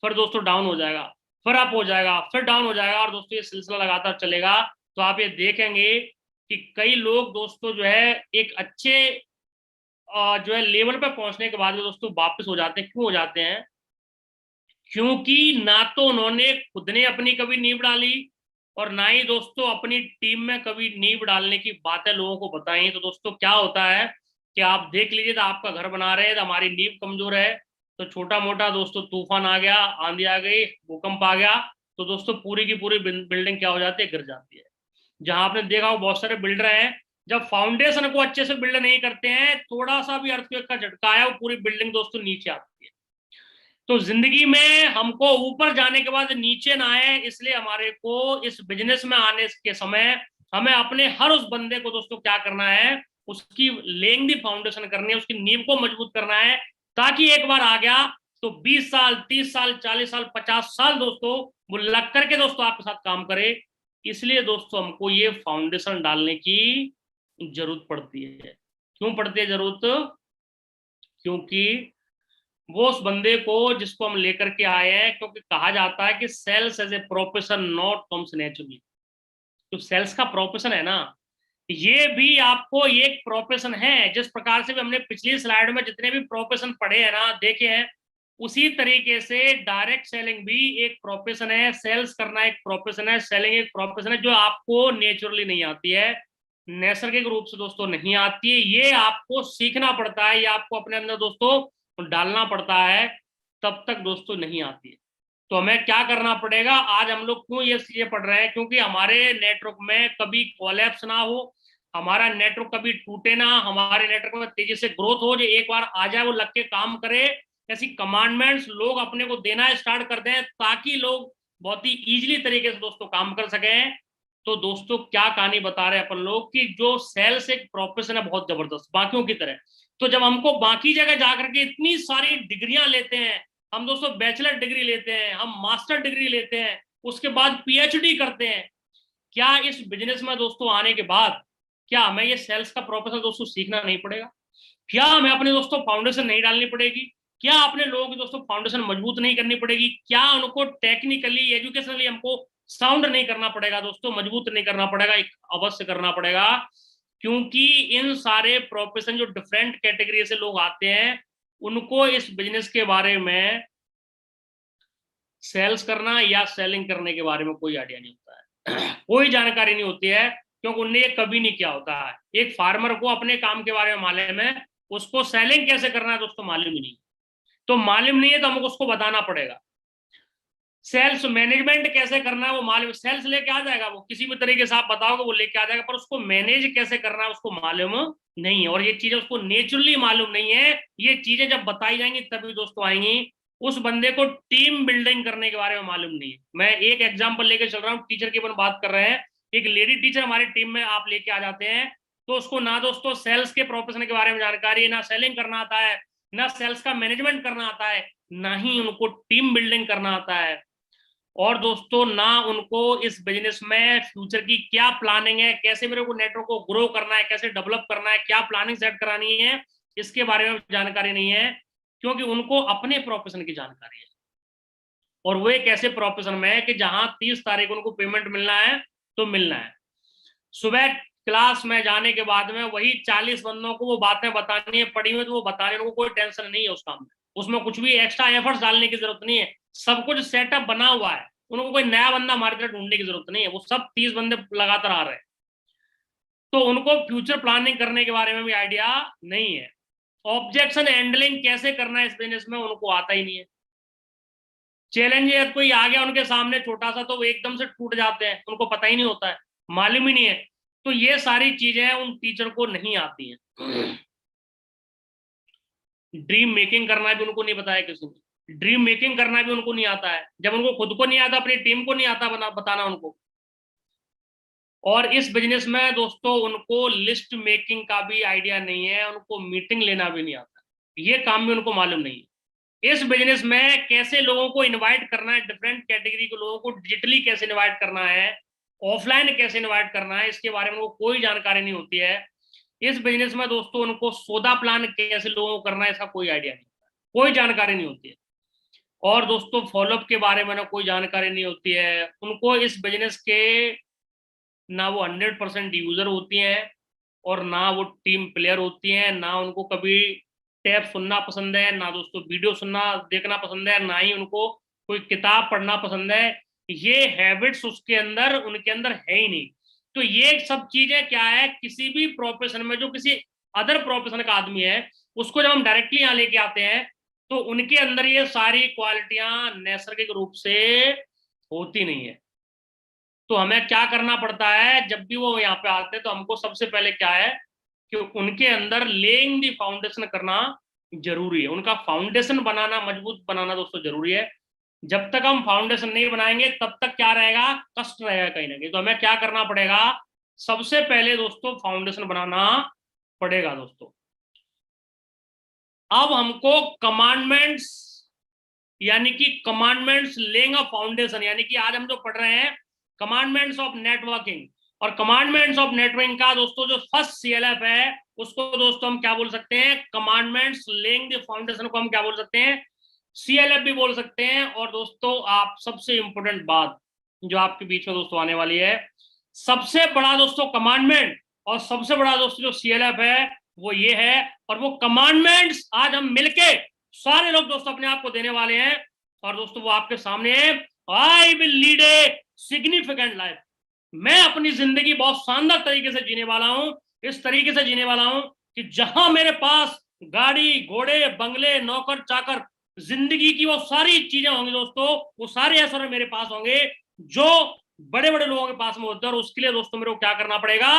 फिर दोस्तों डाउन हो जाएगा, फिर अप हो जाएगा, फिर डाउन हो जाएगा, और दोस्तों ये सिलसिला लगातार चलेगा। तो आप ये देखेंगे कि कई लोग दोस्तों जो है एक अच्छे जो है लेवल पे पहुंचने के बाद में दोस्तों वापस हो जाते हैं। क्यों हो जाते हैं? क्योंकि ना तो उन्होंने खुद ने अपनी कभी नींव डाली, और ना ही दोस्तों अपनी टीम में कभी नींव डालने की बातें लोगों को बताई। तो दोस्तों क्या होता है कि आप देख लीजिए, तो आपका घर बना रहे हैं, तो हमारी नींव कमजोर है, तो छोटा मोटा दोस्तों तूफान आ गया, आंधी आ गई, भूकंप आ गया, तो दोस्तों पूरी की पूरी बिल्डिंग क्या हो जाती है, गिर जाती है। जहां आपने देखा हो बहुत सारे बिल्डर हैं, जब फाउंडेशन को अच्छे से बिल्ड नहीं करते हैं, थोड़ा सा भी अर्थक्वेक का झटका आया, वो पूरी बिल्डिंग दोस्तों नीचे आती है। तो जिंदगी में हमको ऊपर जाने के बाद नीचे ना आए, इसलिए हमारे को इस बिजनेस में आने के समय हमें अपने हर उस बंदे को दोस्तों क्या करना है, उसकी लेइंग दी फाउंडेशन करनी है, उसकी नींव को मजबूत करना है, ताकि एक बार आ गया तो 20 साल, 30 साल, 40 साल, 50 साल दोस्तों वो लग करके दोस्तों आपके साथ काम करे। इसलिए दोस्तों हमको ये फाउंडेशन डालने की जरूरत पड़ती है। क्यों पड़ती है जरूरत? क्योंकि वो उस बंदे को जिसको हम लेकर के आए हैं, क्योंकि कहा जाता है कि sales as a profession not comes naturally. तो सेल्स का प्रोफेशन है ना, ये भी आपको एक प्रोफेशन है। जिस प्रकार से भी हमने पिछली स्लाइड में जितने भी प्रोफेशन पढ़े हैं ना, देखे हैं, उसी तरीके से डायरेक्ट सेलिंग भी एक प्रोफेशन है, सेल्स करना एक प्रोफेशन है, सेलिंग एक प्रोफेशन है, जो आपको नेचुरली नहीं आती है, नैसर्गिक रूप से दोस्तों नहीं आती है। ये आपको सीखना पड़ता है, ये आपको अपने अंदर दोस्तों डालना पड़ता है, तब तक दोस्तों नहीं आती है। तो हमें क्या करना पड़ेगा? आज हम लोग क्यों ये चीजें पढ़ रहे हैं? क्योंकि हमारे नेटवर्क में कभी कोलैप्स ना हो, हमारा नेटवर्क कभी टूटे ना, हमारे नेटवर्क में तेजी से ग्रोथ हो, जो एक बार आ जाए वो लग के काम करे, ऐसी कमांडमेंट्स लोग अपने को देना स्टार्ट कर दें, ताकि लोग बहुत ही इजीली तरीके से दोस्तों काम कर सकें। तो दोस्तों क्या कहानी बता रहे हैं अपन लोग कि जो सेल्स एक प्रोफेशन है बहुत जबरदस्त बाकियों की तरह। तो जब हमको बाकी जगह जाकर के इतनी सारी डिग्रियां लेते हैं, हम दोस्तों बैचलर डिग्री लेते हैं, हम मास्टर डिग्री लेते हैं, उसके बाद पीएचडी करते हैं, क्या इस बिजनेस में दोस्तों आने के बाद क्या हमें ये सेल्स का प्रोफेशन दोस्तों सीखना नहीं पड़ेगा? क्या हमें अपने दोस्तों फाउंडेशन नहीं डालनी पड़ेगी? क्या अपने लोगों की दोस्तों फाउंडेशन मजबूत नहीं करनी पड़ेगी? क्या उनको टेक्निकली एजुकेशनली हमको साउंड नहीं करना पड़ेगा दोस्तों, मजबूत नहीं करना पड़ेगा? एक अवश्य करना पड़ेगा, क्योंकि इन सारे प्रोफेशन जो डिफरेंट कैटेगरी से लोग आते हैं, उनको इस बिजनेस के बारे में सेल्स करना या सेलिंग करने के बारे में कोई आइडिया नहीं होता है कोई जानकारी नहीं होती है, क्योंकि उनने ये कभी नहीं किया होता है। एक फार्मर को अपने काम के बारे में मालूम है, उसको सेलिंग कैसे करना है दोस्तों मालूम ही नहीं। तो मालूम नहीं है तो हमको उसको बताना पड़ेगा। सेल्स मैनेजमेंट कैसे करना है वो मालूम, सेल्स लेके आ जाएगा, वो किसी भी तरीके से आप बताओगे वो लेके आ जाएगा, पर उसको मैनेज कैसे करना है उसको मालूम नहीं है, और ये चीजें उसको नेचुरली मालूम नहीं है। ये चीजें जब बताई जाएंगी तभी दोस्तों आएंगी। उस बंदे को टीम बिल्डिंग करने के बारे में मालूम नहीं है। मैं एक एग्जांपल लेके चल रहा हूँ, टीचर की अपन बात कर रहे हैं। एक लेडी टीचर हमारी टीम में आप लेके आ जाते हैं, तो उसको ना दोस्तों सेल्स के प्रोफेशन के बारे में जानकारी है, ना सेलिंग करना आता है, ना सेल्स का मैनेजमेंट करना आता है, ना ही उनको टीम बिल्डिंग करना आता है, और दोस्तों ना उनको इस बिजनेस में फ्यूचर की क्या प्लानिंग है, कैसे मेरे को नेटवर्क को ग्रो करना है, कैसे डेवलप करना है, क्या प्लानिंग सेट करानी है, इसके बारे में जानकारी नहीं है, क्योंकि उनको अपने प्रोफेशन की जानकारी है। और वो एक ऐसे प्रोफेशन में है कि जहां 30 तारीख को उनको पेमेंट मिलना है तो मिलना है। सुबह क्लास में जाने के बाद में वही 40 बंदों को वो बातें बतानी है पड़ी हुई, तो वो बताने उनको कोई टेंशन नहीं है उस काम में, उसमें कुछ भी एक्स्ट्रा एफर्ट्स डालने की जरूरत नहीं है, सब कुछ सेटअप बना हुआ है, उनको कोई नया बंदा मार्केट ढूंढने की जरूरत नहीं है, वो सब 30 बंदे लगातार आ रहे हैं। तो उनको फ्यूचर प्लानिंग करने के बारे में भी आइडिया नहीं है। ऑब्जेक्शन हैंडलिंग कैसे करना है इस बिजनेस में उनको आता ही नहीं है। चैलेंज कोई आ गया उनके सामने छोटा सा तो वो एकदम से टूट जाते हैं, उनको पता ही नहीं होता है, मालूम ही नहीं है। तो ये सारी चीजें उन टीचर को नहीं आती हैं। ड्रीम मेकिंग करना भी उनको नहीं बताया किसी ने, ड्रीम मेकिंग करना भी उनको नहीं आता है। जब उनको खुद को नहीं आता, अपनी टीम को नहीं आता बताना उनको। और इस बिजनेस में दोस्तों उनको लिस्ट मेकिंग का भी आइडिया नहीं है, उनको मीटिंग लेना भी नहीं आता, ये काम भी उनको मालूम नहीं है। इस बिजनेस में कैसे लोगों को इनवाइट करना है, डिफरेंट कैटेगरी के लोगों को डिजिटली कैसे इनवाइट करना है, ऑफलाइन कैसे इनवाइट करना है, इसके बारे में उनको कोई जानकारी नहीं होती है। इस बिजनेस में दोस्तों उनको सौदा प्लान कैसे लोगों को करना है इसका कोई आइडिया नहीं, कोई जानकारी नहीं होती है। और दोस्तों फॉलोअप के बारे में ना कोई जानकारी नहीं होती है उनको। इस बिजनेस के ना वो 100% यूजर होती हैं, और ना वो टीम प्लेयर होती हैं, ना उनको कभी टैब सुनना पसंद है, ना दोस्तों वीडियो सुनना देखना पसंद है, ना ही उनको कोई किताब पढ़ना पसंद है। ये हैबिट्स उसके अंदर उनके अंदर है ही नहीं। तो ये सब चीजें क्या है, किसी भी प्रोफेशन में जो किसी अदर प्रोफेशन का आदमी है उसको जब हम डायरेक्टली यहाँ लेके आते हैं तो उनके अंदर ये सारी क्वालिटियां नैसर्गिक रूप से होती नहीं है। तो हमें क्या करना पड़ता है, जब भी वो यहाँ पे आते हैं तो हमको सबसे पहले क्या है कि उनके अंदर लेइंग दी फाउंडेशन करना जरूरी है, उनका फाउंडेशन बनाना, मजबूत बनाना दोस्तों जरूरी है। जब तक हम फाउंडेशन नहीं बनाएंगे तब तक क्या रहेगा, कष्ट रहेगा कहीं ना कहीं। तो हमें क्या करना पड़ेगा, सबसे पहले दोस्तों फाउंडेशन बनाना पड़ेगा दोस्तों। अब हमको कमांडमेंट्स यानी कि कमांडमेंट्स लेइंग अ फाउंडेशन, यानी कि आज हम जो पढ़ रहे हैं कमांडमेंट्स ऑफ नेटवर्किंग, और कमांडमेंट्स ऑफ नेटवर्किंग का दोस्तों जो फर्स्ट सीएलएफ है उसको दोस्तों हम क्या बोल सकते हैं, कमांडमेंट्स लेइंग द फाउंडेशन को हम क्या बोल सकते हैं, सीएलएफ भी बोल सकते हैं। और दोस्तों आप सबसे इंपॉर्टेंट बात जो आपके बीच में दोस्तों आने वाली है, सबसे बड़ा दोस्तों कमांडमेंट और सबसे बड़ा दोस्तों जो सीएलएफ है वो ये है, और वो कमांडमेंट्स आज हम मिलके सारे लोग दोस्तों अपने आप को देने वाले हैं। और दोस्तों वो आपके सामने है, आई will lead a significant life. मैं अपनी जिंदगी बहुत शानदार तरीके से जीने वाला हूं, इस तरीके से जीने वाला हूं कि जहां मेरे पास गाड़ी घोड़े बंगले नौकर चाकर जिंदगी की वो सारी चीजें होंगी दोस्तों, वो सारे असर मेरे पास होंगे जो बड़े बड़े लोगों के पास में होते हैं। और उसके लिए दोस्तों मेरे को क्या करना पड़ेगा,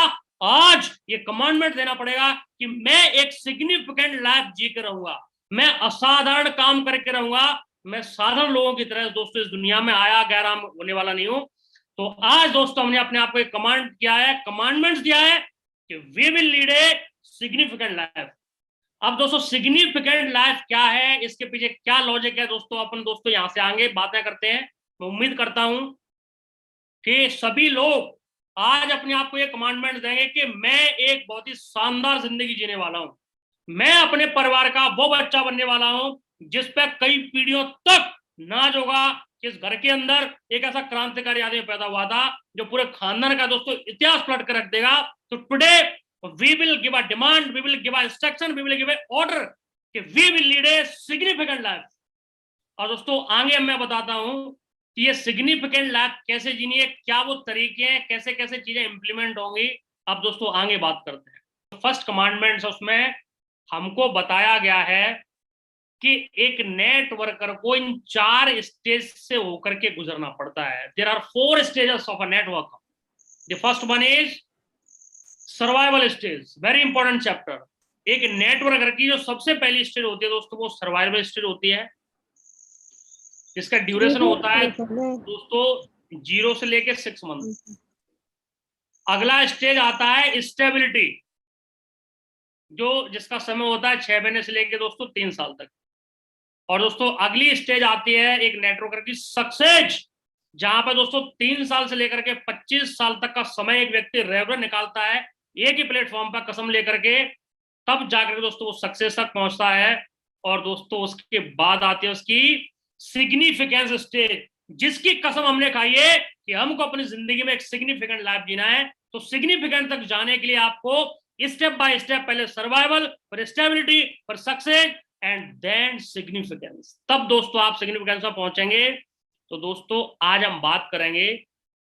आज ये कमांडमेंट देना पड़ेगा कि मैं एक सिग्निफिकेंट लाइफ जी कर रहूंगा, मैं असाधारण काम करके रहूंगा, मैं साधारण लोगों की तरह दोस्तों इस दुनिया में आया गैर आम होने वाला नहीं हूं। तो आज दोस्तों हमने अपने आप को एक कमांड किया है, कमांडमेंट्स दिया है कि we will lead a significant life. अब दोस्तों सिग्निफिकेंट लाइफ क्या है, इसके पीछे क्या लॉजिक है दोस्तों, अपन दोस्तों यहां से आगे बातें करते हैं। मैं उम्मीद करता हूं कि सभी लोग आज अपने आप को ये कमांडमेंट देंगे कि मैं एक बहुत ही शानदार जिंदगी जीने वाला हूं, मैं अपने परिवार का वो बच्चा बनने वाला हूं जिस पे कई पीढ़ियों तक नाज होगा, कि इस घर के अंदर एक ऐसा क्रांतिकारी आदमी पैदा हुआ था जो पूरे खानदान का दोस्तों इतिहास पलट कर रख देगा। तो today we will give a demand, we will give a instruction, we will give a order कि we will lead a significant life. और दोस्तों आगे मैं बताता हूं कि ये सिग्निफिकेंट लाइफ कैसे जीनी है, क्या वो तरीके हैं, कैसे कैसे चीजें इंप्लीमेंट होंगी। अब दोस्तों आगे बात करते हैं। फर्स्ट कमांडमेंट्स उसमें हमको बताया गया है कि एक नेटवर्कर को इन 4 स्टेज से होकर के गुजरना पड़ता है। There are 4 stages of a network. The first one is survival stage, very important chapter. एक नेटवर्कर की जो सबसे पहली स्टेज होती है दोस्तों, वो सर्वाइवल स्टेज होती है। इसका ड्यूरेशन होता है दोस्तों 0 से लेके 6 मंथ। अगला स्टेज आता है स्टेबिलिटी, जो जिसका समय होता है 6 महीने से लेके दोस्तों 3 साल तक। और दोस्तों अगली स्टेज आती है एक नेटवर्कर की सक्सेस, जहां पर दोस्तों 3 साल से लेकर के 25 साल तक का समय एक व्यक्ति रेगुलर निकालता है एक ही प्लेटफॉर्म पर कसम लेकर के, तब जाकर के दोस्तों वो सक्सेस तक पहुंचता है। और दोस्तों उसके बाद आती है उसकी सिग्निफिकेंस स्टेज, जिसकी कसम हमने खाई है कि हमको अपनी जिंदगी में एक सिग्निफिकेंट लाइफ जीना है। तो सिग्निफिकेंट तक जाने के लिए आपको स्टेप बाय स्टेप पहले सर्वाइवल, फिर स्टेबिलिटी, फिर सक्सेस एंड देन सिग्निफिकेंस, तब दोस्तों आप सिग्निफिकेंस में पहुंचेंगे। तो दोस्तों आज हम बात करेंगे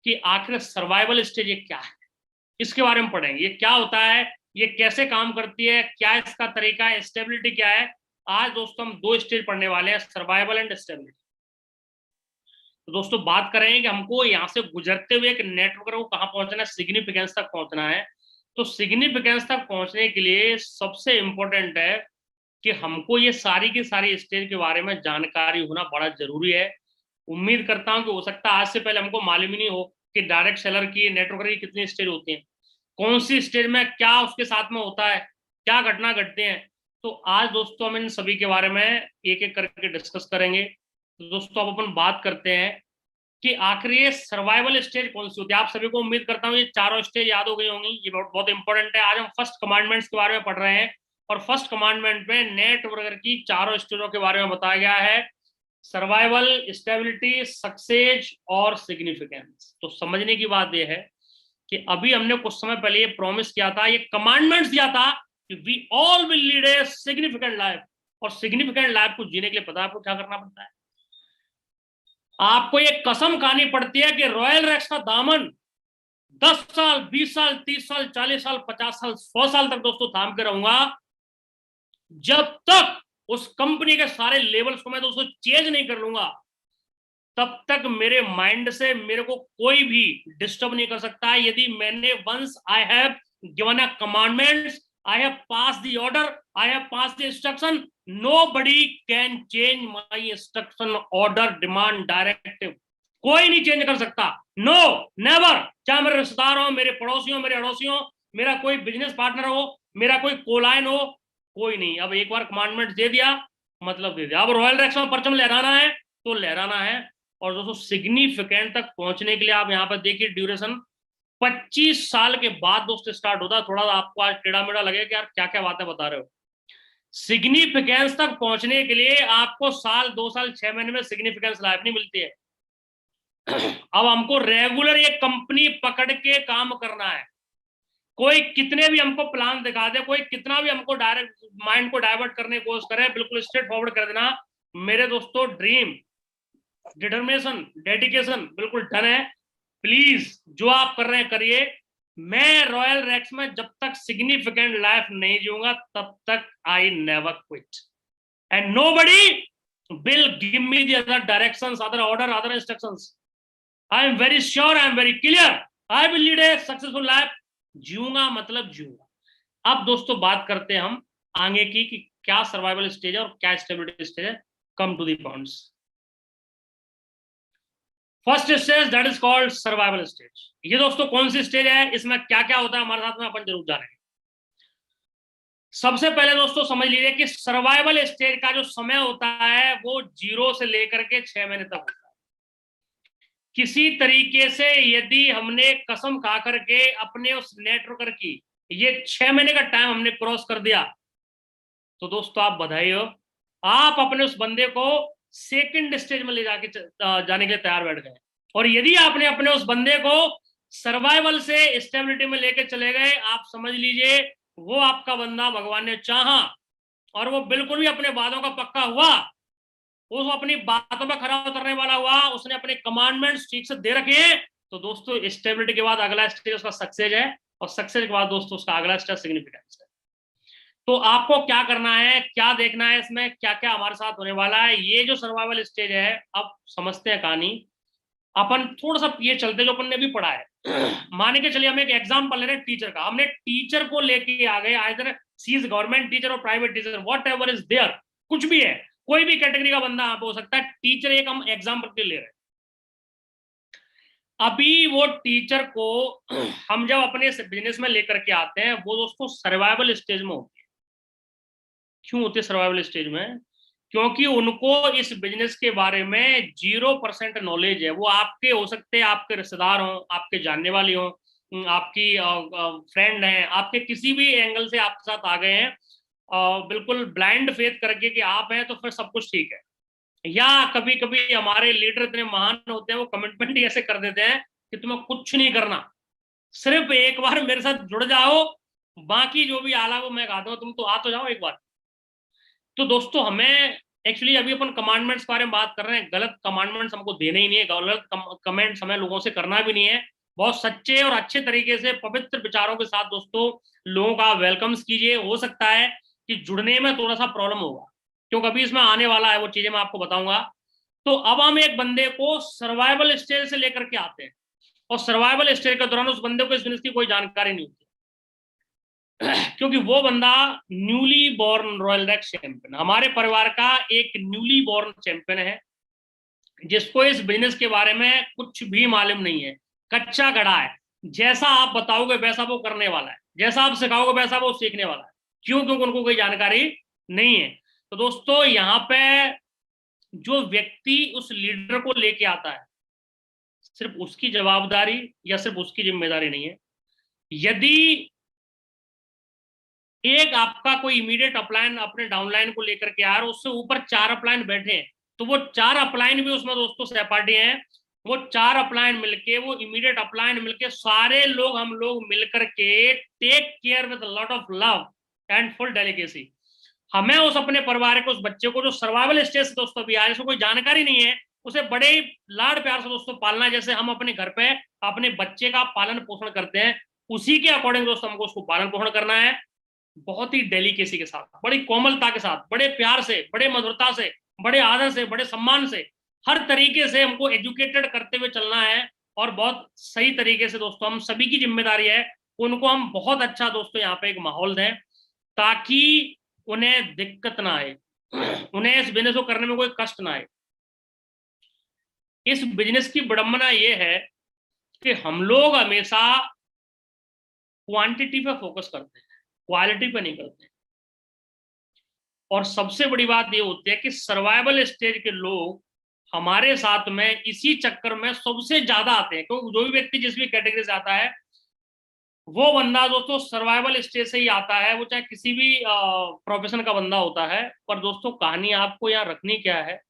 कि आखिर सर्वाइवल स्टेज ये क्या है, इसके बारे में पढ़ेंगे। ये क्या होता है, ये कैसे काम करती है, क्या इसका तरीका है, स्टेबिलिटी क्या है। आज दोस्तों हम 2 स्टेज पढ़ने वाले हैं, सर्वाइवल एंड स्टेबिलिटी। तो दोस्तों बात करेंगे कि हमको यहाँ से गुजरते हुए एक नेटवर्कर को कहाँ पहुंचना है, सिग्निफिकेंस तक पहुंचना है। तो सिग्निफिकेंस तक पहुंचने के लिए सबसे इंपॉर्टेंट है कि हमको ये सारी की सारी स्टेज के बारे में जानकारी होना बड़ा जरूरी है। उम्मीद करता हूं कि हो सकता है आज से पहले हमको मालूम ही नहीं हो कि डायरेक्ट सेलर की, नेटवर्कर की कितनी स्टेज होती हैं, कौन सी स्टेज में क्या उसके साथ में होता है, क्या घटना घटते हैं। तो आज दोस्तों हम इन सभी के बारे में एक एक करके डिस्कस करेंगे। तो दोस्तों अब अपन बात करते हैं कि आखिर ये सर्वाइवल स्टेज कौन सी होती है। आप सभी को उम्मीद करता हूँ ये चारों स्टेज याद हो गई होंगी, ये बहुत इंपॉर्टेंट है। आज हम फर्स्ट कमांडमेंट्स के बारे में पढ़ रहे हैं और फर्स्ट कमांडमेंट में नेटवर्कर की चारों स्टेजों के बारे में बताया गया है, सर्वाइवल, स्टेबिलिटी, सक्सेस और सिग्निफिकेंस। तो समझने की बात यह है कि अभी हमने कुछ समय पहले ये प्रॉमिस किया था, ये कमांडमेंट्स दिया था कि we all will lead a significant life. और सिग्निफिकेंट लाइफ को जीने के लिए पता है आपको क्या करना पड़ता है। आपको ये कसम खानी पड़ती है कि रॉयल रैक्स का दामन 10 साल, 20 साल, 30 साल, 40 साल, 50 साल, 100 साल तक दोस्तों थाम के रहूंगा, जब तक उस कंपनी के सारे लेवल्स को मैं दोस्तों चेंज नहीं कर लूंगा, तब तक मेरे माइंड से मेरे को कोई भी डिस्टर्ब नहीं कर सकता है। यदि मैंने once I have given a commandments, I have pass the order, I have pass the instruction, nobody can change my instruction, order, demand, directive. कोई नहीं चेंज कर सकता, नो नेवर। चाहे मेरे रिश्तेदार हो, मेरे पड़ोसी हो, मेरे अड़ोसी हो, मेरा कोई बिजनेस पार्टनर हो, मेरा कोई कोलाइन हो, कोई नहीं। अब एक बार कमांडमेंट दे दिया मतलब दे दिया। अब रॉयल रैक्स में परचम लहराना है तो लहराना है। और दोस्तों सिग्निफिकेंट तक पहुंचने के लिए आप यहाँ पर देखिए ड्यूरेशन 25 साल के बाद दोस्तों स्टार्ट होता है। थोड़ा आपको आज टेढ़ा मेढ़ा लगेगा कि यार क्या क्या बातें बता रहे हो। सिग्निफिकेंस तक पहुंचने के लिए आपको साल, 2 साल, 6 महीने में सिग्निफिकेंस लाइफ नहीं मिलती है। अब हमको रेगुलर ये कंपनी पकड़ के काम करना है। कोई कितने भी हमको प्लान दिखा दे, कोई कितना भी हमको डायरेक्ट माइंड को डाइवर्ट करने की कोशिश करे, बिल्कुल स्ट्रेट फॉरवर्ड कर देना। मेरे दोस्तों ड्रीम, डिटर्मिनेशन, डेडिकेशन बिल्कुल डन है। प्लीज जो आप कर रहे हैं करिए। मैं रॉयल रैक्स में जब तक सिग्निफिकेंट लाइफ नहीं जीऊंगा तब तक I never quit and nobody will give me the other directions, other order, other instructions. I am very sure, I am very clear, I will lead a successful life. जीऊंगा मतलब जीऊंगा। अब दोस्तों बात करते हैं हम आगे की कि क्या सर्वाइवल स्टेज है और क्या स्टेबिलिटी स्टेज है। Come to the points. First stage that is called survival stage. ये दोस्तों कौन सी स्टेज है, इसमें क्या क्या होता है हमारे साथ में अपन जरूर जानेंगे। सबसे पहले दोस्तों समझ लीजिए कि सर्वाइवल स्टेज का जो समय होता है वो 0 से लेकर के 6 महीने तक होता है। किसी तरीके से यदि हमने कसम खा करके अपने उस नेटवर्कर की ये 6 महीने का टाइम हमने क्रॉस कर दिया, तो दोस्तों आप बधाई हो, आप अपने उस बंदे को सेकंड स्टेज में ले जाके जाने के लिए तैयार बैठ गए। और यदि आपने अपने उस बंदे को सर्वाइवल से स्टेबिलिटी में लेके चले गए, आप समझ लीजिए वो आपका बंदा भगवान ने चाहा और वो बिल्कुल भी अपने वादों का पक्का हुआ, वो अपनी बातों में खरा उतरने वाला हुआ, उसने अपने कमांडमेंट्स ठीक से दे रखे हैं, तो दोस्तों स्टेबिलिटी के बाद अगला स्टेज उसका सक्सेस है और सक्सेस के बाद दोस्तों उसका अगला स्टेज सिग्निफिकेंस है। तो आपको क्या करना है, क्या देखना है इसमें, क्या क्या हमारे साथ होने वाला है, ये जो सर्वाइवल स्टेज है, अब समझते हैं कहानी। अपन थोड़ा सा ये चलते जो अपन ने भी पढ़ा है। मान के चलिए हम एक एग्जाम्पल ले रहे हैं टीचर का, हमने टीचर को लेके आ गए, either she is government teacher और private teacher, whatever is there, कुछ भी है, कोई भी कैटेगरी का बंदा आप हो सकता है, टीचर एक हम एग्जाम्पल के ले रहे हैं। अभी वो टीचर को हम जब अपने बिजनेस में लेकर के आते हैं, वो दोस्तों सर्वाइवल स्टेज में होते हैं। क्यों होते सर्वाइवल स्टेज में? क्योंकि उनको इस बिजनेस के बारे में 0% नॉलेज है। वो आपके हो सकते हैं, आपके रिश्तेदार हो, आपके जानने वाले हो, आपकी फ्रेंड हैं, आपके किसी भी एंगल से आपके साथ आ गए हैं, बिल्कुल ब्लाइंड फेथ करके कि आप हैं तो फिर सब कुछ ठीक है। या कभी कभी हमारे लीडर इतने महान होते हैं, वो कमिटमेंट ही ऐसे कर देते हैं कि तुम्हें कुछ नहीं करना, सिर्फ एक बार मेरे साथ जुड़ जाओ, बाकी जो भी आला वो मैं गा दूं, तुम तो आ तो जाओ एक बार। तो दोस्तों हमें एक्चुअली अभी अपन कमांडमेंट्स के बारे में बात कर रहे हैं, गलत कमांडमेंट्स हमको देने ही नहीं है, गलत कमेंट्स हमें लोगों से करना भी नहीं है। बहुत सच्चे और अच्छे तरीके से पवित्र विचारों के साथ दोस्तों लोगों का वेलकम्स कीजिए। हो सकता है कि जुड़ने में थोड़ा सा प्रॉब्लम होगा, क्योंकि अभी इसमें आने वाला है, वो चीजें मैं आपको बताऊंगा। तो अब हम एक बंदे को सर्वाइवल स्टेज से लेकर के आते हैं, और सर्वाइवल स्टेज के दौरान उस बंदे को इस बिजनेस की कोई जानकारी नहीं होती, क्योंकि वो बंदा newly born royal rack champion, हमारे परिवार का एक न्यूली बॉर्न चैंपियन है, जिसको इस बिजनेस के बारे में कुछ भी मालूम नहीं है, कच्चा गड़ा है। जैसा आप बताओगे वैसा वो करने वाला है, जैसा आप सिखाओगे वैसा वो सीखने वाला है। क्यों? क्योंकि उनको कोई जानकारी नहीं है। तो दोस्तों यहाँ पे जो व्यक्ति उस लीडर को लेके आता है, सिर्फ उसकी जवाबदारी या सिर्फ उसकी जिम्मेदारी नहीं है। यदि एक आपका कोई इमीडिएट अपलाइन अपने डाउनलाइन को लेकर के आ रहा है, उससे ऊपर 4 अपलाइन बैठे हैं, तो वो 4 अपलाइन भी उसमें दोस्तों सहपाठी हैं। वो 4 अपलाइन मिलके, वो इमीडिएट अपलाइन मिलके, सारे लोग हम लोग मिलकर के take care with lot of love and full delicacy, हमें उस अपने परिवार के उस बच्चे को जो सर्वाइवल स्टेज से दोस्तों भी आए, इसको कोई जानकारी नहीं है, उसे बड़े लाड प्यार से दोस्तों पालना, जैसे हम अपने घर पे अपने बच्चे का पालन पोषण करते हैं, उसी के अकॉर्डिंग दोस्तों हमको उसको पालन पोषण करना है। बहुत ही डेलिकेसी के साथ, बड़ी कोमलता के साथ, बड़े प्यार से, बड़े मधुरता से, बड़े आदर से, बड़े सम्मान से, हर तरीके से हमको एजुकेटेड करते हुए चलना है। और बहुत सही तरीके से दोस्तों हम सभी की जिम्मेदारी है, उनको हम बहुत अच्छा दोस्तों यहाँ पे एक माहौल दें, ताकि उन्हें दिक्कत ना आए, उन्हें इस बिजनेस को करने में कोई कष्ट ना आए। इस बिजनेस की विडंबना ये है कि हम लोग हमेशा क्वांटिटी पे फोकस करते हैं, क्वालिटी पे नहीं करते। और सबसे बड़ी बात ये होती है कि सर्वाइवल स्टेज के लोग हमारे साथ में इसी चक्कर में सबसे ज्यादा आते हैं, क्योंकि जो भी व्यक्ति जिस भी कैटेगरी से आता है, वो बंदा दोस्तों सर्वाइवल स्टेज से ही आता है, वो चाहे किसी भी प्रोफेशन का बंदा होता है। पर दोस्तों कहानी आपको यहाँ रखनी क्या है,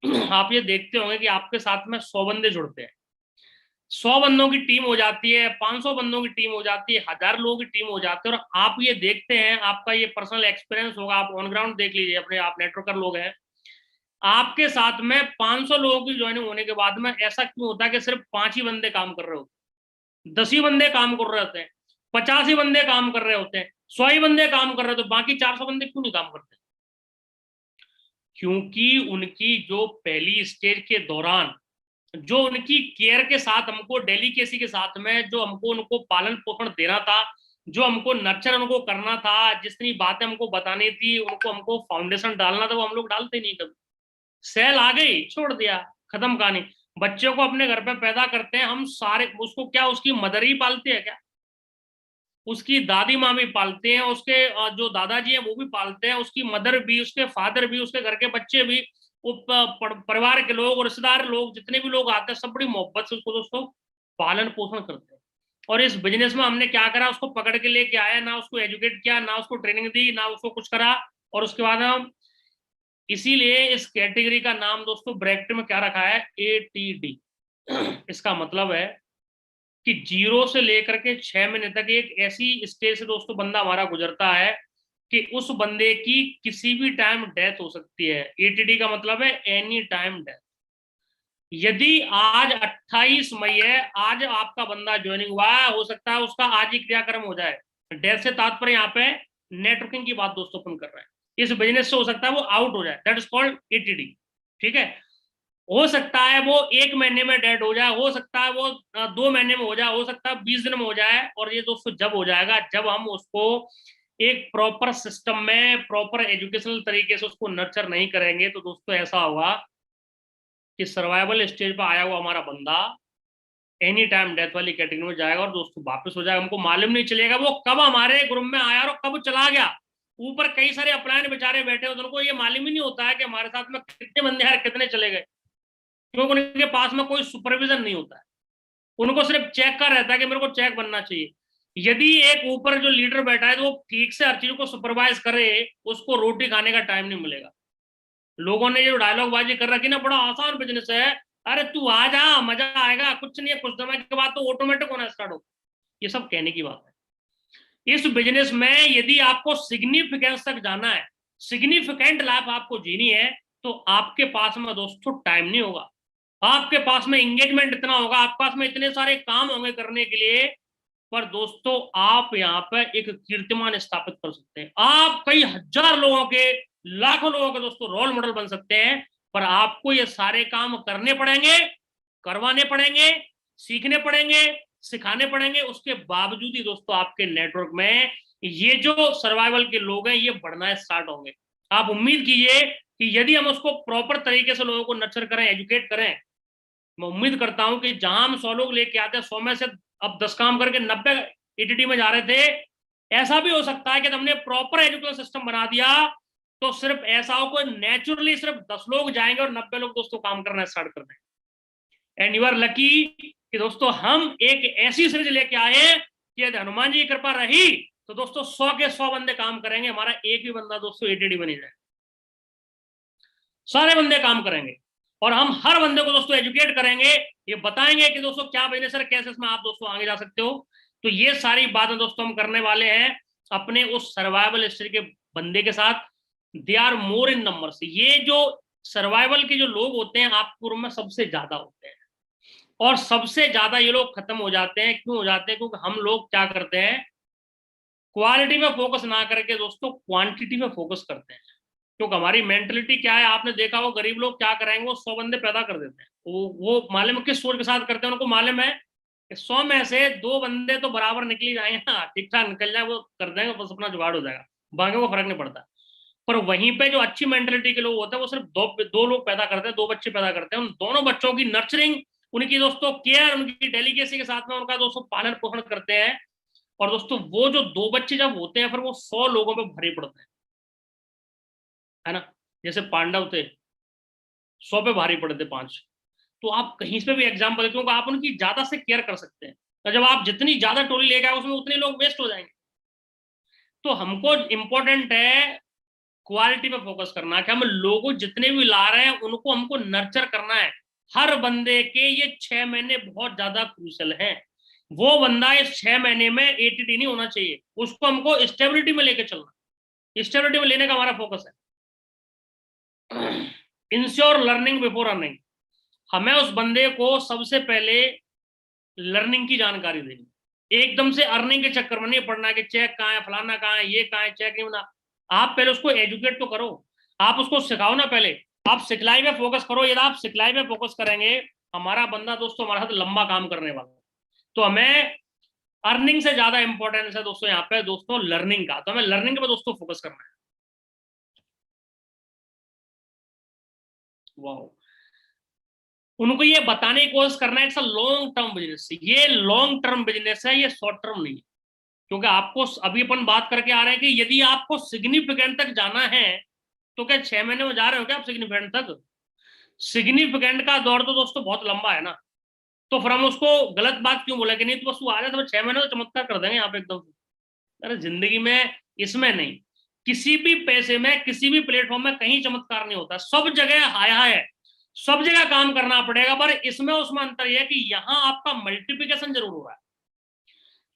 आप ये देखते होंगे कि आपके साथ में 100 बंदे जुड़ते हैं, 100 बंदों की टीम हो जाती है, 500 बंदों की टीम हो जाती है, 1000 लोगों की टीम हो जाती है। और आप ये देखते हैं, आपका ये पर्सनल एक्सपीरियंस होगा, आप ऑन ग्राउंड देख लीजिए अपने, आप नेटवर्कर लोग हैं, आपके साथ में 500 लोगों की ज्वाइनिंग होने के बाद में ऐसा क्यों होता है कि सिर्फ 5 ही बंदे काम कर रहे होते हैं, 10 ही बंदे काम कर रहे होते हैं, 50 ही बंदे काम कर रहे होते हैं, 100 ही बंदे काम कर रहे होते हैं, बाकी 400 बंदे क्यों नहीं काम करते? क्योंकि उनकी जो पहली स्टेज के दौरान जो उनकी केयर के साथ, हमको डेलिकेसी के साथ में जो हमको उनको पालन पोषण देना था, जो हमको नर्चर उनको करना था, जितनी बातें हमको बतानी थी, उनको हमको फाउंडेशन डालना था, वो हम लोग डालते नहीं कभी। सेल आ गई, छोड़ दिया, खत्म कहानी। बच्चों को अपने घर पे पैदा करते हैं हम सारे, उसको क्या उसकी मदर ही पालती है क्या? उसकी दादी माँ भी पालते हैं, उसके जो दादाजी हैं वो भी पालते हैं, उसकी मदर भी, उसके फादर भी, उसके घर के बच्चे भी, वो परिवार के लोग और रिश्तेदार लोग, जितने भी लोग आते हैं, सब बड़ी मोहब्बत से उसको दोस्तों पालन पोषण करते हैं। और इस बिजनेस में हमने क्या करा, उसको पकड़ के लेके आया, ना उसको एजुकेट किया, ना उसको ट्रेनिंग दी, ना उसको कुछ करा। और उसके बाद हम इसीलिए इस कैटेगरी का नाम दोस्तों ब्रैकेट में क्या रखा है, ATD। इसका मतलब है कि 0 से लेकर के 6 महीने तक एक ऐसी स्टेज से दोस्तों बंदा हमारा गुजरता है कि उस बंदे की किसी भी टाइम डेथ हो सकती है। ATD का मतलब है एनी टाइम डेथ। यदि आज 28 मई है, आज आपका बंदा ज्वाइनिंग हुआ है, हो सकता है उसका आज ही क्रियाक्रम हो जाए, डेथ से तात्पर्य यहाँ पे नेटवर्किंग की बात दोस्तों अपन कर रहे हैं। इस बिजनेस से हो सकता है वो आउट हो जाए, दैट इज कॉल्ड एटीडी। ठीक है, हो सकता है वो 1 महीने में डेड हो जाए, हो सकता है वो 2 महीने में हो जाए, हो सकता है 20 दिन में हो जाए। और ये दोस्तों जब हो जाएगा जब हम उसको एक प्रॉपर सिस्टम में प्रॉपर एजुकेशनल तरीके से उसको नर्चर नहीं करेंगे, तो दोस्तों ऐसा होगा कि सर्वाइवल स्टेज पर आया हुआ हमारा बंदा एनी टाइम डेथ वाली कैटेगरी में जाएगा और दोस्तों वापस हो जाएगा। हमको मालूम नहीं चलेगा वो कब हमारे ग्रुप में आया और कब चला गया। ऊपर कई सारे अपलायन बेचारे बैठे होते हैं, उनको ये मालूम ही नहीं होता है कि हमारे साथ में कितने बंदे हैं, कितने चले गए, क्योंकि उनके पास में कोई सुपरविजन नहीं होता है। उनको सिर्फ चेक का रहता है कि मेरे को चेक बनना चाहिए। यदि एक ऊपर जो लीडर बैठा है तो वो ठीक से हर चीज को सुपरवाइज करे, उसको रोटी खाने का टाइम नहीं मिलेगा। लोगों ने जो डायलॉग बाजी कर रखी ना, बड़ा आसान बिजनेस है, अरे तू आ जा मजा आएगा, कुछ नहीं है, कुछ समय के बाद तो ऑटोमेटिक होना स्टार्ट हो, ये सब कहने की बात है। इस बिजनेस में यदि आपको सिग्निफिकेंस तक जाना है, सिग्निफिकेंट लाइफ आपको जीनी है, तो आपके पास में दोस्तों टाइम नहीं होगा, आपके पास में एंगेजमेंट इतना होगा, आपके पास में इतने सारे काम होंगे करने के लिए, पर दोस्तों आप यहाँ पर एक कीर्तिमान स्थापित कर सकते हैं। आप कई हजार लोगों के, लाखों लोगों के दोस्तों रोल मॉडल बन सकते हैं, पर आपको ये सारे काम करने पड़ेंगे, करवाने पड़ेंगे, सीखने पड़ेंगे, सिखाने पड़ेंगे। उसके बावजूद ही दोस्तों आपके नेटवर्क में ये जो सर्वाइवल के लोग हैं ये बढ़ना स्टार्ट होंगे। आप उम्मीद कीजिए कि यदि हम उसको प्रॉपर तरीके से लोगों को नर्चर करें, एजुकेट करें, मैं उम्मीद करता हूं कि जहां हम 100 लोग लेके आते हैं, 100 में से अब 10 काम करके 90 ईटीडी में जा रहे थे, ऐसा भी हो सकता है कि हमने प्रॉपर एजुकेशन सिस्टम बना दिया तो सिर्फ ऐसा हो कोई नेचुरली सिर्फ 10 लोग जाएंगे और 90 लोग दोस्तों काम करना स्टार्ट कर देंगे। एंड यू आर लकी कि दोस्तों हम एक ऐसी सीरीज लेके आए कि यदि हनुमान जी की कृपा रही तो दोस्तों 100 के 100 बंदे काम करेंगे, हमारा एक भी बंदा दोस्तों एटीडी बनी जाए, सारे बंदे काम करेंगे और हम हर बंदे को दोस्तों एजुकेट करेंगे, ये बताएंगे कि दोस्तों क्या बिजनेस है, कैसे इसमें आप दोस्तों आगे जा सकते हो। तो ये सारी बातें दोस्तों हम करने वाले हैं अपने उस सर्वाइवल हिस्ट्री के बंदे के साथ। They are more in numbers, ये जो सर्वाइवल के जो लोग होते हैं आपके रूम में सबसे ज्यादा होते हैं, और सबसे ज्यादा ये लोग खत्म हो जाते हैं। क्यों हो जाते हैं? क्योंकि हम लोग क्या करते हैं, क्वालिटी में फोकस ना करके दोस्तों क्वांटिटी में फोकस करते हैं। क्योंकि हमारी मेंटलिटी क्या है, आपने देखा वो गरीब लोग क्या करेंगे, वो 100 बंदे पैदा कर देते हैं। वो मालूम किस सोच के साथ करते हैं, उनको मालूम है कि 100 में से 2 बंदे तो बराबर निकल जाएंगे ना, ठीक ठाक निकल जाए, वो कर देंगे, बस अपना जुगाड़ हो जाएगा, बाकी को फर्क नहीं पड़ता। पर वहीं पे जो अच्छी मेंटलिटी के लोग होते हैं वो सिर्फ दो लोग पैदा करते हैं, 2 बच्चे पैदा करते हैं। उन दोनों बच्चों की नर्चरिंग, उनकी दोस्तों केयर, उनकी डेलीकेसी के साथ में उनका दोस्तों पालन पोषण करते हैं। और दोस्तों वो जो 2 बच्चे जब होते हैं फिर वो 100 लोगों पे भारी पड़ते हैं, है ना। जैसे पांडव थे, 100 पे भारी पड़े थे 5। तो आप कहीं से भी एग्जाम्पल, क्योंकि आप उनकी ज्यादा से केयर कर सकते हैं। तो जब आप जितनी ज्यादा टोली लेके आए उसमें उतने लोग वेस्ट हो जाएंगे। तो हमको इंपॉर्टेंट है क्वालिटी पे फोकस करना, कि हम लोगों जितने भी ला रहे हैं उनको हमको नर्चर करना है। हर बंदे के ये 6 महीने बहुत ज्यादा क्रूशियल हैं। वो बंदा इस 6 महीने में एटीडी नहीं होना चाहिए, उसको हमको स्टेबिलिटी में लेके चलना, स्टेबिलिटी में लेने का हमारा फोकस है। इंश्योर लर्निंग बिफोर अर्निंग, हमें उस बंदे को सबसे पहले लर्निंग की जानकारी देनी। एकदम से अर्निंग के चक्कर में नहीं पड़ना कि चेक कहाँ है, फलाना कहाँ है, ये कहाँ है, चेक नहीं होना। आप पहले उसको एजुकेट तो करो, आप उसको सिखाओ ना, पहले आप सिखलाई में फोकस करो। यदि आप सिखलाई में फोकस करेंगे, हमारा बंदा दोस्तों हमारा साथ लंबा काम करने वाला है। तो हमें अर्निंग से ज्यादा इंपॉर्टेंस है दोस्तों यहाँ पे दोस्तों लर्निंग का, तो हमें लर्निंग पे दोस्तों फोकस करना है। वाह, उनको ये बताने की कोशिश करना है, it's a long term business. ये लॉन्ग टर्म बिजनेस है, ये शॉर्ट टर्म नहीं है। क्योंकि आपको अभी अपन बात करके आ रहे हैं कि यदि आपको सिग्निफिकेंट तक जाना है तो क्या 6 महीने में जा रहे हो क्या आप सिग्निफिकेंट तक? सिग्निफिकेंट का दौर तो दोस्तों बहुत लंबा है ना। तो फिर हम उसको गलत बात क्यों बोले कि नहीं तो बस वो आ जाए तो 6 महीने तो चमत्कार कर देंगे आप एकदम से। अरे जिंदगी में इसमें नहीं, किसी भी पैसे में, किसी भी प्लेटफॉर्म में कहीं चमत्कार नहीं होता, सब जगह हाया है, सब जगह काम करना पड़ेगा। पर इसमें उसमें अंतर यह है कि यहाँ आपका मल्टीप्लिकेशन जरूर हो रहा है।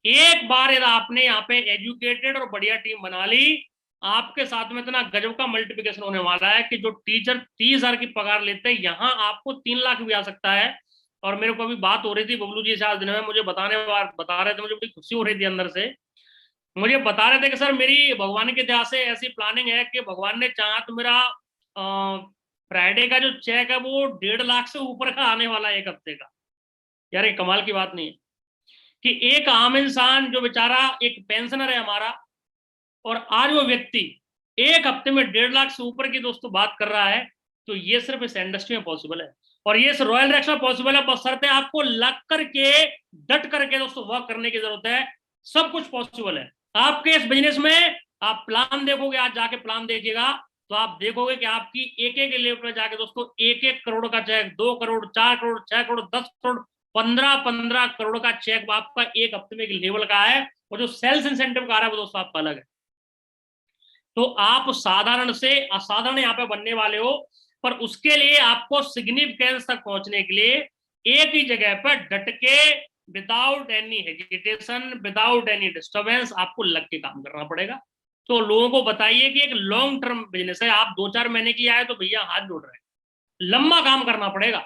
एक बार यदि आपने यहाँ पे एजुकेटेड और बढ़िया टीम बना ली, आपके साथ में इतना गजब का मल्टीप्लिकेशन होने वाला है कि जो टीचर 30,000 की पगार लेते हैं, यहाँ आपको 3 लाख भी आ सकता है। और मेरे को अभी बात हो रही थी, बबलू जी से आज दिन में मुझे बता रहे थे, मुझे बड़ी खुशी हो रही थी अंदर से। मुझे बता रहे थे कि सर मेरी भगवान के दया से ऐसी प्लानिंग है कि भगवान ने चाहा तो मेरा फ्राइडे का जो चेक है वो 1.5 लाख से ऊपर का आने वाला है 1 हफ्ते का। यार ये कमाल की बात नहीं है कि एक आम इंसान जो बेचारा एक पेंशनर है हमारा, और आज वो व्यक्ति 1 हफ्ते में 1.5 लाख से ऊपर की दोस्तों बात कर रहा है। तो ये सिर्फ इस इंडस्ट्री में पॉसिबल है, और ये इस रॉयल रैक्स में पॉसिबल है, बशर्ते आपको लग करके डट करके दोस्तों वर्क करने की जरूरत है। सब कुछ पॉसिबल है आपके इस बिजनेस में। आप प्लान देखोगे, आज जाके प्लान देखिएगा तो आप देखोगे कि आपकी एक एक लेवल पर जाके दोस्तों 1-1 करोड़ का चेक, 2 करोड़, 4 करोड़, 6 करोड़, 10 करोड़, 15-15 करोड़ का चेक आपका 1 हफ्ते में एक लेवल का है। और जो सेल्स इंसेंटिव का आ रहा है वो दोस्तों आपका अलग है। तो आप साधारण से असाधारण यहाँ पे बनने वाले हो, पर उसके लिए आपको सिग्निफिकेंस तक पहुंचने के लिए एक ही जगह पर डट के, without any hesitation, without any disturbance आपको लग के काम करना पड़ेगा। तो लोगों को बताइए कि एक लॉन्ग टर्म बिजनेस है, आप 2-4 महीने की आए तो भैया हाथ जोड़ रहे हैं, लंबा काम करना पड़ेगा।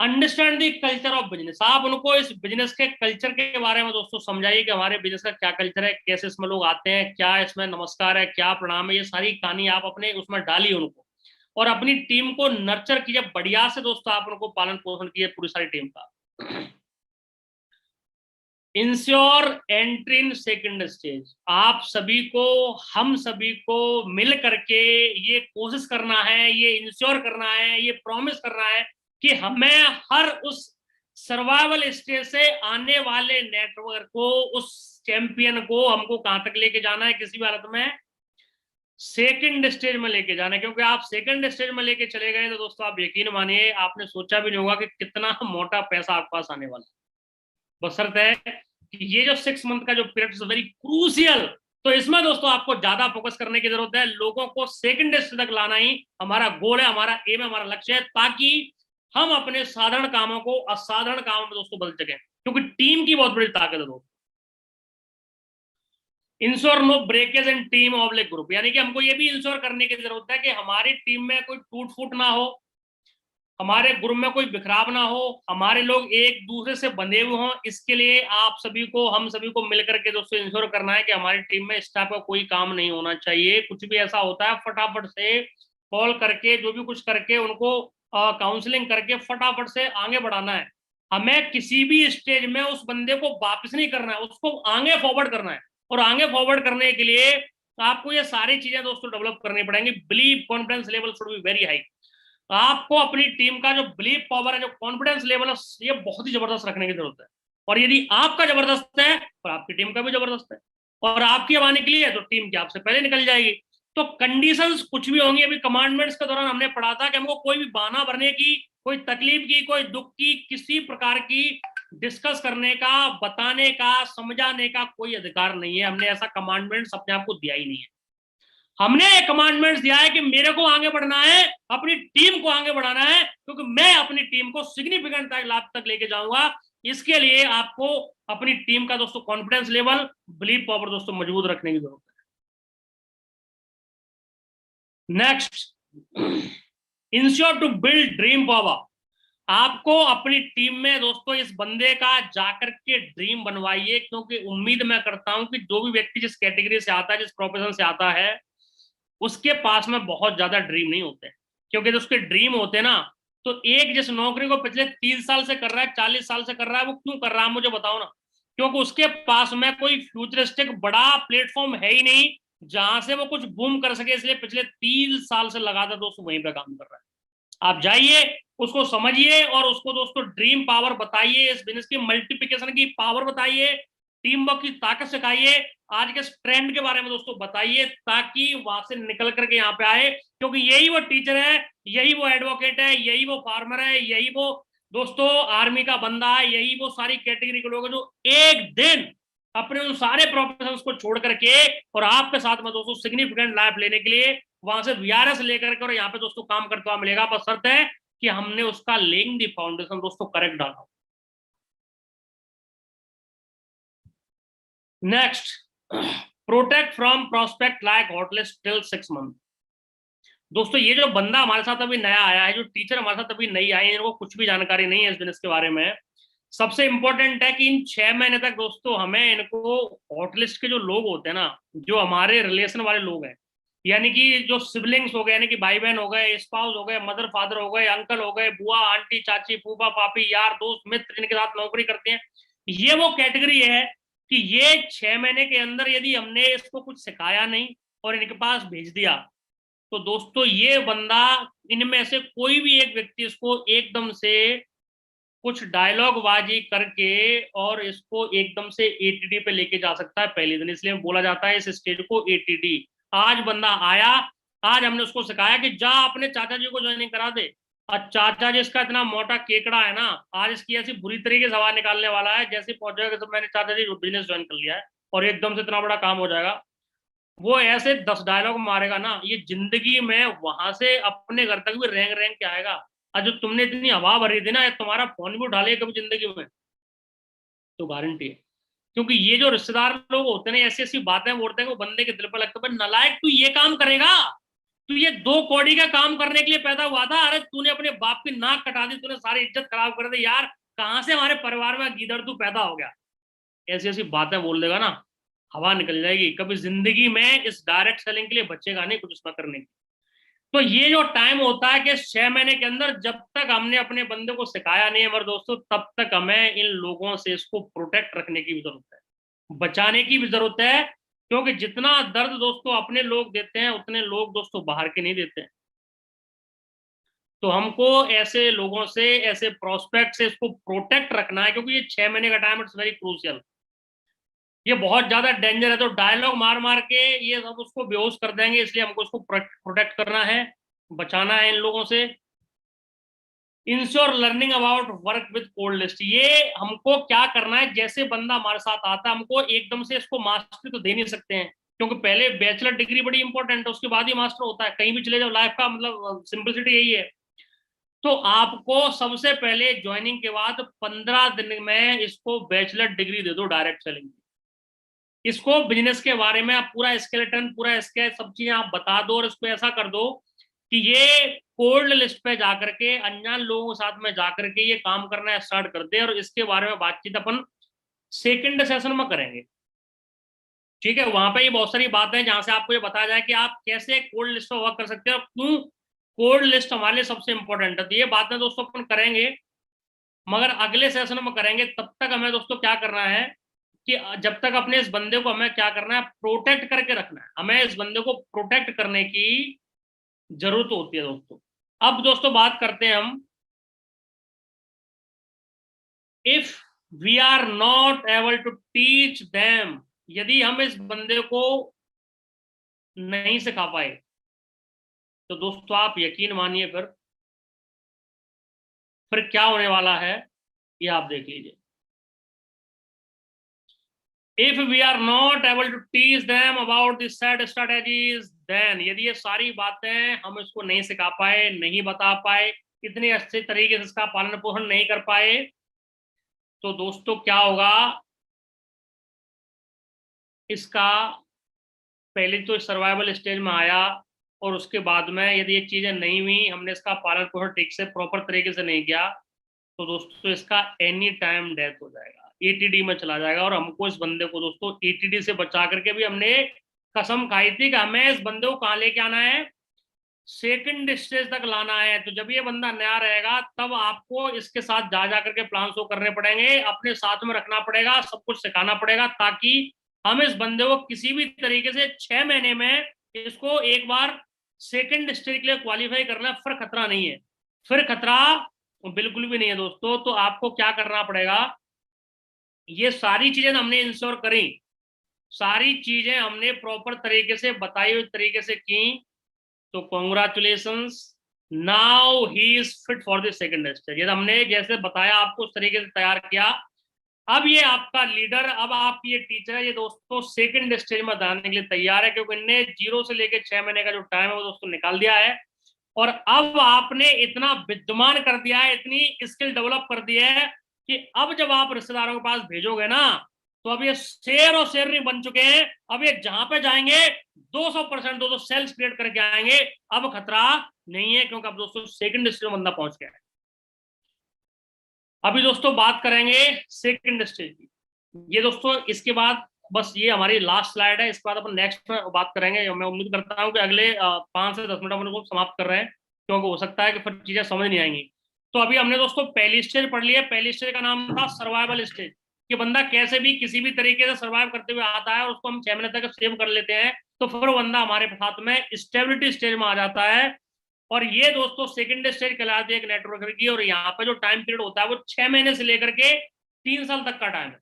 Understand the culture of business. आप उनको इस बिजनेस के कल्चर के बारे में दोस्तों समझाइए कि हमारे बिजनेस का क्या कल्चर है, कैसे इसमें लोग आते हैं, क्या इसमें नमस्कार है, क्या प्रणाम है, ये सारी कहानी आप अपने उसमें डालिए उनको, और अपनी टीम को नर्चर कीजिए बढ़िया से दोस्तों। आप उनको पालन पोषण कीजिए पूरी सारी टीम का। Ensure entry in second stage. आप सभी को, हम सभी को मिल करके ये कोशिश करना है, ये इंश्योर करना है, ये प्रॉमिस करना है कि हमें हर उस सर्वाइवल स्टेज से आने वाले नेटवर्क को, उस चैंपियन को हमको कहां तक लेके जाना है, किसी भी हालत में सेकंड स्टेज में लेके जाना है। क्योंकि आप सेकंड स्टेज में लेके चले गए तो दोस्तों आप यकीन मानिए आपने सोचा भी नहीं होगा कि कितना मोटा पैसा आपके पास आने वाला है। बशर्ते कि ये जो 6 मंथ का जो पीरियड इज वेरी क्रूशियल। तो इसमें दोस्तों आपको ज्यादा फोकस करने की जरूरत है, लोगों को सेकंड स्टेज तक लाना ही हमारा गोल है, हमारा एम है, हमारा लक्ष्य है, ताकि हम अपने साधारण कामों को असाधारण कामों में दोस्तों बदल सकें। क्योंकि टीम की बहुत बड़ी ताकत है दोस्तों। इंश्योर नो ब्रेकेज इन टीम ऑब्लिक ग्रुप, यानी कि हमको ये भी इंश्योर करने की जरूरत है कि हमारी टीम में कोई टूट फूट ना हो, हमारे ग्रुप में कोई बिखराव ना हो, हमारे लोग एक दूसरे से बंधे हुए हों। इसके लिए आप सभी को, हम सभी को मिलकर के दोस्तों इंश्योर करना है कि हमारी टीम में इस टाइप का कोई काम नहीं होना चाहिए। कुछ भी ऐसा होता है फटाफट से कॉल करके, जो भी कुछ करके उनको काउंसलिंग करके फटाफट से आगे बढ़ाना है। हमें किसी भी स्टेज में उस बंदे को वापस नहीं करना है, उसको आगे फॉरवर्ड करना है। और आगे फॉरवर्ड करने के लिए आपको ये सारी चीजें दोस्तों डेवलप करनी पड़ेंगी। Believe confidence level should be very high. आपको अपनी टीम का जो बिलीव पावर है, जो कॉन्फिडेंस लेवल है, ये बहुत ही जबरदस्त रखने की जरूरत है। और यदि आपका जबरदस्त है तो आपकी टीम का भी जबरदस्त है, और आपकी अब आने के लिए तो टीम की आपसे पहले निकल जाएगी। तो कंडीशंस कुछ भी होंगी। अभी कमांडमेंट्स के दौरान हमने पढ़ा था कि हमको कोई भी बहाना भरने की, कोई तकलीफ की, कोई दुख की, किसी प्रकार की डिस्कस करने का, बताने का, समझाने का कोई अधिकार नहीं है। हमने ऐसा कमांडमेंट्स अपने आप को दिया ही नहीं है। हमने एक कमांडमेंट्स दिया है कि मेरे को आगे बढ़ना है, अपनी टीम को आगे बढ़ाना है, क्योंकि मैं अपनी टीम को सिग्निफिकेंट लाभ तक लेके जाऊंगा। इसके लिए आपको अपनी टीम का दोस्तों कॉन्फिडेंस लेवल, बिलीव पावर दोस्तों मजबूत रखने की जरूरत है। Next, ensure to build dream power. आपको अपनी टीम में दोस्तों इस बंदे का जाकर के ड्रीम बनवाइए, क्योंकि उम्मीद मैं करता हूं कि जो भी व्यक्ति जिस कैटेगरी से आता है, जिस प्रोफेशन से आता है, उसके पास में बहुत ज्यादा ड्रीम नहीं होते। क्योंकि जो उसके ड्रीम होते हैं ना, तो एक जिस नौकरी को पिछले 30 साल से कर रहा है, 40 साल से कर रहा है, वो क्यों कर रहा है मुझे बताओ ना। क्योंकि उसके पास में कोई फ्यूचरिस्टिक बड़ा प्लेटफॉर्म है ही नहीं जहां से वो कुछ बूम कर सके, इसलिए पिछले 30 साल से लगातार दोस्तों वहीं पे काम कर रहा है। आप जाइए, उसको समझिए, और उसको दोस्तों ड्रीम पावर बताइए, इस बिजनेस की मल्टीप्लिकेशन की पावर बताइए, टीम वर्क की ताकत सिखाइए, आज के ट्रेंड के बारे में दोस्तों बताइए, ताकि वहां से निकल करके यहाँ पे आए। क्योंकि यही वो टीचर है, यही वो एडवोकेट है, यही वो फार्मर है, यही वो दोस्तों आर्मी का बंदा है, यही वो सारी कैटेगरी के लोग हैं जो एक दिन अपने उन सारे प्रोफेशंस को छोड़ करके और आपके साथ में दोस्तों सिग्निफिकेंट लाइफ लेने के लिए वहां से वीआरएस लेकर के और यहाँ पे दोस्तों काम करता हुआ मिलेगा। बस शर्त है कि हमने उसका लेइंग द फाउंडेशन दोस्तों करेक्ट डाला। Next, protect from prospect like hotlist till 6 month. दोस्तों ये जो बंदा हमारे साथ अभी नया आया है, जो टीचर हमारे साथ अभी नई आई है, इनको कुछ भी जानकारी नहीं है इस बिजनेस के बारे में, सबसे इंपॉर्टेंट है कि इन 6 महीने तक दोस्तों हमें इनको हॉटलिस्ट के जो लोग होते हैं ना, जो हमारे रिलेशन वाले लोग हैं, यानी कि जो सिबलिंग्स हो गए, यानी कि भाई बहन हो गए, स्पाउस हो गए, मदर फादर हो गए, अंकल हो गए, बुआ आंटी चाची फूफा पापी यार दोस्त मित्र इनके साथ नौकरी करते हैं, ये वो कैटेगरी है कि ये 6 महीने के अंदर यदि हमने इसको कुछ सिखाया नहीं और इनके पास भेज दिया, तो दोस्तों ये बंदा, इनमें से कोई भी एक व्यक्ति इसको एकदम से कुछ डायलॉग बाजी करके और इसको एकदम से एटीडी पे लेके जा सकता है पहले दिन। इसलिए बोला जाता है इस स्टेज को एटीडी। आज बंदा आया, आज हमने उसको सिखाया कि जा अपने चाचा जी को ज्वाइनिंग करा दे, और चाचा जी इसका इतना मोटा केकड़ा है ना, आज इसकी ऐसी बुरी तरीके से हवा निकालने वाला है, जैसे पहुंचेगा तो मैंने चाचा जी बिजनेस ज्वाइन कर लिया है और एकदम से इतना बड़ा काम हो जाएगा। वो ऐसे 10 डायलॉग मारेगा ना, ये जिंदगी में वहां से अपने घर तक भी रैंक रैंक के आएगा। और जो तुमने इतनी हवा भरी थी ना, तुम्हारा फोन भी उठा लिया कभी जिंदगी में, तो गारंटी है। क्योंकि ये जो रिश्तेदार लोग होते हैं ना, ऐसी ऐसी बातें बोलते हैं वो बंदे के दिल पर लगता है, नालायक तू ये काम करेगा, तू ये 2 कौड़ी का काम करने के लिए पैदा हुआ था, अरे तूने अपने बाप की नाक कटा दी, तूने सारी इज्जत खराब कर दी यार, कहां से हमारे परिवार में गीदड़ तू पैदा हो गया। ऐसी ऐसी बातें बोल देगा ना, हवा निकल जाएगी। कभी जिंदगी में इस डायरेक्ट सेलिंग के लिए बचेगा नहीं कुछ उसमें करने की। तो ये जो टाइम होता है कि 6 महीने के अंदर जब तक हमने अपने बंदे को सिखाया नहीं है हमारे दोस्तों, तब तक हमें इन लोगों से इसको प्रोटेक्ट रखने की भी जरूरत है, बचाने की भी जरूरत है। क्योंकि जितना दर्द दोस्तों अपने लोग देते हैं, उतने लोग दोस्तों बाहर के नहीं देते हैं। तो हमको ऐसे लोगों से, ऐसे प्रोस्पेक्ट से इसको प्रोटेक्ट रखना है, क्योंकि ये 6 महीने का टाइम इट्स वेरी क्रूशियल, ये बहुत ज्यादा डेंजर है। तो डायलॉग मार मार के ये सब उसको बेहोश कर देंगे, इसलिए हमको उसको प्रोटेक्ट करना है, बचाना है इन लोगों से। Ensure learning about work with cold list, ये हमको क्या करना है, जैसे बंदा हमारे साथ आता है हमको एकदम से इसको मास्टरी तो दे नहीं सकते हैं, क्योंकि पहले बैचलर डिग्री बड़ी इंपॉर्टेंट है, उसके बाद ही मास्टर होता है। कहीं भी चले जाओ, लाइफ का मतलब सिंपलिसिटी यही है। तो आपको सबसे पहले ज्वाइनिंग के बाद 15 दिन में इसको बैचलर डिग्री दे दो डायरेक्ट सेलिंग। इसको बिजनेस के बारे में आप पूरा स्केलेटन, पूरा स्केच, सब चीजें आप बता दो, और इसको ऐसा कर दो कि ये कोल्ड लिस्ट पे जाकर के अनजान लोगों के साथ में जाकर के ये काम करना स्टार्ट कर दे। और इसके बारे में बातचीत अपन सेकंड सेशन में करेंगे, ठीक है। वहां पे ये बहुत सारी बातें हैं जहां से आपको ये बताया जाए कि आप कैसे कोल्ड लिस्ट पर वर्क कर सकते हैं और क्यों कोल्ड लिस्ट हमारे लिए सबसे इंपॉर्टेंट है। तो ये बातें दोस्तों अपन करेंगे, मगर अगले सेशन में करेंगे। तब तक हमें दोस्तों क्या करना है कि जब तक अपने इस बंदे को हमें क्या करना है, प्रोटेक्ट करके रखना है। हमें इस बंदे को प्रोटेक्ट करने की जरूरत होती है दोस्तों। अब दोस्तों बात करते हैं हम, if we are not able to teach them, यदि हम इस बंदे को नहीं सिखा पाए, तो दोस्तों आप यकीन मानिए फिर क्या होने वाला है, ये आप देख लीजिए। If we are not able to teach them about the set strategies, then यदि ये सारी बातें हम इसको नहीं सिखा पाए, नहीं बता पाए, इतने अच्छे तरीके से इसका पालन पोषण नहीं कर पाए, तो दोस्तों क्या होगा, इसका पहले तो सर्वाइवल स्टेज में आया, और उसके बाद में यदि ये चीजें नहीं हुई, हमने इसका पालन पोषण ठीक से प्रॉपर तरीके से नहीं किया, तो दोस्तों इसका एनी टाइम डेथ हो जाएगा, एटीडी में चला जाएगा। और हमको इस बंदे को दोस्तों एटीडी से बचा करके भी हमने कसम खाई थी कि हमें इस बंदे को कहाँ लेके आना है, सेकंड स्टेज तक लाना है। तो जब ये बंदा नया रहेगा तब आपको इसके साथ जा करके प्लान शो करने पड़ेंगे, अपने साथ में रखना पड़ेगा, सब कुछ सिखाना पड़ेगा, ताकि हम इस बंदे को किसी भी तरीके से 6 महीने में इसको एक बार सेकंड स्टेज के लिए क्वालिफाई करना, फिर खतरा नहीं है, फिर खतरा बिल्कुल भी नहीं है दोस्तों। तो आपको क्या करना पड़ेगा, ये सारी चीजें हमने इंश्योर करी, सारी चीजें हमने प्रॉपर तरीके से बताई हुई तरीके से की, तो congratulations, now he is fit for the second stage. ये हमने जैसे बताया आपको उस तरीके से तैयार किया। अब ये आपका लीडर, अब आप ये टीचर है, ये दोस्तों सेकंड स्टेज में जाने के लिए तैयार है, क्योंकि इनने 0 से लेकर 6 महीने का जो टाइम है वो दोस्तों निकाल दिया है। और अब आपने इतना विद्यमान कर दिया है, इतनी स्किल डेवलप कर दी है कि अब जब आप रिश्तेदारों के पास भेजोगे ना, तो अब ये शेर और शेरनी बन चुके हैं। अब ये जहां पे जाएंगे 200% दोस्तों सेल्स क्रिएट करके आएंगे। अब खतरा नहीं है, क्योंकि अब दोस्तों सेकंड स्टेज में बंदा पहुंच गया है। अभी दोस्तों बात करेंगे सेकंड स्टेज की। ये दोस्तों इसके बाद बस ये हमारी लास्ट स्लाइड है, इसके बाद अपन नेक्स्ट में बात करेंगे। मैं उम्मीद करता हूँ कि अगले 5 से 10 मिनट अपन को समाप्त कर रहे हैं, क्योंकि हो सकता है कि फिर चीजें समझ नहीं आएंगी। तो अभी हमने दोस्तों पहली स्टेज पढ़ ली है। पहली स्टेज का नाम था सर्वाइवल स्टेज, कि बंदा कैसे भी किसी भी तरीके से सर्वाइव करते हुए आता है और उसको हम 6 महीने तक सेव कर लेते हैं, तो फिर वो बंदा हमारे साथ में स्टेबिलिटी स्टेज में आ जाता है। और ये दोस्तों सेकंड स्टेज कहलाती है एक नेटवर्कर की। और यहाँ पे जो टाइम पीरियड होता है वो 6 महीने से लेकर के 3 साल तक का टाइम है।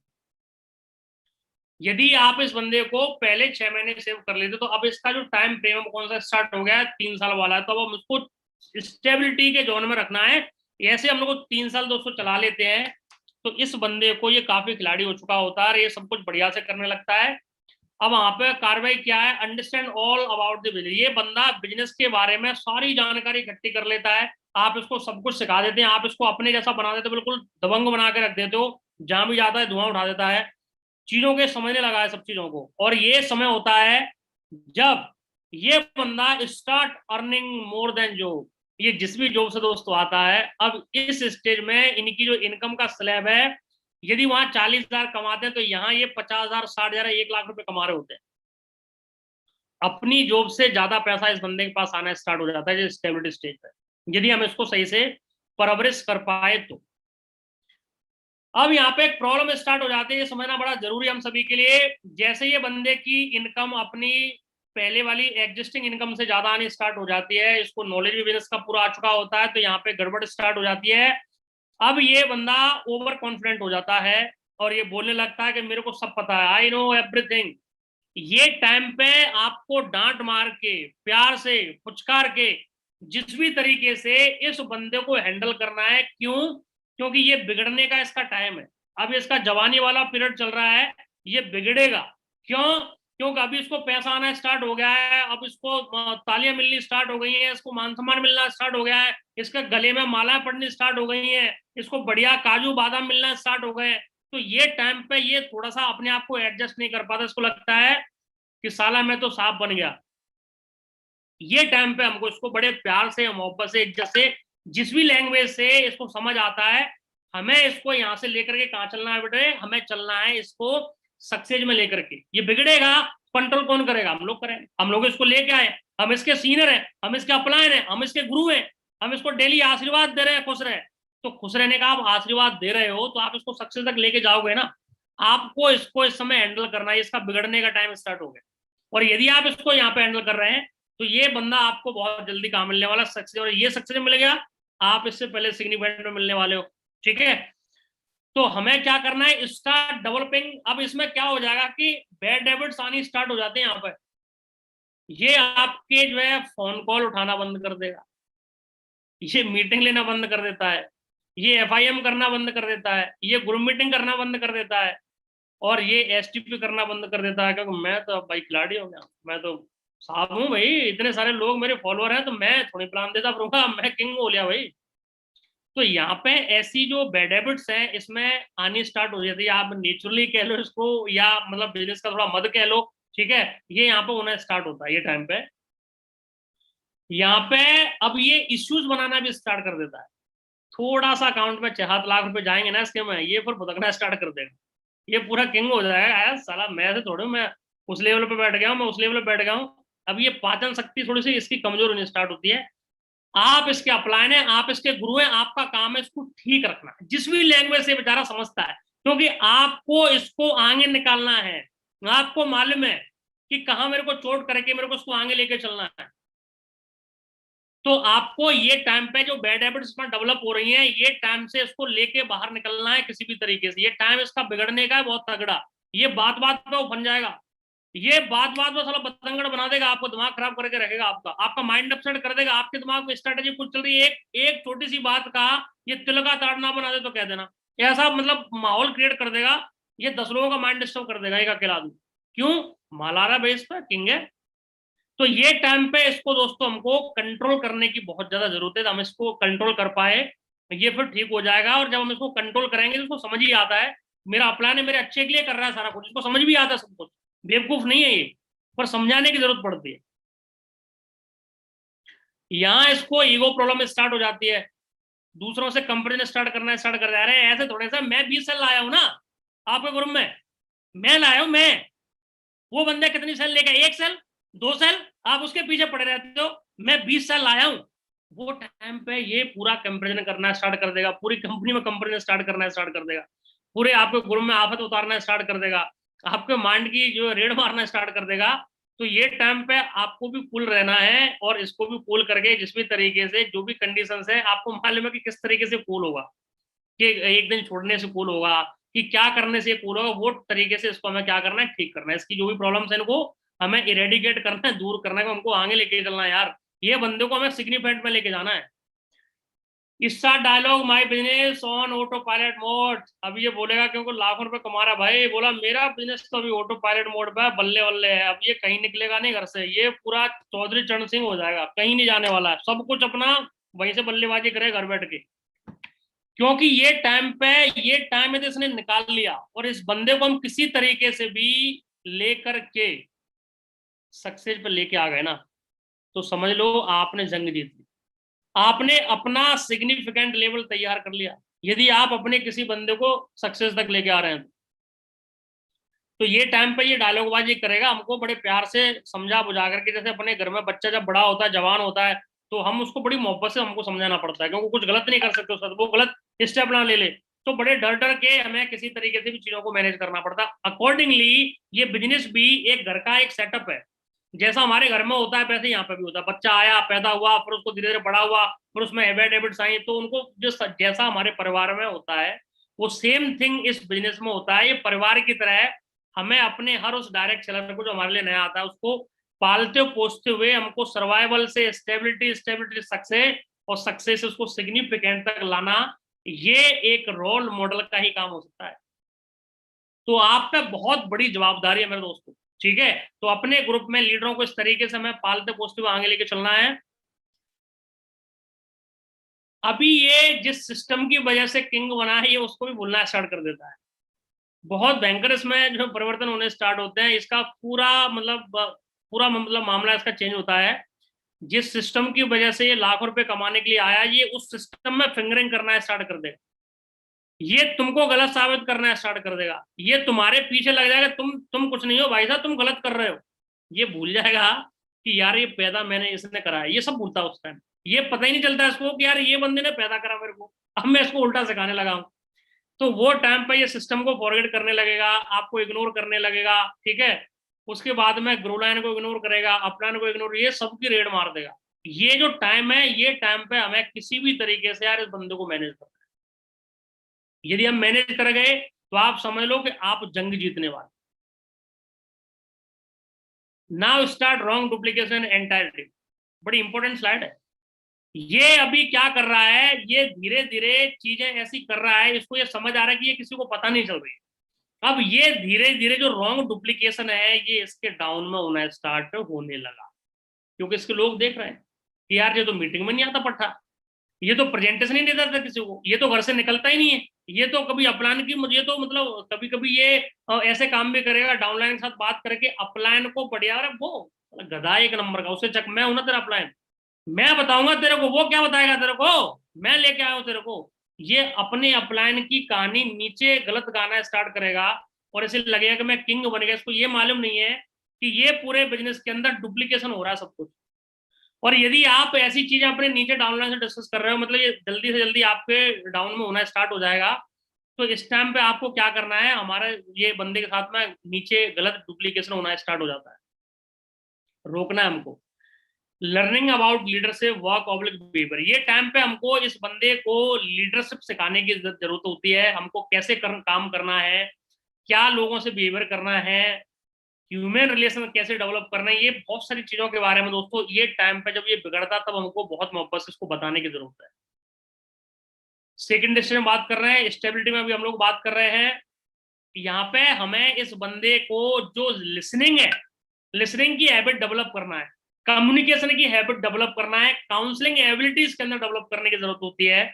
यदि आप इस बंदे को पहले 6 महीने सेव कर लेते, तो अब इसका जो टाइम फ्रेम कौन सा स्टार्ट हो गया है, 3 साल वाला है, तो अब हम उसको स्टेबिलिटी के जोन में रखना है। ऐसे हम लोग को 3 साल दोस्तों चला लेते हैं, तो इस बंदे को ये काफी खिलाड़ी हो चुका होता है, ये सब कुछ बढ़िया से करने लगता है। अब वहां पे कार्रवाई क्या है, understand all about the business. ये बंदा बिजनेस के बारे में सारी जानकारी इकट्ठी कर लेता है। आप इसको सब कुछ सिखा देते हैं, आप इसको अपने जैसा बना देते हो, बिल्कुल दबंग बना के रख देते हो, जहां भी जाता है धुआं उठा देता है, चीजों के समझने लगा है सब चीजों को। और ये समय होता है जब ये बंदा start earning more than job. ये जिस भी जॉब से दोस्तों आता है, अब इस स्टेज में इनकी जो इनकम का स्लैब है, यदि वहां 40,000 कमाते हैं, तो यहाँ ये 50,000, 60,000, 1 लाख रुपए कमा रहे होते हैं। अपनी जॉब से ज्यादा पैसा इस बंदे के पास आना स्टार्ट हो जाता है स्टेबिलिटी स्टेज पे, यदि हम इसको सही से परवरिश कर पाए तो। अब यहाँ पे एक प्रॉब्लम स्टार्ट हो जाती है, ये समझना बड़ा जरूरी है हम सभी के लिए। जैसे ये बंदे की इनकम अपनी पहले वाली एग्जिस्टिंग इनकम से ज्यादा आनी स्टार्ट हो जाती है, इसको नॉलेज भी बिजनेस का पूरा आ चुका होता है, तो यहाँ पे गड़बड़ स्टार्ट हो जाती है। अब ये बंदा ओवर कॉन्फिडेंट हो जाता है और ये बोलने लगता है कि मेरे को सब पता है, आई नो एवरीथिंग। ये टाइम पे आपको डांट मार के, प्यार से, पुचकार के, जिस भी तरीके से इस बंदे को हैंडल करना है। क्यों? क्योंकि ये बिगड़ने का इसका टाइम है। अब इसका जवानी वाला पीरियड चल रहा है, ये बिगड़ेगा। क्यों? क्योंकि अभी इसको पैसा आना स्टार्ट हो गया है, अब इसको तालियां मिलनी स्टार्ट हो गई हैं, इसको मान सम्मान मिलना स्टार्ट हो गया है, इसके गले में मालाएं पड़नी स्टार्ट हो गई हैं, इसको बढ़िया काजू बादाम मिलना स्टार्ट हो गए। तो ये टाइम पे ये थोड़ा सा अपने आप को एडजस्ट नहीं कर पाता, इसको लगता है कि साला मैं तो सांप बन गया। ये टाइम पे हमको इसको बड़े प्यार से, मोहब्बत से, इज्जत से, जिस भी लैंग्वेज से इसको समझ आता है, हमें इसको यहाँ से लेकर के कहाँ चलना है बेटे, हमें चलना है इसको सक्सेस में लेकर के। ये बिगड़ेगा, कंट्रोल कौन करेगा? हम लोग करेंगे। हम लोग इसको लेके आए, हम इसके सीनियर हैं, हम इसके अपलाइन हैं, हम इसके गुरु हैं, हम इसको डेली आशीर्वाद दे रहे हैं, खुश रहे। तो खुश रहने का आप आशीर्वाद दे रहे हो, तो आप इसको सक्सेस तक लेके जाओगे ना। आपको इसको इस समय हैंडल करना है, इसका बिगड़ने का टाइम स्टार्ट हो गया। और यदि आप इसको यहाँ पे हैंडल कर रहे हैं, तो ये बंदा आपको बहुत जल्दी काम मिलने वाला सक्सेस। और ये सक्सेस मिल गया, आप इससे पहले सिग्निफिकेंट में मिलने वाले हो। ठीक है, तो हमें क्या करना है, स्टार्ट डेवलपिंग। अब इसमें क्या हो जाएगा कि बैड हैबिट्स आनी स्टार्ट हो जाते हैं यहाँ पर। ये आपके जो है फोन कॉल उठाना बंद कर देगा, ये मीटिंग लेना बंद कर देता है, ये FIM करना बंद कर देता है, ये ग्रुप मीटिंग करना बंद कर देता है, और ये STP करना बंद कर देता है। क्योंकि मैं तो भाई खिलाड़ी हो गया, मैं तो साहब हूँ भाई, इतने सारे लोग मेरे फॉलोअर हैं, तो मैं थोड़ी प्लान देता फिरूंगा, मैं किंग हो लिया भाई। तो यहाँ पे ऐसी जो बैड हैबिट्स हैं इसमें आनी स्टार्ट हो जाती है। आप नेचुरली कह लो इसको, या मतलब बिजनेस का थोड़ा मद कह लो। ठीक है, ये यहाँ पे होना स्टार्ट होता है ये टाइम पे। यहाँ पे अब ये इश्यूज बनाना भी स्टार्ट कर देता है। थोड़ा सा अकाउंट में 6-7 लाख रुपए जाएंगे ना इसके में, ये फिर भुगतना स्टार्ट कर देगा, ये पूरा किंग हो जाएगा। यार साला मैं से थोड़े, मैं उस लेवल पे बैठ गया हूँ, मैं उस लेवल पे बैठ गया हूँ। अब ये पाचन शक्ति थोड़ी सी इसकी कमजोर होनी स्टार्ट होती है। आप इसके अपलाइन है, आप इसके गुरु हैं, आपका काम है इसको ठीक रखना, जिस भी लैंग्वेज से बेचारा समझता है, क्योंकि आपको इसको आगे निकालना है। आपको मालूम है कि कहाँ मेरे को चोट करके मेरे को इसको आगे लेके चलना है। तो आपको ये टाइम पे जो बैड हैबिट्स में डेवलप हो रही हैं, ये टाइम से इसको लेके बाहर निकलना है किसी भी तरीके से। ये टाइम इसका बिगड़ने का है बहुत तगड़ा। ये बात बात पे वो बन जाएगा, ये बात बात में साला बतंगड़ बना देगा, आपको दिमाग खराब करके रखेगा, आपका माइंड अपसेट कर देगा। आपके दिमाग में स्ट्रेटेजी कुछ चल रही है, एक छोटी सी बात का ये तिल का ताड़ ना बना दे तो कह देना, ऐसा मतलब माहौल क्रिएट कर देगा। ये 10 लोगों का माइंड डिस्टर्ब कर देगा एक अकेला आदमी। क्यों? मालारा बेस पे किंग है। तो ये टाइम पे इसको दोस्तों हमको कंट्रोल करने की बहुत ज्यादा जरूरत है। हम इसको कंट्रोल कर पाए, ये फिर ठीक हो जाएगा। और जब हम इसको कंट्रोल करेंगे तो इसको समझ ही आता है, मेरा अपना ने मेरे अच्छे के लिए कर रहा है सारा कुछ, इसको समझ भी आता है सब कुछ, बेवकूफ नहीं है ये, पर समझाने की जरूरत पड़ती है। यहां इसको ईगो प्रॉब्लम स्टार्ट हो जाती है। दूसरों से कंपेरिजन स्टार्ट करना स्टार्ट कर दे। अरे ऐसे थोड़े सा, मैं 20 सेल लाया हूं ना आपके ग्रुप में, मैं लाया हूं मैं, वो बंदे कितनी सेल लेके, 1 सेल 2 सेल, आप उसके पीछे पड़े रहते हो, मैं 20 सेल लाया हूं। वो टाइम पे ये पूरा कंपेरिजन करना स्टार्ट कर देगा, पूरी कंपनी में कंपेरिजन स्टार्ट करना स्टार्ट कर देगा, पूरे आपके ग्रुप में आफत उतारना स्टार्ट कर देगा, आपके माइंड की जो रेड मारना स्टार्ट कर देगा। तो ये टाइम पे आपको भी कूल रहना है, और इसको भी कूल करके जिस भी तरीके से जो भी कंडीशन है, आपको मालूम है कि किस तरीके से कूल होगा, कि एक दिन छोड़ने से कूल होगा, कि क्या करने से कूल होगा, वो तरीके से इसको हमें क्या करना है, ठीक करना है। इसकी जो भी प्रॉब्लम्स है इनको हमें इरेडिकेट करना है, दूर करना है, हमको आगे लेके चलना है यार, ये बंदे को हमें सिग्निफिकेंट में लेके जाना है। इसका dialogue my business on auto pilot mode. अब ये बोलेगा क्योंकि लाखों रुपए कमा रहा भाई, बोला मेरा बिजनेस तो अभी ऑटो पायलट मोड पे बल्ले बल्ले है, अब ये कहीं निकलेगा नहीं घर से, ये पूरा चौधरी चरण सिंह हो जाएगा, कहीं नहीं जाने वाला है, सब कुछ अपना वहीं से बल्लेबाजी करे घर बैठ के। क्योंकि ये टाइम पे, ये टाइम है तो इसने निकाल लिया, और इस बंदे को हम किसी तरीके से भी लेकर के सक्सेस पे लेके आ गए ना, तो समझ लो आपने जंग जीत ली, आपने अपना सिग्निफिकेंट लेवल तैयार कर लिया, यदि आप अपने किसी बंदे को सक्सेस तक लेके आ रहे हैं। तो ये टाइम पे ये डायलॉगबाजी करेगा, हमको बड़े प्यार से समझा बुझा करके, जैसे अपने घर में बच्चा जब बड़ा होता है, जवान होता है, तो हम उसको बड़ी मोहब्बत से हमको समझाना पड़ता है, क्योंकि कुछ गलत नहीं कर सकते उसका, वो गलत स्टेप ना ले ले, तो बड़े डर डर के हमें किसी तरीके से भी चीजों को मैनेज करना पड़ता है। अकॉर्डिंगली ये बिजनेस भी एक घर का एक सेटअप है, जैसा हमारे घर में होता है वैसे यहाँ पे भी होता है। बच्चा आया, पैदा हुआ, फिर उसको धीरे धीरे बड़ा हुआ, फिर उसमें हैबिट हैबिट्स आई, तो उनको जो जैसा हमारे परिवार में होता है, वो सेम थिंग इस बिजनेस में होता है। ये परिवार की तरह है, हमें अपने हर उस डायरेक्ट सेलर को जो हमारे लिए नया आता है, उसको पालते पोसते हुए हमको सर्वाइवल से स्टेबिलिटी, स्टेबिलिटी सक्सेस, और सक्सेस से उसको सिग्निफिकेंट तक लाना, ये एक रोल मॉडल का ही काम हो सकता है। तो आप पे बहुत बड़ी जवाबदारी है मेरे दोस्तों, ठीक है। तो अपने ग्रुप में लीडरों को इस तरीके से हमें पालते पोसते हुए आगे लेके चलना है। अभी ये जिस सिस्टम की वजह से किंग बना है, ये उसको भी भूलना स्टार्ट कर देता है, बहुत भयंकर इसमें जो परिवर्तन होने स्टार्ट होते हैं, इसका पूरा मतलब मामला इसका चेंज होता है। जिस सिस्टम की वजह से ये लाखों रुपए कमाने के लिए आया, ये उस सिस्टम में फिंगरिंग करना स्टार्ट कर देगा, ये तुमको गलत साबित करना स्टार्ट कर देगा, ये तुम्हारे पीछे लग जाएगा, तुम कुछ नहीं हो भाई साहब, तुम गलत कर रहे हो। ये भूल जाएगा कि यार ये पैदा मैंने इसने करा है, ये सब भूलता है उस टाइम, ये पता ही नहीं चलता इसको कि यार ये बंदे ने पैदा करा मेरे को, अब मैं इसको उल्टा सिखाने लगा हूं। तो वो टाइम पे ये सिस्टम को फॉरवर्ड करने लगेगा, आपको इग्नोर करने लगेगा, ठीक है। उसके बाद में ग्रो लाइन को इग्नोर करेगा, अपलाइन को इग्नोर, ये सबकी रेड मार देगा। ये जो टाइम है, ये टाइम पे हमें किसी भी तरीके से यार इस बंदे को मैनेज करना है। यदि हम मैनेज कर गए तो आप समझ लो कि आप जंग जीतने वाले। Now start wrong duplication entirety, बड़ी इंपॉर्टेंट स्लाइड है। ये अभी क्या कर रहा है, ये धीरे धीरे चीजें ऐसी कर रहा है, इसको ये समझ आ रहा है कि ये किसी को पता नहीं चल रही है। अब ये धीरे धीरे जो रॉन्ग डुप्लीकेशन है, ये इसके डाउन में होना स्टार्ट होने लगा, क्योंकि इसके लोग देख रहे हैं कि यार ये तो मीटिंग में नहीं आता पट्टा, ये तो प्रेजेंटेशन ही नहीं देता किसी को, ये तो घर से निकलता ही नहीं है, ये तो कभी अपलाइन की, मुझे तो मतलब कभी कभी ये ऐसे काम भी करेगा, डाउनलाइन के साथ बात करके अपलाइन को बढ़िया, अरे वो गधा एक नंबर का, उसे चक मैं हूं ना तेरा अपलाइन, मैं बताऊंगा तेरे को, वो क्या बताएगा तेरे को, मैं लेके आया हूं तेरे को। ये अपने अपलाइन की कहानी नीचे गलत गाना स्टार्ट करेगा, और इसे लगेगा कि मैं किंग बन गया। इसको ये मालूम नहीं है कि ये पूरे बिजनेस के अंदर डुप्लीकेशन हो रहा है सब कुछ। और यदि आप ऐसी चीजें अपने नीचे डाउनलाइन से डिस्कस कर रहे हो, मतलब ये जल्दी से जल्दी आपके डाउन में होना स्टार्ट हो जाएगा। तो इस टाइम पे आपको क्या करना है, हमारे ये बंदे के साथ में नीचे गलत डुप्लीकेशन होना स्टार्ट हो जाता है, रोकना है हमको। Learning about leadership work oblique behaviour, ये टाइम पे हमको इस बंदे को लीडरशिप सिखाने की जरूरत होती है, हमको कैसे काम करना है, क्या लोगों से बिहेवियर करना है, ह्यूमन रिलेशन कैसे डेवलप करना है, ये बहुत सारी चीजों के बारे में दोस्तों, ये टाइम पे जब ये बिगड़ता तब हमको बहुत मोहब्बत से इसको बताने की जरूरत है। सेकेंड स्टेज में बात कर रहे हैं, स्टेबिलिटी में भी हम लोग बात कर रहे हैं। यहाँ पे हमें इस बंदे को जो लिसनिंग है, लिसनिंग की हैबिट डेवलप करना है, कम्युनिकेशन की हैबिट डेवलप करना है, काउंसलिंग एबिलिटीज के अंदर डेवलप करने की जरूरत होती है।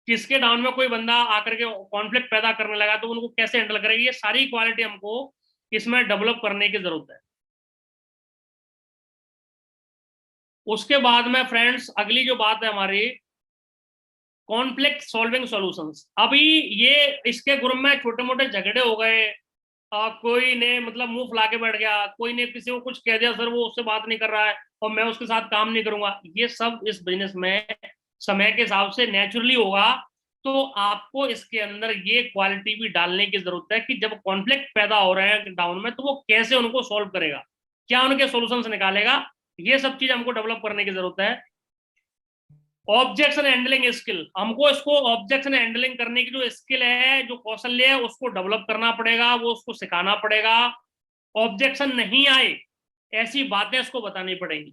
किसके डाउन में कोई बंदा आकर के कॉन्फ्लिक्ट पैदा करने लगा तो उनको कैसे हैंडल करेगी, ये सारी क्वालिटी हमको इसमें डेवलप करने की जरूरत है। उसके बाद में फ्रेंड्स अगली जो बात है हमारी, कॉन्फ्लिक्ट सॉल्विंग सॉल्यूशंस। अभी ये इसके ग्रुप में छोटे मोटे झगड़े हो गए, कोई ने मतलब मुंह फुला के बैठ गया, कोई ने किसी को कुछ कह दिया, सर वो उससे बात नहीं कर रहा है और मैं उसके साथ काम नहीं करूंगा, ये सब इस बिजनेस में समय के हिसाब से नेचुरली होगा। तो आपको इसके अंदर ये क्वालिटी भी डालने की जरूरत है कि जब कॉन्फ्लिक्ट पैदा हो रहे हैं डाउन में, तो वो कैसे उनको सॉल्व करेगा, क्या उनके सॉल्यूशंस निकालेगा, ये सब चीज हमको डेवलप करने की जरूरत है। ऑब्जेक्शन हैंडलिंग स्किल, हमको इसको ऑब्जेक्शन हैंडलिंग करने की जो स्किल है, जो कौशल्य है, उसको डेवलप करना पड़ेगा, वो उसको सिखाना पड़ेगा। ऑब्जेक्शन नहीं आए ऐसी बातें इसको बतानी पड़ेगी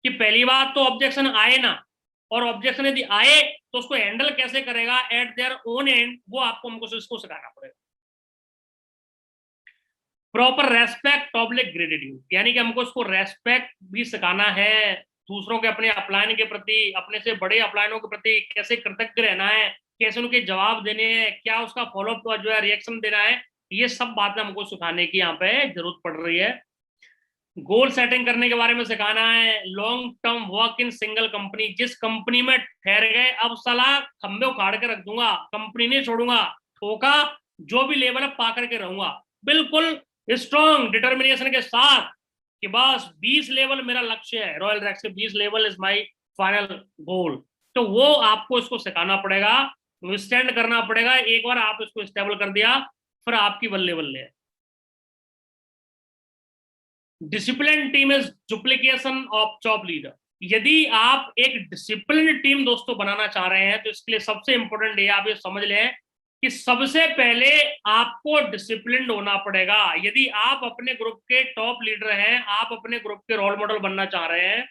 कि पहली बात तो ऑब्जेक्शन आए ना, और ऑब्जेक्शन यदि आए तो उसको हैंडल कैसे करेगा एट देयर ओन एंड, वो आपको हमको इसको सिखाना पड़ेगा। प्रॉपर रेस्पेक्ट पब्लिक ग्रेटिट्यूड, यानी कि हमको उसको रेस्पेक्ट भी सिखाना है, दूसरों के अपने अपलायन के प्रति, अपने से बड़े अपलायनों के प्रति कैसे कृतज्ञ रहना है, कैसे उनके जवाब देने हैं, क्या उसका फॉलोअप जो है रिएक्शन देना है, ये सब बातें हमको सिखाने की यहाँ पे जरूरत पड़ रही है। गोल सेटिंग करने के बारे में सिखाना है। Long term work in single company, जिस कंपनी में ठहर गए अब साला खंबे उखाड़ के रख दूंगा, कंपनी नहीं छोड़ूंगा, ठोका जो भी लेवल है पा करके रहूंगा, बिल्कुल स्ट्रॉन्ग डिटर्मिनेशन के साथ कि बस 20 लेवल मेरा लक्ष्य है, रॉयल रैक्स के 20 level is my final goal. तो वो आपको इसको सिखाना पड़ेगा, स्टैंड करना पड़ेगा। एक बार आप इसको स्टेबल कर दिया फिर आपकी बल्ले बल्ले है। Discipline team is duplication of job leader. यदि आप एक डिसिप्लिन टीम दोस्तों बनाना चाह रहे हैं तो इसके लिए सबसे इंपॉर्टेंट ये आप ये समझ लें कि सबसे पहले आपको डिसिप्लिन होना पड़ेगा। यदि आप अपने ग्रुप के टॉप लीडर हैं, आप अपने ग्रुप के रोल मॉडल बनना चाह रहे हैं,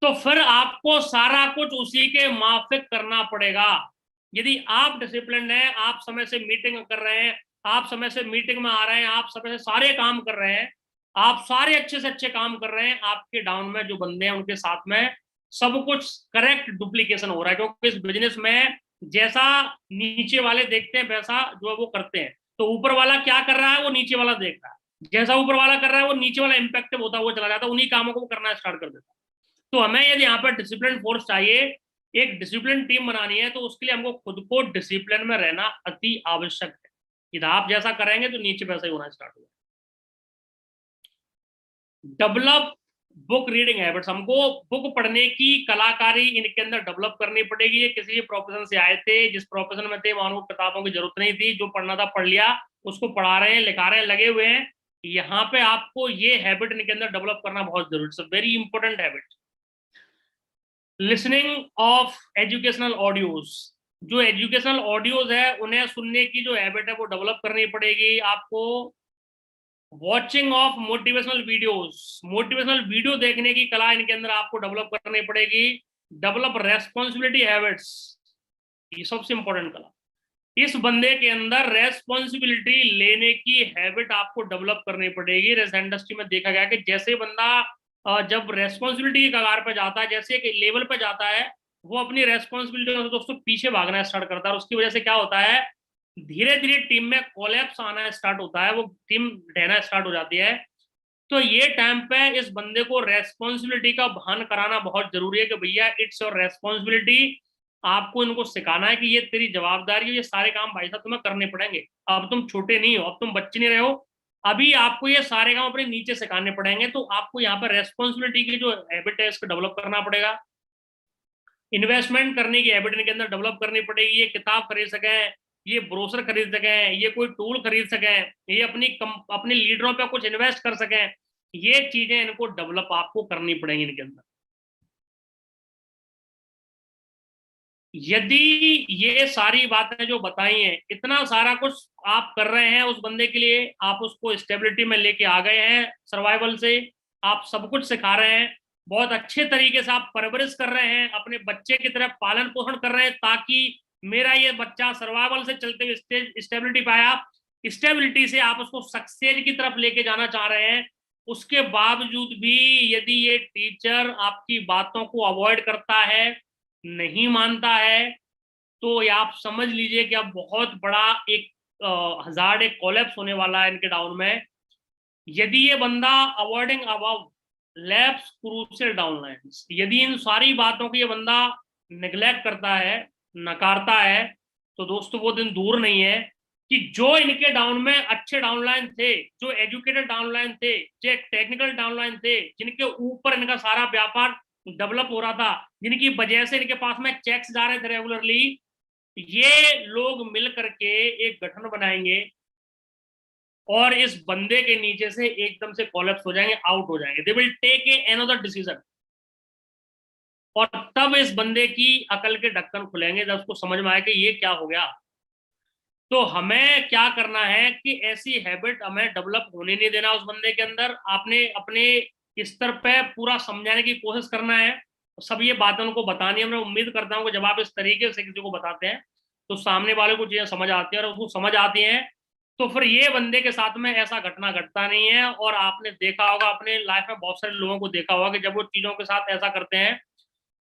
तो फिर आपको सारा कुछ उसी के माफिक करना पड़ेगा। यदि आप डिसिप्लिन हैं, आप समय से मीटिंग कर रहे हैं, आप समय से मीटिंग में आ रहे हैं, आप समय से सारे काम कर रहे हैं, आप सारे अच्छे से अच्छे काम कर रहे हैं, आपके डाउन में जो बंदे हैं उनके साथ में सब कुछ करेक्ट डुप्लीकेशन हो रहा है। क्योंकि इस बिजनेस में जैसा नीचे वाले देखते हैं वैसा जो है वो करते हैं। तो ऊपर वाला क्या कर रहा है वो नीचे वाला देख रहा है, जैसा ऊपर वाला कर रहा है वो नीचे वाला इंपैक्टिव होता हुआ चला जाता है, उन्हीं कामों को करना स्टार्ट कर देता है। तो हमें यदि यहाँ पर डिसिप्लिन फोर्स चाहिए, एक डिसिप्लिन टीम बनानी है, तो उसके लिए हमको खुद को डिसिप्लिन में रहना अति आवश्यक है। इधर आप जैसा करेंगे तो नीचे वैसा ही होना स्टार्ट होगा। डेवलप बुक रीडिंग हैबिट्स, हमको बुक पढ़ने की कलाकारी इनके अंदर डेवलप करनी पड़ेगी। ये किसी प्रोफेशन से आए थे, जिस प्रोफेशन में थे वहां उनको किताबों की जरूरत नहीं थी, जो पढ़ना था पढ़ लिया, उसको पढ़ा रहे हैं, लिखा रहे हैं, लगे हुए हैं। यहाँ पे आपको ये हैबिट इनके अंदर डेवलप करना बहुत जरूरी है, very important habit. Listening of educational audios, जो एजुकेशनल ऑडियोज है उन्हें सुनने की जो हैबिट है वो डेवलप करनी पड़ेगी आपको। Watching of motivational videos, motivational video देखने की कला इनके अंदर आपको डेवलप करनी पड़ेगी। डेवलप रेस्पॉन्सिबिलिटी हैबिट्स, ये सबसे इंपॉर्टेंट कला। इस बंदे के अंदर रेस्पॉन्सिबिलिटी लेने की हैबिट आपको डेवलप करनी पड़ेगी। इंडस्ट्री में देखा गया कि जैसे बंदा जब रेस्पॉन्सिबिलिटी की कगार पे जाता है, जैसे एक लेवल पे जाता है, वो अपनी रेस्पॉन्सिबिलिटी से दोस्तों पीछे भागना स्टार्ट करता है, और उसकी वजह से क्या होता है, धीरे धीरे टीम में कोलैप्स आना स्टार्ट होता है, वो टीम ढहना स्टार्ट हो जाती है। तो ये टाइम पे इस बंदे को रेस्पॉन्सिबिलिटी का भान कराना बहुत जरूरी है कि भैया इट्स योर रेस्पॉन्सिबिलिटी। आपको इनको सिखाना है कि ये तेरी जवाबदारी है, ये सारे काम भाई साहब तुम्हें करने पड़ेंगे। अब तुम छोटे नहीं हो, अब तुम बच्चे नहीं रहे हो, अभी आपको ये सारे काम अपने नीचे सिखाने पड़ेंगे। तो आपको यहाँ पर रेस्पॉन्सिबिलिटी की जो हैबिट है इसको डेवलप करना पड़ेगा। इन्वेस्टमेंट करने की हैबिट इनके अंदर डेवलप करनी पड़ेगी। ये किताब खरीद सकें, ये ब्रोशर खरीद सकें, ये कोई टूल खरीद सकें, ये अपने लीडरों पे कुछ इन्वेस्ट कर सकें, ये चीजें इनको डेवलप आपको करनी पड़ेंगी इनके अंदर। यदि ये सारी बातें जो बताई हैं, इतना सारा कुछ आप कर रहे हैं उस बंदे के लिए, आप उसको स्टेबिलिटी में लेके आ गए हैं, सर्वाइवल से आप सब कुछ सिखा रहे हैं, बहुत अच्छे तरीके से आप परवरिश कर रहे हैं, अपने बच्चे की तरफ पालन पोषण कर रहे हैं, ताकि मेरा ये बच्चा सर्वाइवल से चलते हुए स्टेबिलिटी पाया, स्टेबिलिटी से आप उसको सक्सेस की तरफ लेके जाना चाह रहे हैं। उसके बावजूद भी यदि ये टीचर आपकी बातों को अवॉइड करता है, नहीं मानता है, तो ये आप समझ लीजिए कि अब बहुत बड़ा एक हजार्ड, एक कोलैप्स होने वाला है इनके डाउन में। यदि ये बंदा avoiding above lapse crucial downlines, यदि इन सारी बातों को ये बंदा निगलेक्ट करता है, नकारता है, तो दोस्तों वो दिन दूर नहीं है कि जो इनके डाउन में अच्छे डाउनलाइन थे, जो एजुकेटेड डाउनलाइन थे, जो टेक्निकल डाउनलाइन थे, जिनके ऊपर इनका सारा व्यापार डेवलप हो रहा था, जिनकी वजह से इनके पास में चेक्स जा रहे थे रेगुलरली, ये लोग मिल करके एक गठन बनाएंगे और इस बंदे के नीचे से एकदम से कोलैप्स हो जाएंगे, आउट हो जाएंगे। They will take a another decision. और तब इस बंदे की अकल के ढक्कन खुलेंगे जब उसको समझ में आए कि ये क्या हो गया। तो हमें क्या करना है कि ऐसी हैबिट हमें डेवलप होने नहीं देना उस बंदे के अंदर। आपने अपने स्तर पे पूरा समझाने की कोशिश करना है, सब ये बातें उनको बतानी है। मैं उम्मीद करता हूँ कि जब आप इस तरीके से किसी को बताते हैं तो सामने वाले को चीजें समझ आती है, और उसको समझ आती हैं तो फिर ये बंदे के साथ में ऐसा घटना घटता नहीं है। और आपने देखा होगा अपने लाइफ में, बहुत सारे लोगों को देखा होगा कि जब वो चीजों के साथ ऐसा करते हैं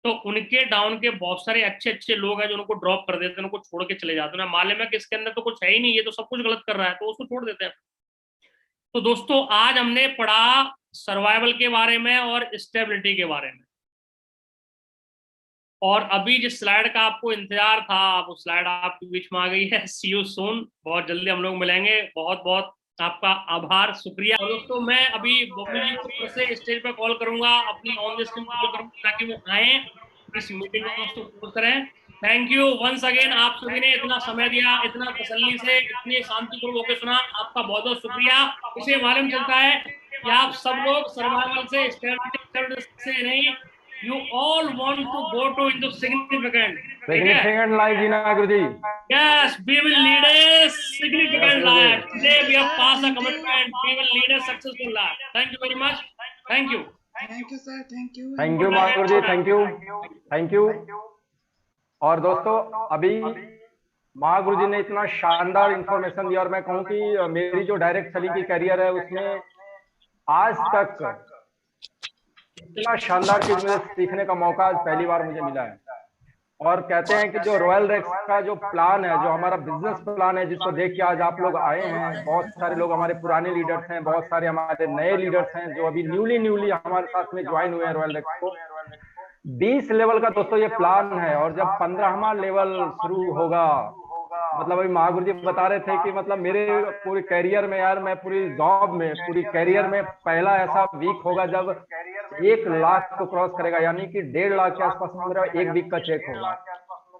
तो उनके डाउन के बहुत सारे अच्छे अच्छे लोग हैं जो उनको ड्रॉप कर देते हैं, उनको छोड़ के चले जाते हैं। मालूम है कि इसके अंदर तो कुछ है ही नहीं, ये तो सब कुछ गलत कर रहा है, तो उसको छोड़ देते हैं। तो दोस्तों आज हमने पढ़ा सर्वाइवल के बारे में और स्टेबिलिटी के बारे में। और अभी जिस स्लाइड का आपको इंतजार था, वो स्लाइड आपके बीच में आ गई है। सी यू सून, बहुत जल्दी हम लोग मिलेंगे। बहुत बहुत आपका आभार, शुक्रिया। और दोस्तों मैं अभी बबलू जी को फिर से स्टेज पे कॉल करूंगा, अपनी ऑन द स्क्रीन कॉल करूंगा ताकि वो आए इस मीटिंग को दोस्तों पूर्ण करें। थैंक यू वंस अगेन, आप सभी ने इतना समय दिया, इतना तसल्ली से, इतनी शांतिपूर्वक होकर सुना, आपका बहुत बहुत शुक्रिया। इसे मालूम चलता है कि आप सब लोग सर्वाइवल से, स्टेबिलिटी से नहीं, you all want to go to into significant life जीना गुरुजी। Yes, we will lead a significant life. Today we have passed a commitment. We will lead a successful life. Thank you very much. Thank you. Thank you sir, thank you। Thank you Mahaguru ji, thank you, thank you. और दोस्तों अभी महागुरु जी ने इतना शानदार information दिया, और मैं कहूँ कि मेरी जो डायरेक्ट सेलिंग की करियर है उसमें आज तक इतना शानदार चीज मुझे सीखने का मौका आज पहली बार मुझे मिला है। और कहते हैं कि जो रॉयल रेक्स का जो प्लान है, जो हमारा बिजनेस प्लान है, जिसको देख के आज आप लोग आए हैं, बहुत सारे लोग हमारे पुराने लीडर्स हैं, बहुत सारे हमारे नए लीडर्स हैं जो अभी न्यूली हमारे साथ में ज्वाइन हुए हैं रॉयल रेक्स को। 20 लेवल का दोस्तों ये प्लान है, और जब 15वां लेवल शुरू होगा, मतलब अभी महागुरु जी बता रहे थे कि मतलब मेरे पूरे करियर में यार, मैं पूरी जॉब में, पूरी करियर में पहला ऐसा वीक होगा जब 1 लाख को क्रॉस करेगा, यानी कि 1.5 लाख के आसपास मेरा एक वीक का चेक होगा।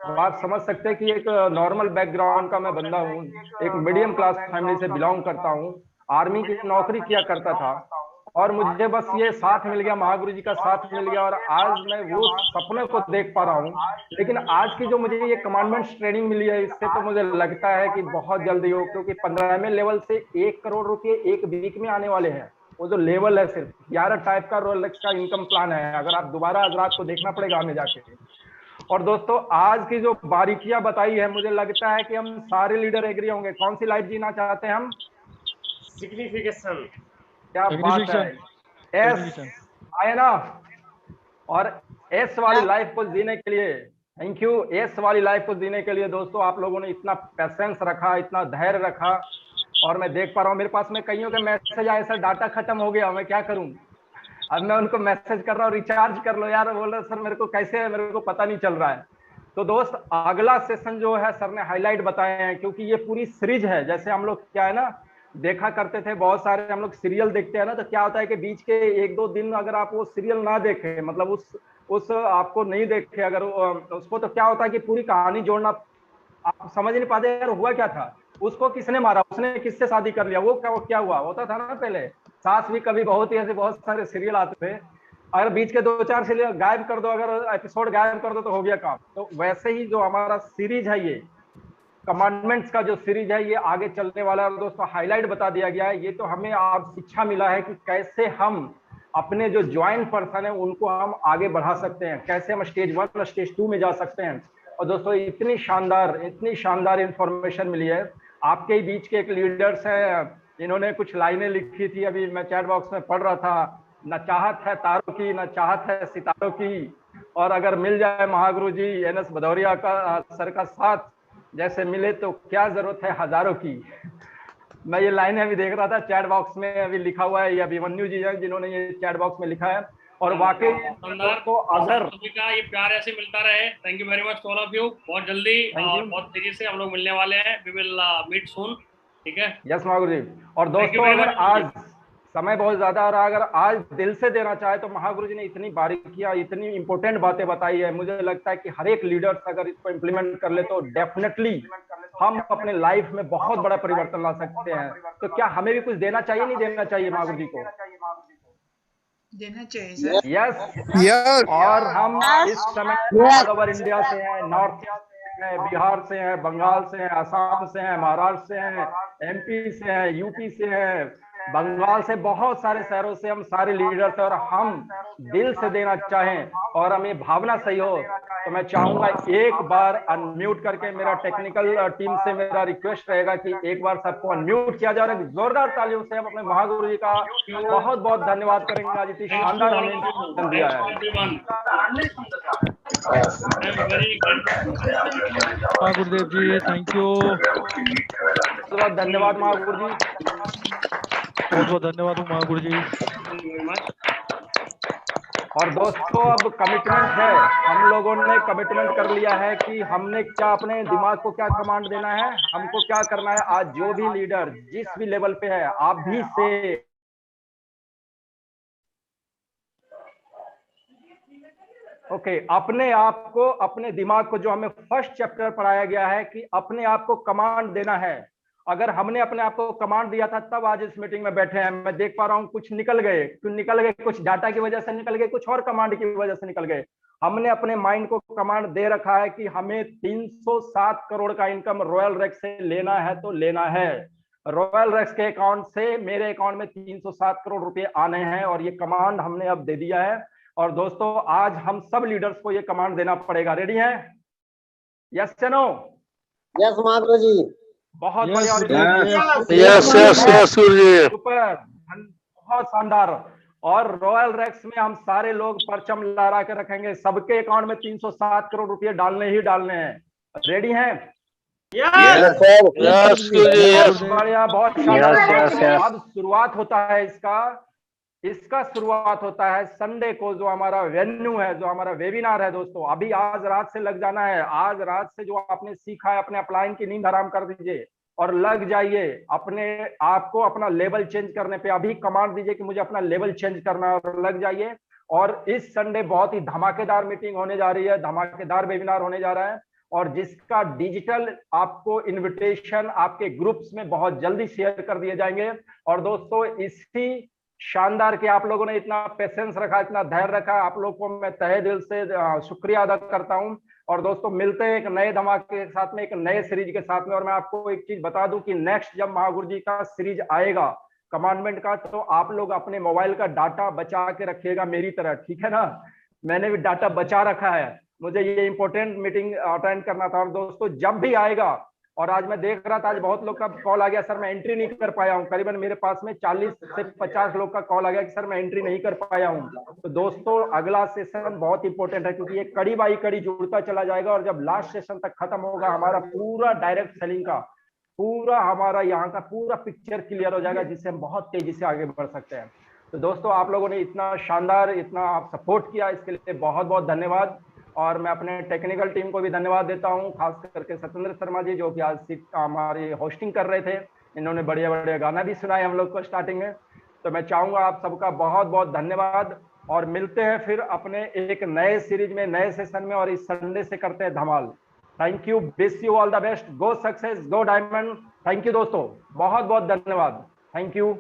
तो आप समझ सकते हैं कि एक नॉर्मल बैकग्राउंड का मैं बंदा हूँ, एक मीडियम क्लास फैमिली से बिलोंग करता हूँ, आर्मी की नौकरी किया करता था, और मुझे बस ये साथ मिल गया, महागुरु जी का साथ मिल गया, और आज मैं वो सपने को देख पा रहा हूँ। लेकिन आज की जो मुझे ये कमांडमेंट्स ट्रेनिंग मिली है, इससे तो मुझे लगता है कि बहुत जल्दी हो, क्योंकि 15वें लेवल से 1 करोड़ रुपए एक वीक में आने वाले हैं। वो जो लेवल है सिर्फ 11 टाइप का रॉयल रेक्स का इनकम प्लान है, अगर आप दोबारा आज रात को देखना पड़ेगा हमें जाके। और दोस्तों आज की जो बारीकियां बताई है, मुझे लगता है कि हम सारे लीडर एग्री होंगे। कौन सी लाइफ जीना चाहते हैं हम? सिग्निफिकेशन। क्या बात है, एस आए ना। और एस वाली लाइफ को जीने के लिए, थैंक यू, एस वाली लाइफ को जीने के लिए दोस्तों आप लोगों ने इतना पेशेंस रखा, इतना धैर्य रखा। और मैं देख पा रहा हूँ मेरे पास में कईयों के मैसेज आए, सर डाटा खत्म हो गया, मैं क्या करूं। अब मैं उनको मैसेज कर रहा हूँ रिचार्ज कर लो यार, बोल रहे सर मेरे को कैसे है, मेरे को पता नहीं चल रहा है। तो दोस्त अगला सेशन जो है सर ने हाईलाइट बताए हैं, क्योंकि ये पूरी सीरीज है। जैसे हम लोग क्या है ना देखा करते थे, बहुत सारे हम लोग सीरियल देखते हैं ना, तो क्या होता है कि बीच के 1-2 दिन अगर आप वो सीरियल ना देखे, मतलब उस आपको नहीं देखे अगर उसको, तो क्या होता है कि पूरी कहानी जोड़ना आप समझ नहीं पाते यार हुआ क्या था, उसको किसने मारा, उसने किससे शादी कर लिया, वो क्या हुआ, होता था ना पहले। सास भी कभी, बहुत ही ऐसे बहुत सारे सीरियल आते थे, अगर बीच के 2-4 सीरियल गायब कर दो, अगर एपिसोड गायब कर दो तो हो गया काम। तो वैसे ही जो हमारा सीरीज है, ये कमांडमेंट्स का जो सीरीज है, ये आगे चलने वाला है। और दोस्तों हाईलाइट बता दिया गया है, ये तो हमें आप शिक्षा मिला है कि कैसे हम अपने जो ज्वाइन पर्सन है उनको हम आगे बढ़ा सकते हैं, कैसे हम स्टेज 1 स्टेज 2 में जा सकते हैं। और दोस्तों इतनी शानदार इंफॉर्मेशन मिली है। आपके ही बीच के एक लीडर्स हैं, इन्होंने कुछ लाइनें लिखी थी, अभी मैं चैट बॉक्स में पढ़ रहा था, न चाहत है तारों की, न चाहत है सितारों की, और अगर मिल जाए महागुरु जी NS भदौरिया का सर का साथ जैसे मिले तो क्या जरूरत है हजारों की। मैं ये लाइनें अभी देख रहा था चैट बॉक्स में, अभी लिखा हुआ है, ये अभिमन्यु जी हैं जिन्होंने ये चैट बॉक्स में लिखा है। और वाकई शानदार। तो अगर सभी का ये प्यार ऐसे मिलता रहे। Thank you very much all of you. बहुत जल्दी और बहुत तेजी से हम लोग मिलने वाले हैं। We will meet soon. ठीक है। यस महागुरु जी। और Thank you दोस्तों very अगर much, आज समय बहुत ज्यादा आ रहा है, अगर आज दिल से देना चाहे तो महागुरु जी ने इतनी बारीकियां, इतनी इंपॉर्टेंट बातें बताई है, मुझे लगता है कि हर एक लीडर्स अगर इसको इम्प्लीमेंट कर ले तो डेफिनेटली हम अपने लाइफ में बहुत बड़ा परिवर्तन ला सकते हैं। तो क्या हमें भी कुछ देना चाहिए, नहीं देना चाहिए महागुरु जी को? देना चाहिए सर। यस। और हम इस समय ऑल ओवर इंडिया से हैं, नॉर्थ है, बिहार से है, बंगाल से है, असम से है, महाराष्ट्र से है, एमपी से है, यूपी से है, बंगाल से, बहुत सारे शहरों से हम सारे लीडर्स हैं। और हम दिल से देना चाहें और हमें भावना सही हो तो मैं चाहूंगा एक बार अनम्यूट करके, मेरा टेक्निकल टीम से मेरा रिक्वेस्ट रहेगा कि एक बार सबको अनम्यूट किया जाए। जोरदार तालियों से हम अपने महागुरु जी का बहुत बहुत धन्यवाद करेंगे। आज इतनी शानदार हमें इंस्ट्रक्शन दिया है। गुरुदेव जी थैंक यू। बहुत धन्यवाद महागुरु जी। बहुत बहुत धन्यवाद महागुरु जी। और दोस्तों अब कमिटमेंट है, हम लोगों ने कमिटमेंट कर लिया है कि हमने क्या अपने दिमाग को क्या कमांड देना है, हमको क्या करना है। आज जो भी लीडर जिस भी लेवल पे है, आप भी से ओके अपने आप को, अपने दिमाग को, जो हमें फर्स्ट चैप्टर पढ़ाया गया है कि अपने आप को कमांड देना है। अगर हमने अपने आप को कमांड दिया था तब आज इस मीटिंग में बैठे हैं। मैं देख पा रहा हूं कुछ निकल गए, कुछ डाटा की वजह से निकल गए, कुछ और कमांड की वजह से निकल गए। हमने अपने माइंड को कमांड दे रखा है कि हमें 307 करोड़ का इनकम रॉयल रेक्स से लेना है तो लेना है। रॉयल रेक्स के अकाउंट से मेरे अकाउंट में 307 करोड़ रुपए आने हैं और ये कमांड हमने अब दे दिया है। और दोस्तों आज हम सब लीडर्स को ये कमांड देना पड़ेगा। रेडी हैं? यस या नो? यस महागुरु जी। बहुत बढ़िया। सुपर, बहुत शानदार। और रॉयल रेक्स में हम सारे लोग परचम लहरा के रखेंगे। सबके अकाउंट में 307 करोड़ रुपए डालने ही डालने हैं। रेडी हैं? बढ़िया, बहुत शानदार। अब शुरुआत होता है इसका शुरुआत होता है संडे को, जो हमारा वेन्यू है, जो हमारा वेबिनार है। दोस्तों अभी आज रात से लग जाना है। आज रात से जो आपने सीखा है अपने अपलाइन की नींद हराम कर दीजिए और लग जाइए अपने आपको अपना लेवल चेंज करने पे। अभी कमांड दीजिए कि मुझे अपना लेवल चेंज करना है और लग जाइए। और इस संडे बहुत ही धमाकेदार मीटिंग होने जा रही है, धमाकेदार वेबिनार होने जा रहा है और जिसका डिजिटल आपको इन्विटेशन आपके ग्रुप्स में बहुत जल्दी शेयर कर दिए जाएंगे। और दोस्तों इसी शानदार के आप लोगों ने इतना पेशेंस रखा, इतना धैर्य रखा, आप लोग को मैं तहे दिल से शुक्रिया अदा करता हूं। और दोस्तों मिलते हैं एक नए धमाके के साथ में, एक नए सीरीज के साथ में। और मैं आपको एक चीज बता दूं कि नेक्स्ट जब महागुरु जी का सीरीज आएगा कमांडमेंट का, तो आप लोग अपने मोबाइल का डाटा बचा के रखिएगा मेरी तरह, ठीक है ना? मैंने भी डाटा बचा रखा है, मुझे ये इंपॉर्टेंट मीटिंग अटेंड करना था। और दोस्तों जब भी आएगा, और आज मैं देख रहा था आज बहुत लोग का कॉल आ गया, सर मैं एंट्री नहीं कर पाया हूं। करीबन मेरे पास में 40 से 50 लोग का कॉल आ गया कि सर मैं एंट्री नहीं कर पाया हूं। तो दोस्तों अगला सेशन बहुत इंपॉर्टेंट है, क्योंकि ये कड़ी बाई कड़ी जुड़ता चला जाएगा। और जब लास्ट सेशन तक खत्म होगा हमारा पूरा डायरेक्ट सेलिंग का पूरा, हमारा यहाँ का पूरा पिक्चर क्लियर हो जाएगा, जिससे हम बहुत तेजी से आगे बढ़ सकते हैं। तो दोस्तों आप लोगों ने इतना शानदार, इतना आप सपोर्ट किया, इसके लिए बहुत बहुत धन्यवाद। और मैं अपने टेक्निकल टीम को भी धन्यवाद देता हूं, खास करके सत्येंद्र शर्मा जी जो कि आज हमारी होस्टिंग कर रहे थे। इन्होंने बढ़िया बढ़िया गाना भी सुनाए हम लोग को स्टार्टिंग में। तो मैं चाहूंगा आप सबका बहुत बहुत धन्यवाद और मिलते हैं फिर अपने एक नए सीरीज में, नए सेशन में। और इस संडे से करते हैं धमाल। Thank you, wish you all the best, go success, go diamond. Thank you दोस्तों, बहुत बहुत धन्यवाद। Thank you.